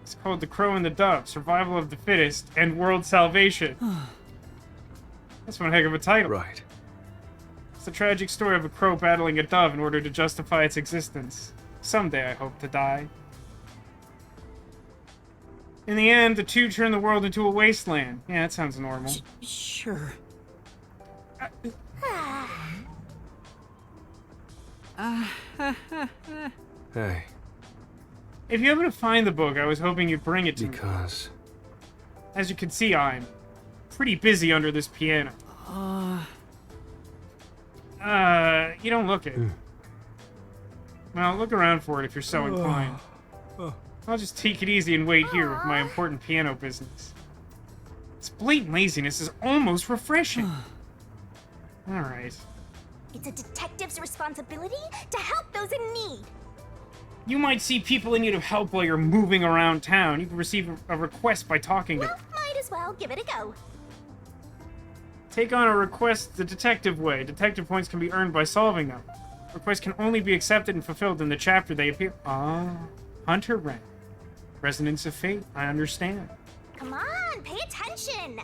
It's called The Crow and the Dove, Survival of the Fittest, and World Salvation. That's one heck of a title. Right. It's the tragic story of a crow battling a dove in order to justify its existence. Someday I hope to die. In the end, the two turn the world into a wasteland. Yeah, that sounds normal. Sure. Hey, If you happen to find the book, I was hoping you'd bring it to me. because... As you can see, I'm pretty busy under this piano. You don't look it. Well, look around for it if you're so inclined. I'll just take it easy and wait here with my important piano business. This blatant laziness is almost refreshing. Alright. It's a detective's responsibility to help those in need. You might see people in need of help while you're moving around town. You can receive a request by talking to Well, them. might as well give it a go. Take on a request the detective way. Detective points can be earned by solving them. Requests can only be accepted and fulfilled in the chapter they appear. Ah, Hunter rank. Resonance of Fate. I understand. Come on, pay attention.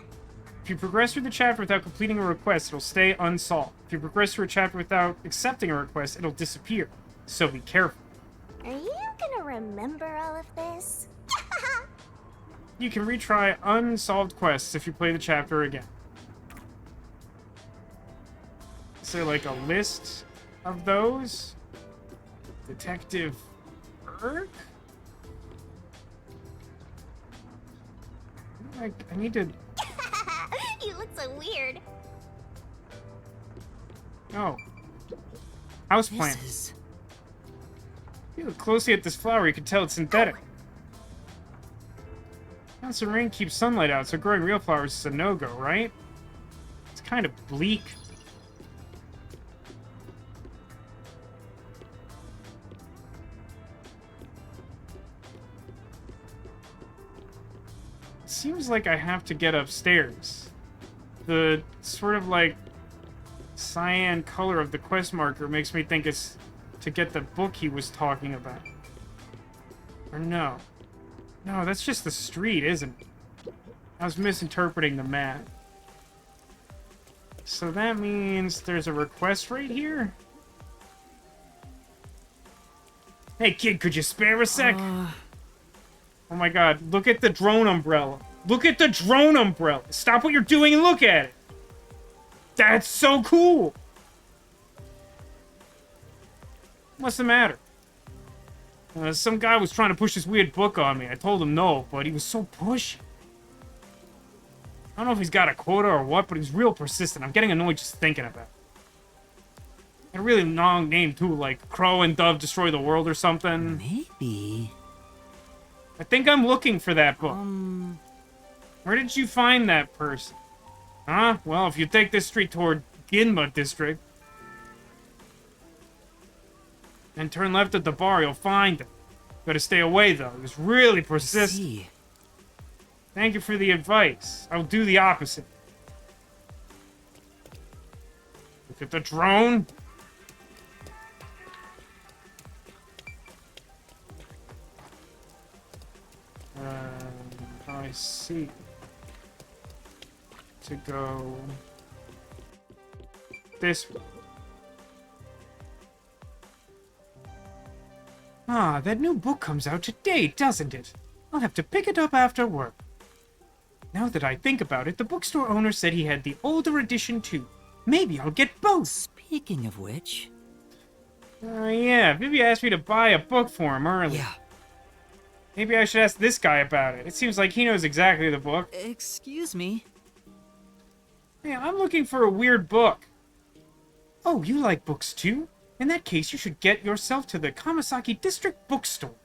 If you progress through the chapter without completing a request, it'll stay unsolved. If you progress through a chapter without accepting a request, it'll disappear. So be careful. Are you gonna remember all of this? You can retry unsolved quests if you play the chapter again. Is there like a list of those? Detective Erg? I need to... You look so weird. Oh. Houseplant. This is... If you look closely at this flower, you can tell it's synthetic. Constant rain keeps sunlight out, so growing real flowers is a no-go, right? It's kind of bleak. Seems like I have to get upstairs. The sort of like cyan color of the quest marker makes me think it's to get the book he was talking about. Or no. No, that's just the street, isn't it? I was misinterpreting the map. So that means there's a request right here? Hey kid, could you spare a sec? Oh my god, look at the drone umbrella. Look at the drone umbrella. Stop what you're doing and look at it. That's so cool. What's the matter? Some guy was trying to push this weird book on me. I told him no, but he was so pushy. I don't know if he's got a quota or what, but he's real persistent. I'm getting annoyed just thinking about it. A really long name, too, like Crow and Dove Destroy the World or something. Maybe... I think I'm looking for that book. Where did you find that person? Huh? Well, if you take this street toward Ginma District and turn left at the bar, you'll find him. Gotta stay away, though. He's really persistent. See. Thank you for the advice. I'll do the opposite. Look at the drone. I see. To go this way. Ah, that new book comes out today, doesn't it? I'll have to pick it up after work. Now that I think about it, the bookstore owner said he had the older edition too. Maybe I'll get both. Speaking of which... Yeah, Vivi asked me to buy a book for him early. Yeah. Maybe I should ask this guy about it. It seems like he knows exactly the book. Excuse me? Hey, I'm looking for a weird book. Oh, you like books too? In that case, you should get yourself to the Kamasaki District Bookstore.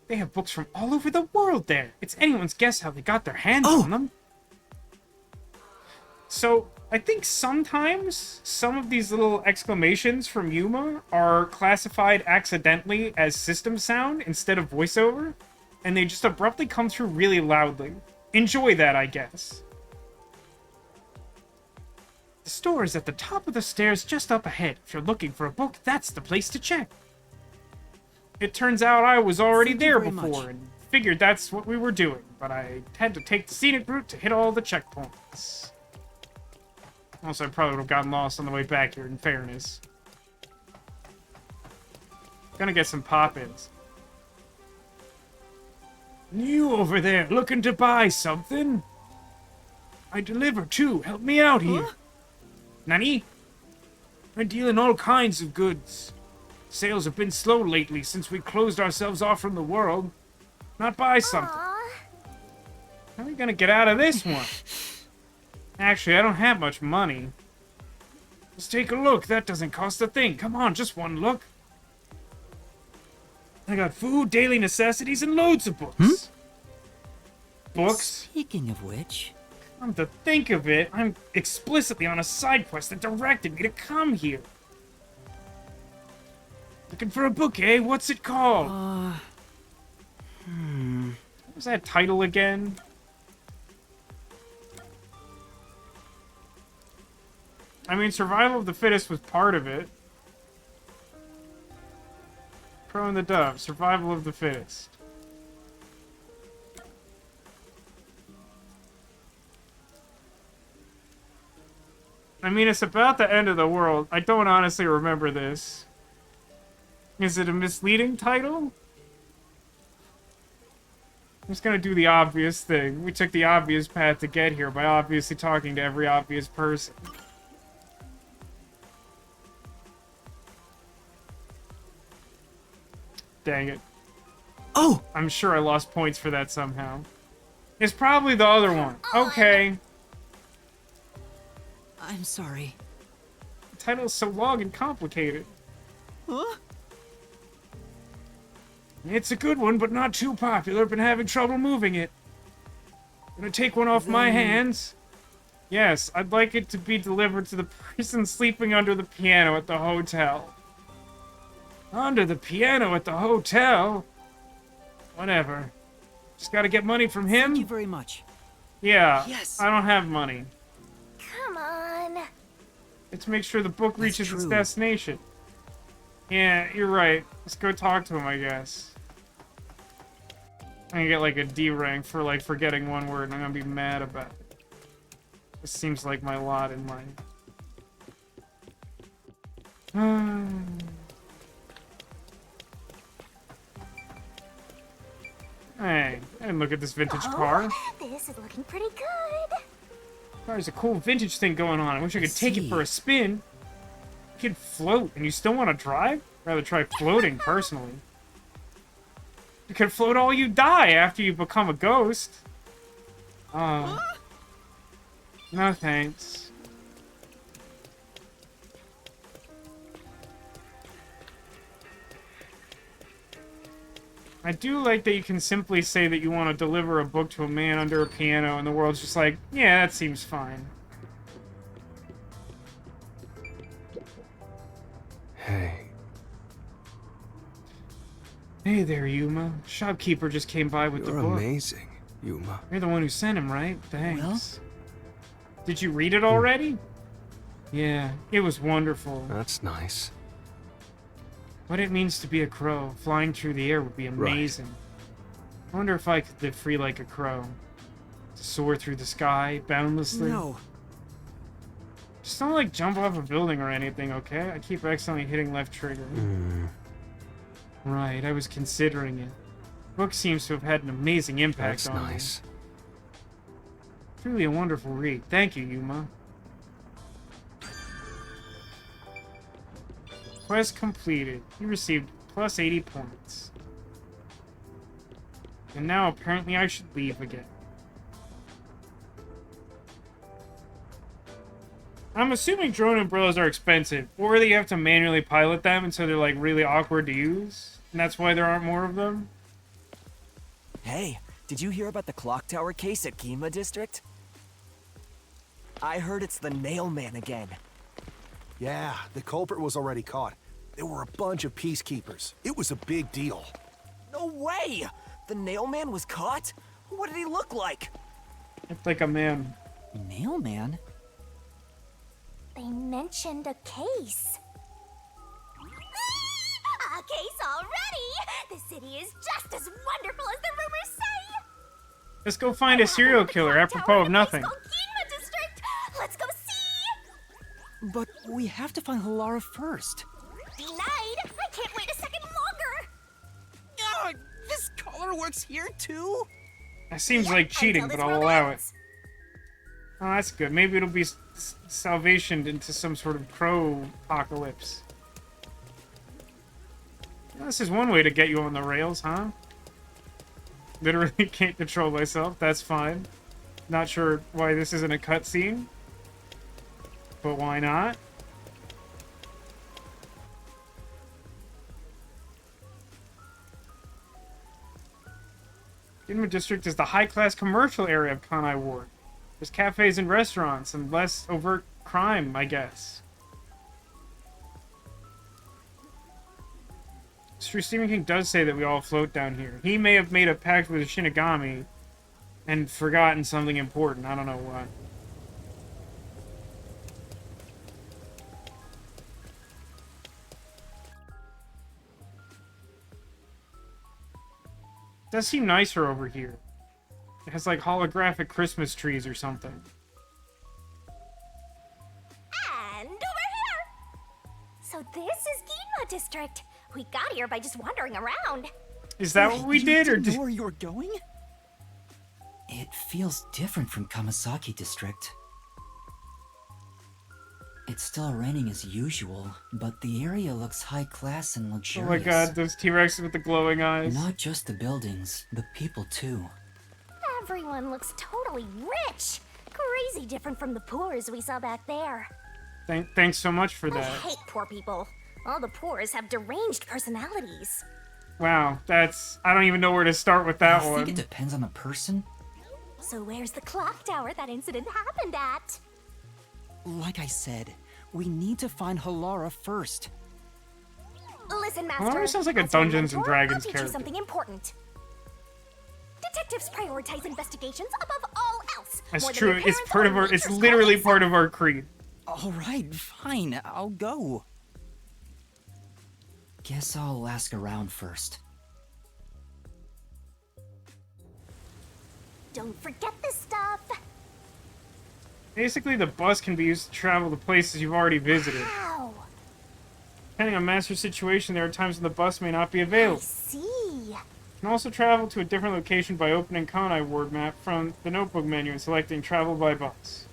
They have books from all over the world there. It's anyone's guess how they got their hands on them. So, I think sometimes some of these little exclamations from Yuma are classified accidentally as system sound instead of voiceover, and they just abruptly come through really loudly. Enjoy that, I guess. The store is at the top of the stairs just up ahead. If you're looking for a book, that's the place to check. It turns out I was already there before and figured that's what we were doing, but I had to take the scenic route to hit all the checkpoints. Also, I probably would have gotten lost on the way back here, in fairness. Gonna get some pop-ins. You over there, looking to buy something? I deliver too. Help me out here. Huh? Nani? I deal in all kinds of goods. Sales have been slow lately since we closed ourselves off from the world. Not buy something. How are we gonna get out of this one? Actually, I don't have much money. Let's take a look. That doesn't cost a thing. Come on, just one look. I got food, daily necessities, and loads of books. Books? Speaking of which... Come to think of it, I'm explicitly on a side quest that directed me to come here. Looking for a book, eh? What's it called? What was that title again? I mean, Survival of the Fittest was part of it. Crow and the Dove, Survival of the Fittest. I mean, it's about the end of the world. I don't honestly remember this. Is it a misleading title? I'm just gonna do the obvious thing. We took the obvious path to get here by obviously talking to every obvious person. Dang it. Oh! I'm sure I lost points for that somehow. It's probably the other one. Okay. I'm sorry. The title is so long and complicated. Huh? It's a good one, but not too popular. Been having trouble moving it. Gonna take one off my hands. Yes, I'd like it to be delivered to the person sleeping under the piano at the hotel. Under the piano at the hotel? Whatever. Just gotta get money from him? Thank you very much. Yeah, yes. I don't have money. Come on. Let's make sure the book reaches its destination. Yeah, you're right. Let's go talk to him, I guess. I'm gonna get like a D rank for like forgetting one word, and I'm gonna be mad about it. This seems like my lot in life. Hey, and look at this vintage car. This is looking pretty good. There's a cool vintage thing going on. I wish I could take it for a spin. You can float, and you still want to drive? Rather try floating, personally. You can float all you die after you become a ghost. No thanks. I do like that you can simply say that you want to deliver a book to a man under a piano, and the world's just like, yeah, that seems fine. Hey. Hey there, Yuma. Shopkeeper just came by with the book. You're amazing, Yuma. You're the one who sent him, right? Thanks. Well? Did you read it already? Yeah, it was wonderful. That's nice. What it means to be a crow, flying through the air would be amazing. Right. I wonder if I could live free like a crow. To soar through the sky, boundlessly. No. Just don't, like, jump off a building or anything, okay? I keep accidentally hitting left trigger. Right, I was considering it. Book seems to have had an amazing impact That's on nice. me. Truly a wonderful read. Thank you, Yuma. Quest completed. You received plus 80 points. And now apparently I should leave again. I'm assuming drone umbrellas are expensive, or that you have to manually pilot them, and so they're like really awkward to use, and that's why there aren't more of them. Hey, did you hear about the clock tower case at Kima District? I heard it's the nail man again. Yeah, the culprit was already caught. There were a bunch of peacekeepers. It was a big deal. No way! The nail man was caught? What did he look like? It's like a man. Nail man? They mentioned a case. A case already! The city is just as wonderful as the rumors say! Let's go find a serial killer apropos of nothing. Ginma District! Let's go see! But we have to find Halara first. Denied! I can't wait a second longer! Ugh, this color works here too? That seems like cheating, but I'll allow it. Oh, that's good. Maybe it'll be salvation into some sort of crow apocalypse. Well, this is one way to get you on the rails, huh? Literally can't control myself. That's fine. Not sure why this isn't a cutscene, but why not? Ginma District is the high-class commercial area of Kanai Ward. There's cafes and restaurants and less overt crime, I guess. Stephen King does say that we all float down here. He may have made a pact with a Shinigami and forgotten something important. I don't know what. It does seem nicer over here. It has like holographic Christmas trees or something. And over here! So this is Ginma District. We got here by just wandering around. Is that what we did, or You did... know where you were going? It feels different from Kamasaki District. It's still raining as usual, but the area looks high class and Oh luxurious. my god, those T-Rexes with the glowing eyes. Not just the buildings, the people too. Everyone looks totally rich. Crazy different from the poors we saw back there. Thanks so much for I that. hate poor people. All the poors have deranged personalities. Wow, that's... I don't even know where to start with that I one. think it depends on the person. So where's the clock tower that incident happened at? Like I said, we need to find Halara first. Listen, Master. Halara sounds like a as your Dungeons and mentor, Dragons I'll teach character. you something important. Detectives prioritize investigations above all else. That's more than true. their It's parents part or of our... It's nature's literally calling. part of our creed. All right, fine, I'll go. Guess I'll ask around first. Don't forget this stuff. Basically, the bus can be used to travel to places you've already visited. Wow. Depending on Master's situation, there are times when the bus may not be I available. see. You can also travel to a different location by opening Kanai Ward map from the notebook menu and selecting Travel by Bus.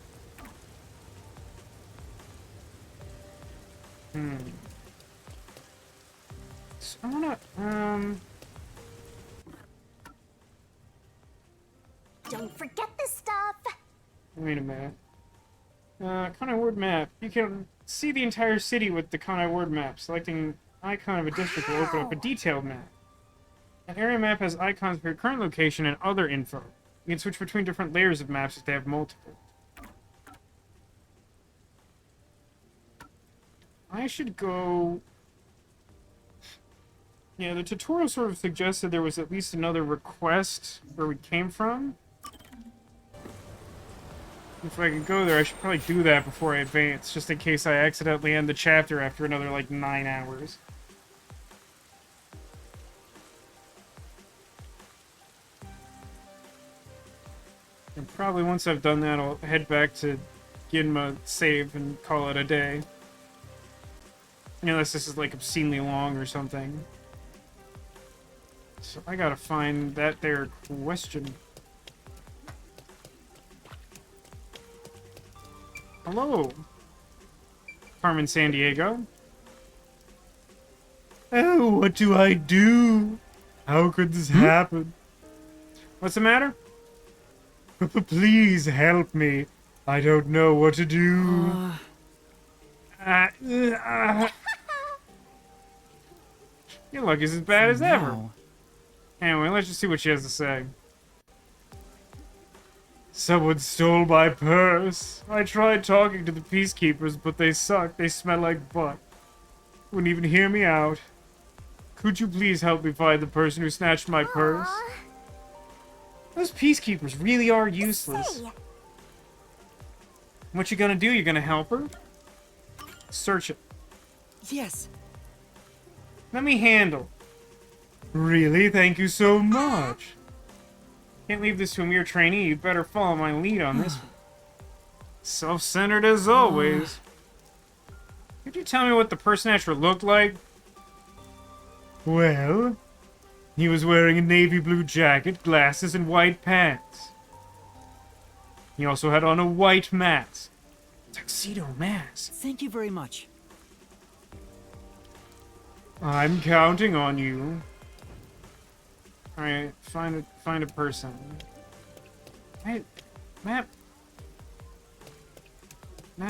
So I wanna, Don't forget this stuff. wait a minute. Kanai Ward map. You can see the entire city with the Kanai Ward map. Selecting icon of a district will open up a detailed map. An area map has icons for your current location and other info. You can switch between different layers of maps if they have multiple. I should go... Yeah, the tutorial sort of suggested there was at least another request where we came from. If I could go there, I should probably do that before I advance, just in case I accidentally end the chapter after another, like, 9 hours. And probably once I've done that, I'll head back to Ginma, save, and call it a day. Unless this is, like, obscenely long or something. So I gotta find that there question. Hello, Carmen Sandiego. Oh, what do I do? How could this happen? What's the matter? Please help me. I don't know what to do. Your luck is as bad as ever. Anyway, let's just see what she has to say. Someone stole my purse. I tried talking to the peacekeepers, but they suck. They smell like butt. Wouldn't even hear me out. Could you please help me find the person who snatched my purse? Those peacekeepers really are useless. What you gonna do? You gonna help her? Search it. Yes. Let me handle. Really? Thank you so much. Can't leave this to a mere trainee. You better follow my lead on this one. Self-centered as always. Could you tell me what the purse snatcher looked like? Well, he was wearing a navy blue jacket, glasses, and white pants. He also had on a white mask. Tuxedo mask. Thank you very much. I'm counting on you. Alright, find a person. Hey, map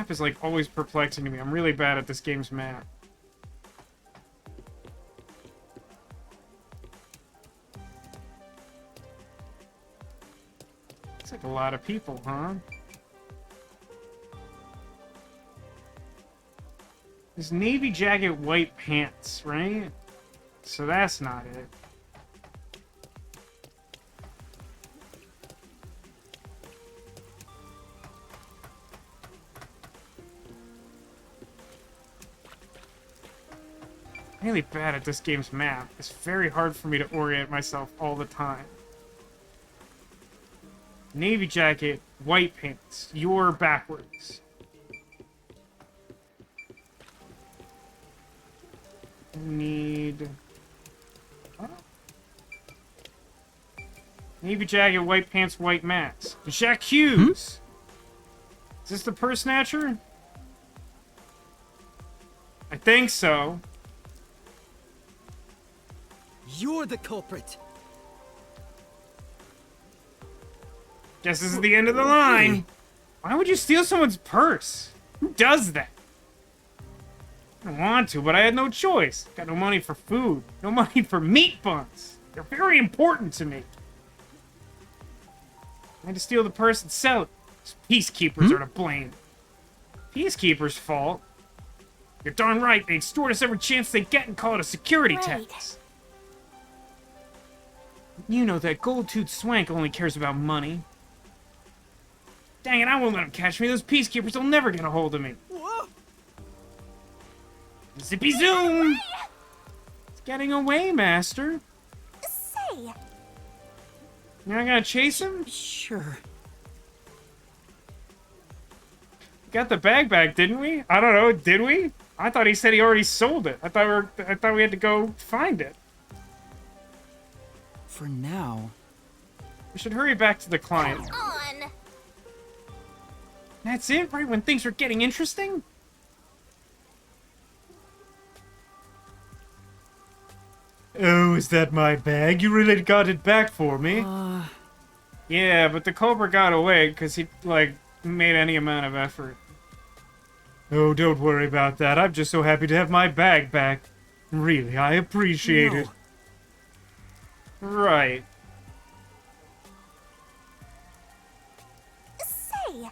is like always perplexing to me. I'm really bad at this game's map. It's like a lot of people, huh? This navy jacket, white pants, right? So that's not it. I'm really bad at this game's map. It's very hard for me to orient myself all the time. Navy jacket, white pants. You're backwards. Need... Oh. Navy jacket, white pants, white mask. Jacques Hughes! Is this the purse snatcher? I think so. You're the culprit. Guess this is the end of the line. Why would you steal someone's purse? Who does that? I don't want to, but I had no choice. Got no money for food. No money for meat buns. They're very important to me. I had to steal the purse and sell it. These peacekeepers are to blame. Peacekeepers' fault? You're darn right. They extort us every chance they get and call it a security tax. You know that gold-toothed swank only cares about money. Dang it, I won't let him catch me. Those peacekeepers will never get a hold of me. Whoa. Zippy zoom! It's getting away, Master. Say. You're not gonna chase him? Sure. Got the bag back, didn't we? I don't know, did we? I thought he said he already sold it. I thought we had to go find it. For now. We should hurry back to the client. Come on. That's it, right when things are getting interesting? Oh, is that my bag? You really got it back for me? Yeah, but the culprit got away because he, like, made any amount of effort. Oh, don't worry about that. I'm just so happy to have my bag back. Really, I appreciate it. Right. Say.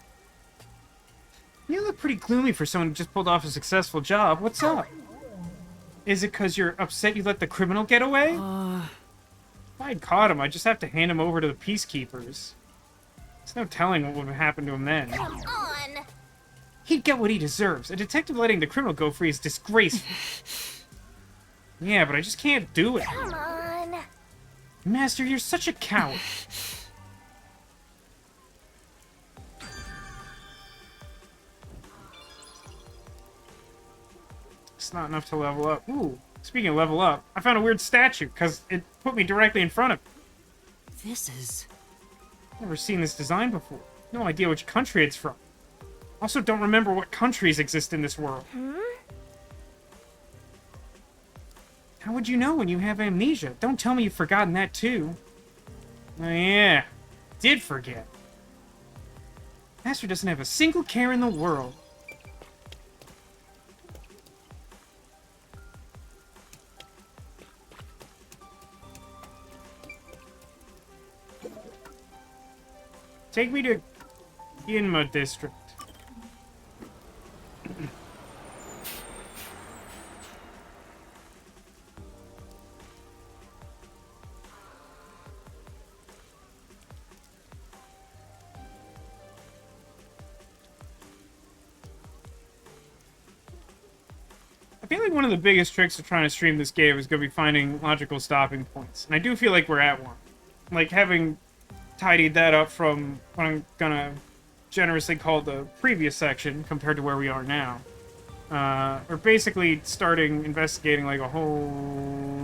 You look pretty gloomy for someone who just pulled off a successful job. What's up? Is it because you're upset you let the criminal get away? If I'd caught him, I'd just have to hand him over to the peacekeepers. There's no telling what would have happened to him then. Come on. He'd get what he deserves. A detective letting the criminal go free is disgraceful. Yeah, but I just can't do it. Come on. Master, you're such a coward. It's not enough to level up. Ooh, Speaking of level up, I found a weird statue, because it put me directly in front of it. This is... Never seen this design before. No idea which country it's from. Also don't remember what countries exist in this world. How would you know when you have amnesia? Don't tell me you've forgotten that too. Oh yeah, did forget. Master doesn't have a single care in the world. Take me to Ginma District. I feel like one of the biggest tricks of trying to stream this game is going to be finding logical stopping points. And I do feel like we're at one. Like, having tidied that up from what I'm gonna generously call the previous section compared to where we are now. We're basically starting investigating like a whole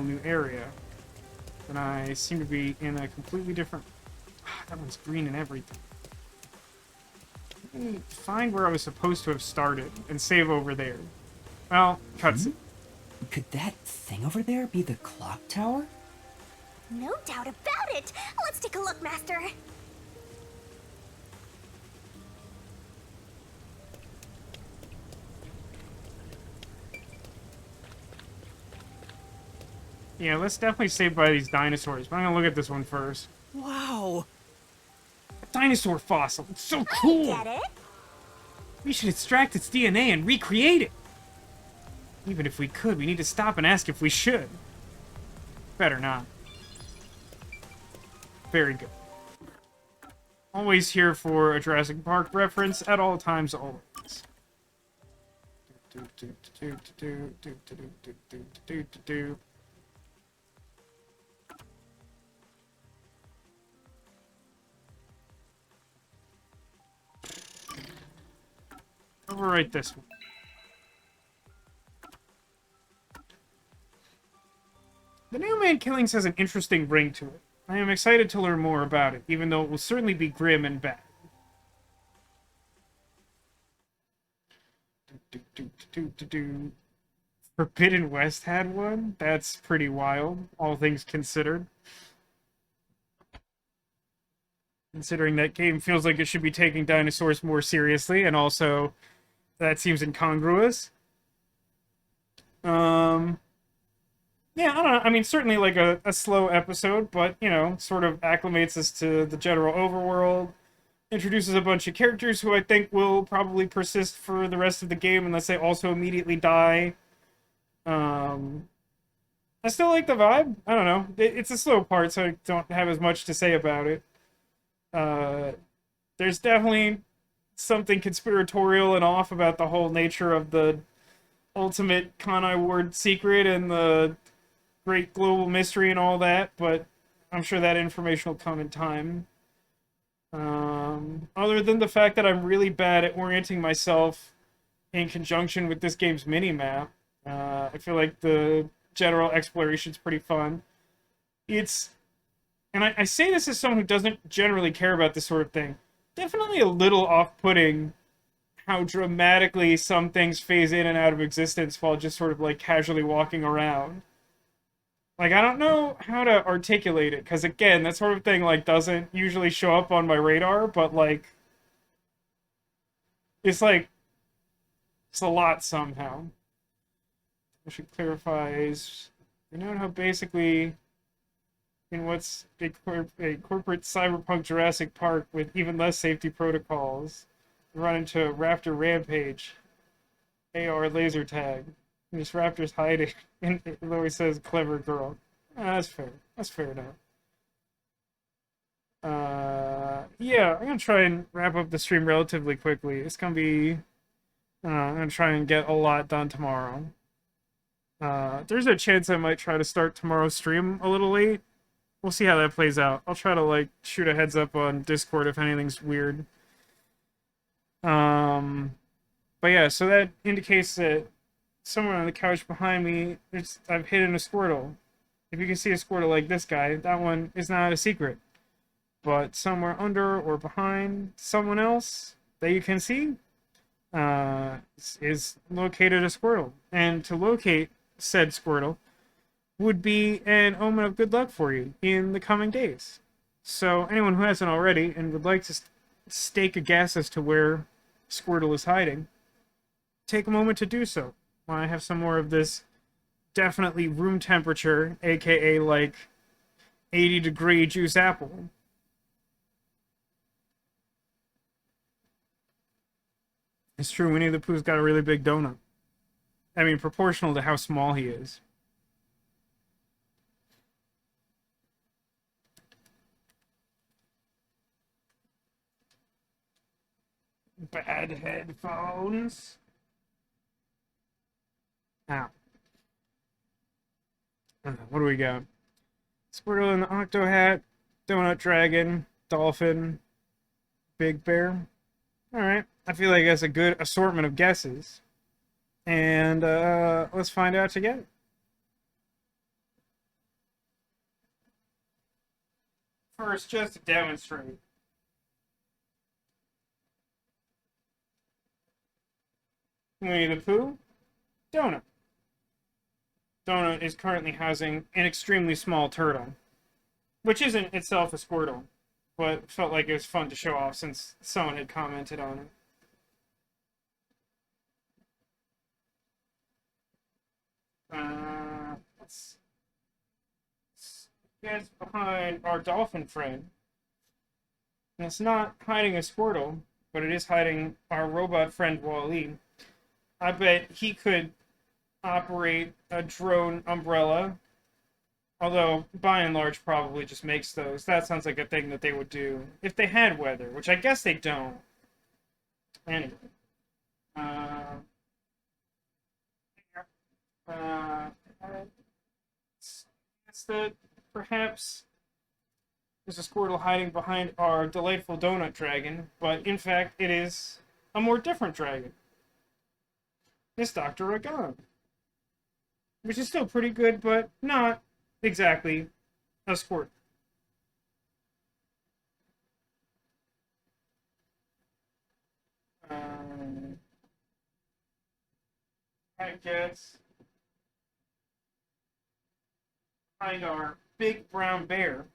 new area. And I seem to be in a completely different... that one's green and everything. Let me find where I was supposed to have started and save over there. Well, cutscene. Could that thing over there be the clock tower? No doubt about it! Let's take a look, Master! Yeah, let's definitely save by these dinosaurs, but I'm gonna look at this one first. Wow! A dinosaur fossil! It's so cool! Get it? We should extract its DNA and recreate it! Even if we could, we need to stop and ask if we should. Better not. Very good. Always here for a Jurassic Park reference at all times, always. Overwrite this one. The New Man Killings has an interesting ring to it. I am excited to learn more about it, even though it will certainly be grim and bad. Forbidden West had one? That's pretty wild, all things considered. Considering that game feels like it should be taking dinosaurs more seriously, and also that seems incongruous. Yeah, I don't know. I mean, certainly like a slow episode, but, you know, sort of acclimates us to the general overworld. Introduces a bunch of characters who I think will probably persist for the rest of the game unless they also immediately die. I still like the vibe. I don't know. It's a slow part, so I don't have as much to say about it. There's definitely something conspiratorial and off about the whole nature of the ultimate Kanai Ward secret and the great global mystery and all that, but I'm sure that information will come in time. Other than the fact that I'm really bad at orienting myself in conjunction with this game's mini-map, I feel like the general exploration's pretty fun. It's... And I say this as someone who doesn't generally care about this sort of thing. Definitely a little off-putting how dramatically some things phase in and out of existence while just sort of, like, casually walking around. Like, I don't know how to articulate it, because, again, that sort of thing, like, doesn't usually show up on my radar, but, like, it's a lot somehow. I should clarify is, you know how basically, in what's a corporate cyberpunk Jurassic Park with even less safety protocols, you run into a raptor rampage, AR laser tag. And this raptor's hiding, and it always says, clever girl. That's fair. That's fair enough. Yeah, I'm gonna try and wrap up the stream relatively quickly. It's gonna be... I'm gonna try and get a lot done tomorrow. There's a chance I might try to start tomorrow's stream a little late. We'll see how that plays out. I'll try to, like, shoot a heads up on Discord if anything's weird. But yeah, so that indicates that somewhere on the couch behind me, I've hidden a Squirtle. If you can see a Squirtle like this guy, that one is not a secret. But somewhere under or behind someone else that you can see is located a Squirtle. And to locate said Squirtle would be an omen of good luck for you in the coming days. So anyone who hasn't already and would like to stake a guess as to where Squirtle is hiding, take a moment to do so. While I have some more of this definitely room temperature, aka like 80-degree juice apple. It's true, Winnie the Pooh's got a really big donut. I mean, proportional to how small he is. Bad headphones. Ow. What do we got? Squirtle in the Octo Hat, Donut Dragon, Dolphin, Big Bear. Alright, I feel like that's a good assortment of guesses. And let's find out together. First, just to demonstrate. Winnie the Pooh, Donut. Donut is currently housing an extremely small turtle, which isn't itself a Squirtle, but felt like it was fun to show off since someone had commented on it. Let's guess behind our dolphin friend. And it's not hiding a Squirtle, but it is hiding our robot friend Wall-E. I bet he could operate a drone umbrella, although by and large probably just makes those. That sounds like a thing that they would do if they had weather, which I guess they don't. Anyway. It's that perhaps there's a Squirtle hiding behind our delightful donut dragon, but in fact it is a more different dragon. It's Dr. Agon. Which is still pretty good, but not exactly a Squirtle. I guess behind our big brown bear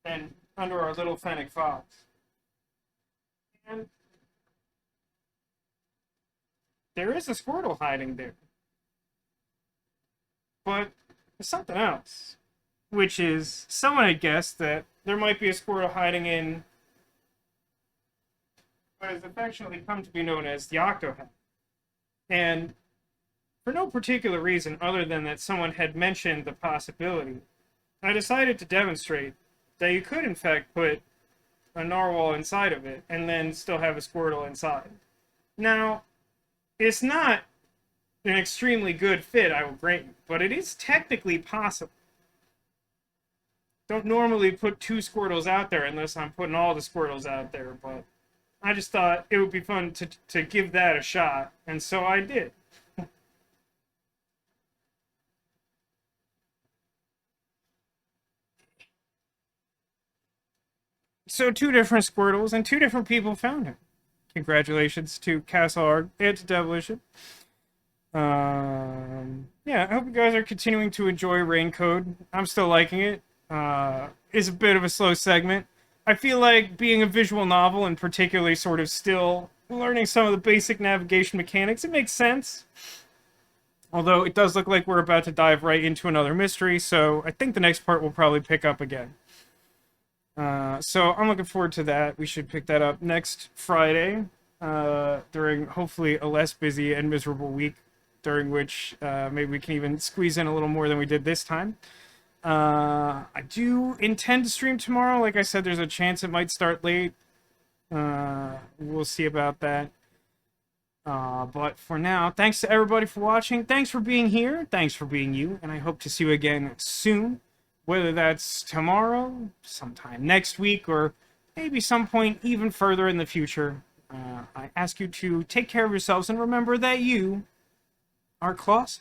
and under our little fennec fox. And there is a Squirtle hiding there. But there's something else, which is someone had guessed that there might be a Squirtle hiding in what has affectionately come to be known as the Octo Hat. And for no particular reason other than that someone had mentioned the possibility, I decided to demonstrate that you could in fact put a narwhal inside of it and then still have a Squirtle inside. Now, it's not an extremely good fit, I will grant you, but it is technically possible. Don't normally put two Squirtles out there unless I'm putting all the Squirtles out there, but I just thought it would be fun to give that a shot, and so I did. So two different Squirtles and two different people found him. Congratulations to Castle Art and to Devolution. Yeah, I hope you guys are continuing to enjoy Raincode. I'm still liking it. It's a bit of a slow segment. I feel like being a visual novel and particularly sort of still learning some of the basic navigation mechanics, it makes sense. Although it does look like we're about to dive right into another mystery, so I think the next part will probably pick up again. So I'm looking forward to that. We should pick that up next Friday, during hopefully a less busy and miserable week, during which maybe we can even squeeze in a little more than we did this time. I do intend to stream tomorrow. Like I said, there's a chance it might start late. We'll see about that. But for now, thanks to everybody for watching. Thanks for being here. Thanks for being you. And I hope to see you again soon. Whether that's tomorrow, sometime next week, or maybe some point even further in the future. I ask you to take care of yourselves and remember that you art claws?